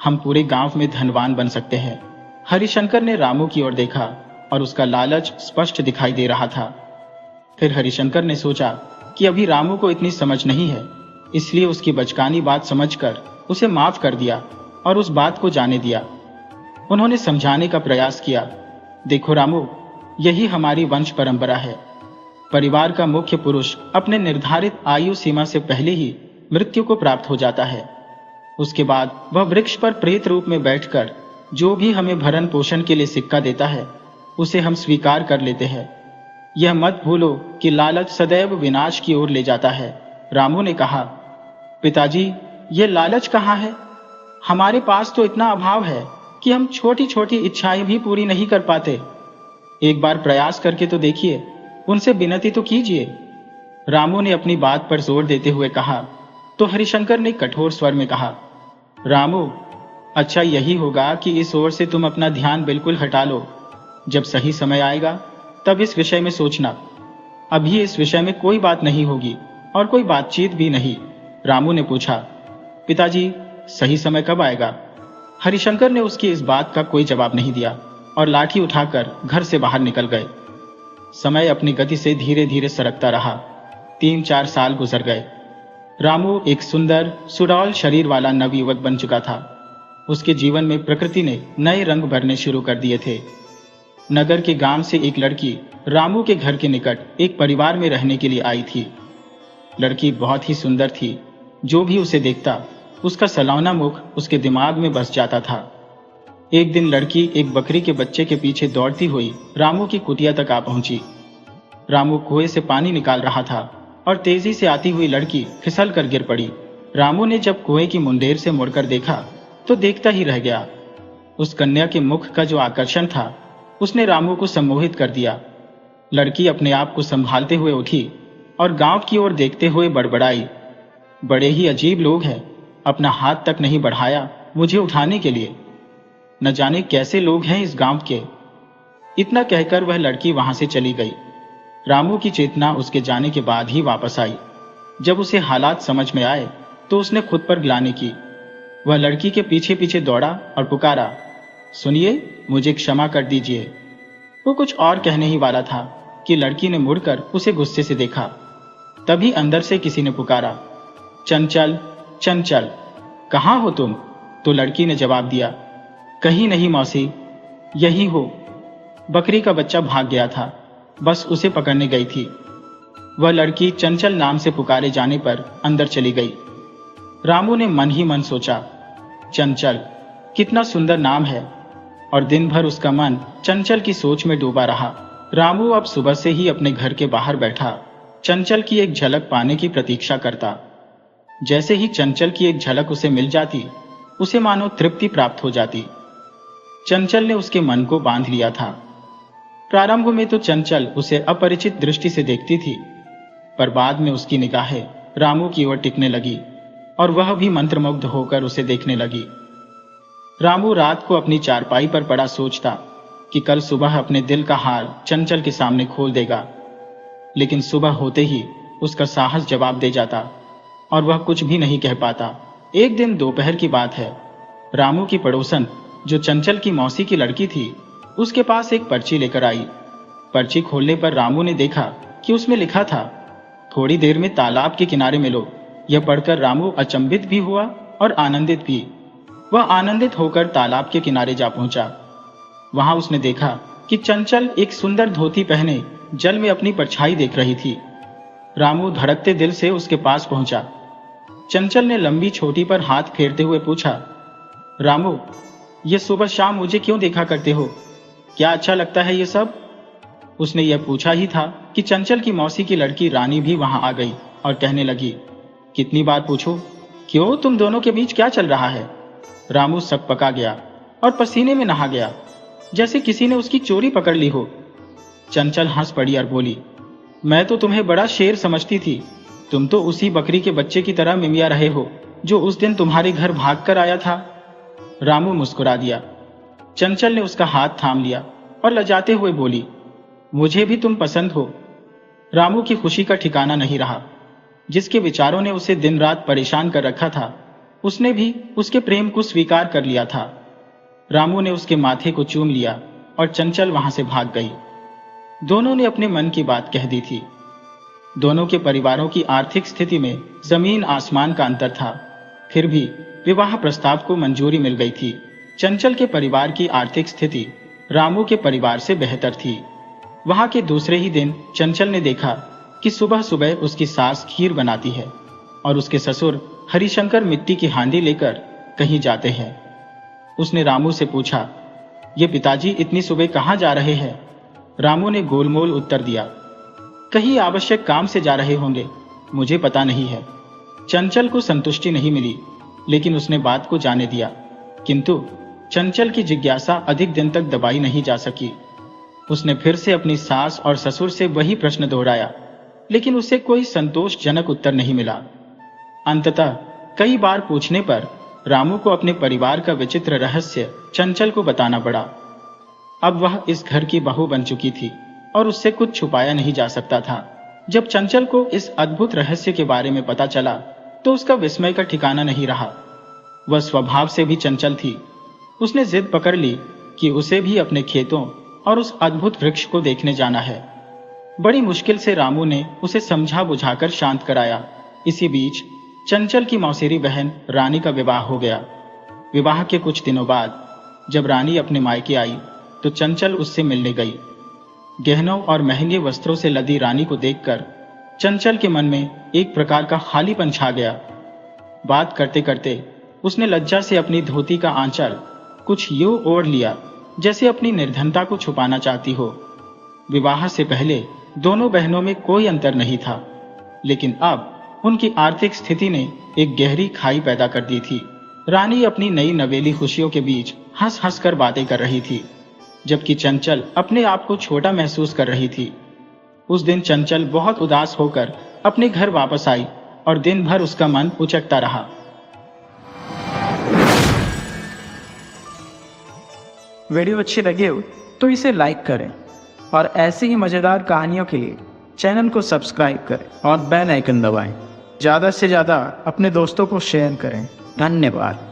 हम पूरे गांव में धनवान बन सकते हैं। हरिशंकर ने रामू की ओर देखा और उसका लालच स्पष्ट दिखाई दे रहा था। फिर हरिशंकर ने सोचा कि अभी रामू को इतनी समझ नहीं है, इसलिए उसकी बचकानी बात समझकर उसे माफ कर दिया और उस बात को जाने दिया। उन्होंने समझाने का प्रयास किया, देखो रामू, यही हमारी वंश परंपरा है। परिवार का मुख्य पुरुष अपने निर्धारित आयु सीमा से पहले ही मृत्यु को प्राप्त हो जाता है। उसके बाद वह वृक्ष पर प्रेत रूप में बैठकर जो भी हमें भरण पोषण के लिए सिक्का देता है, उसे हम स्वीकार कर लेते हैं। यह मत भूलो कि लालच सदैव विनाश की ओर ले जाता है। रामू ने कहा, पिताजी, ये लालच कहाँ है? हमारे पास तो इतना अभाव है कि हम छोटी छोटी इच्छाएं भी पूरी नहीं कर पाते। एक बार प्रयास करके तो देखिए, उनसे विनती तो कीजिए। रामू ने अपनी बात पर जोर देते हुए कहा। तो हरिशंकर ने कठोर स्वर में कहा, रामू, अच्छा यही होगा कि इस ओर से तुम अपना ध्यान बिल्कुल हटा लो। जब सही समय आएगा तब इस विषय में सोचना। अभी इस विषय में कोई बात नहीं होगी और कोई बातचीत भी नहीं। रामू ने पूछा, पिताजी, सही समय कब आएगा? हरिशंकर ने उसकी इस बात का कोई जवाब नहीं दिया और लाठी उठाकर घर से बाहर निकल गए। समय अपनी गति से धीरे धीरे सरकता रहा। 3-4 साल गुजर गए। रामू एक सुंदर सुडौल शरीर वाला नवयुवक बन चुका था। उसके जीवन में प्रकृति ने नए रंग भरने शुरू कर दिए थे। नगर के गांव से एक लड़की रामू के घर के निकट एक परिवार में रहने के लिए आई थी। लड़की बहुत ही सुंदर थी। जो भी उसे देखता उसका सलौना मुख उसके दिमाग में बस जाता था। एक दिन लड़की एक बकरी के बच्चे के पीछे दौड़ती हुई रामू की कुटिया तक आ पहुंची। रामू कुएं से पानी निकाल रहा था और तेजी से आती हुई लड़की फिसल कर गिर पड़ी। रामू ने जब कुएं की मुंडेर से मुड़कर देखा तो देखता ही रह गया। उस कन्या के मुख का जो आकर्षण था उसने रामू को सम्मोहित कर दिया। लड़की अपने आप को संभालते हुए उठी और गांव की ओर देखते हुए बड़बड़ाई, बड़े ही अजीब लोग हैं, अपना हाथ तक नहीं बढ़ाया मुझे उठाने के लिए। न जाने कैसे लोग हैं इस गांव के। इतना कहकर वह लड़की वहां से चली गई। रामू की चेतना उसके जाने के बाद ही वापस आई। जब उसे हालात समझ में आए तो उसने खुद पर ग्लानि की। वह लड़की के पीछे पीछे दौड़ा और पुकारा, सुनिए, मुझे क्षमा कर दीजिए। वो कुछ और कहने ही वाला था कि लड़की ने मुड़कर उसे गुस्से से देखा। तभी अंदर से किसी ने पुकारा, चंचल, चंचल, कहाँ हो तुम? तो लड़की ने जवाब दिया, कहीं नहीं मौसी, यही हो। बकरी का बच्चा भाग गया था, बस उसे पकड़ने गई थी। वह लड़की चंचल नाम से पुकारे जाने पर अंदर चली गई। रामू ने मन ही मन सोचा, चंचल, कितना सुंदर नाम है, और दिन भर उसका मन चंचल की सोच में डूबा रहा। रामू अब सुबह से ही अपने घर के बाहर बैठा चंचल की एक झलक पाने की प्रतीक्षा करता। जैसे ही चंचल की एक झलक उसे मिल जाती, उसे मानो तृप्ति प्राप्त हो जाती। चंचल ने उसके मन को बांध लिया था। प्रारंभ में तो चंचल उसे अपरिचित दृष्टि से देखती थी, पर बाद में उसकी निगाहें रामू की ओर टिकने लगी और वह भी मंत्रमुग्ध होकर उसे देखने लगी। रामू रात को अपनी चारपाई पर पड़ा सोचता कि कल सुबह अपने दिल का हाल चंचल के सामने खोल देगा, लेकिन सुबह होते ही उसका साहस जवाब दे जाता और वह कुछ भी नहीं कह पाता। एक दिन दोपहर की बात है। रामू की पड़ोसन, जो चंचल की मौसी की लड़की थी, उसके पास एक पर्ची लेकर आई। पर्ची खोलने पर रामू ने देखा कि उसमें लिखा था, थोड़ी देर में तालाब के किनारे मिलो। यह पढ़कर रामू अचंभित भी हुआ और आनंदित भी। वह आनंदित होकर तालाब के किनारे जा पहुंचा। वहां उसने देखा कि चंचल एक सुंदर धोती पहने जल में अपनी परछाई देख रही थी। रामू धड़कते दिल से उसके पास पहुंचा। चंचल ने लंबी छोटी पर हाथ फेरते हुए पूछा, रामू, ये सुबह शाम मुझे क्यों देखा करते हो? क्या अच्छा लगता है ये सब? उसने यह पूछा ही था कि चंचल की मौसी की लड़की रानी भी वहां आ गई और कहने लगी, कितनी बार पूछो, क्यों, तुम दोनों के बीच क्या चल रहा है? रामू सकपका गया और पसीने में नहा गया। जैसे किसी ने उसकी चोरी पकड़ ली हो। चंचल हंस पड़ी और बोली, मैं तो तुम्हें बड़ा शेर समझती थी। तुम तो उसी बकरी के बच्चे की तरह मिमिया रहे हो जो उस दिन तुम्हारे घर भाग कर आया था। रामू मुस्कुरा दिया। चंचल ने उसका हाथ थाम लिया और लजाते हुए बोली, मुझे भी तुम पसंद हो। रामू की खुशी का ठिकाना नहीं रहा। जिसके विचारों ने उसे दिन रात परेशान कर रखा था, उसने भी उसके प्रेम को स्वीकार कर लिया था। रामू ने उसके माथे को चूम लिया और चंचल वहां से भाग गई। दोनों ने अपने मन की बात कह दी थी। दोनों के परिवारों की आर्थिक स्थिति में जमीन आसमान का अंतर था, फिर भी विवाह प्रस्ताव को मंजूरी मिल गई थी। चंचल के परिवार की आर्थिक स्थिति रामू के परिवार से बेहतर थी। वहां के दूसरे ही दिन चंचल ने देखा कि सुबह सुबह उसकी सास खीर बनाती है और उसके ससुर हरिशंकर मिट्टी की हांडी लेकर कहीं जाते हैं। उसने रामू से पूछा, ये पिताजी इतनी सुबह कहाँ जा रहे हैं? रामू ने गोलमोल उत्तर दिया, कहीं आवश्यक काम से जा रहे होंगे, मुझे पता नहीं है। चंचल को संतुष्टि नहीं मिली, लेकिन उसने बात को जाने दिया। किंतु चंचल की जिज्ञासा अधिक दिन तक दबाई नहीं जा सकी। उसने फिर से अपनी सास और ससुर से वही प्रश्न दोहराया, लेकिन उसे कोई संतोषजनक उत्तर नहीं मिला। अंततः कई बार पूछने पर रामू को अपने परिवार का विचित्र रहस्य चंचल को बताना पड़ा। अब वह इस घर की बहू बन चुकी थी और उससे कुछ छुपाया नहीं जा सकता था। जब चंचल को इस अद्भुत रहस्य के बारे में पता चला तो उसका विस्मय का ठिकाना नहीं रहा। वह स्वभाव से भी चंचल थी। उसने जिद पकड़ ली कि उसे भी अपने खेतों और उस अद्भुत वृक्ष को देखने जाना है। बड़ी मुश्किल से रामू ने उसे समझा बुझाकर शांत कराया। इसी बीच चंचल की मौसेरी बहन रानी का विवाह हो गया। विवाह के कुछ दिनों बाद जब रानी अपने मायके आई तो चंचल उससे मिलने गई। गहनों और महंगे वस्त्रों से लदी रानी को देखकर चंचल के मन में एक प्रकार का खालीपन छा गया। बात करते करते उसने लज्जा से अपनी धोती का आंचल कुछ यूं ओढ़ लिया जैसे अपनी निर्धनता को छुपाना चाहती हो। विवाह से पहले दोनों बहनों में कोई अंतर नहीं था, लेकिन अब उनकी आर्थिक स्थिति ने एक गहरी खाई पैदा कर दी थी। रानी अपनी नई नवेली खुशियों के बीच हंस हंस कर बातें कर रही थी, जबकि चंचल अपने आप को छोटा महसूस कर रही थी। उस दिन चंचल बहुत उदास होकर अपने घर वापस आई और दिन भर उसका मन उचकता रहा। वीडियो अच्छी लगे हो तो इसे लाइक करें और ऐसी ही मज़ेदार कहानियों के लिए चैनल को सब्सक्राइब करें और बेल आइकन दबाएं। ज़्यादा से ज़्यादा अपने दोस्तों को शेयर करें। धन्यवाद।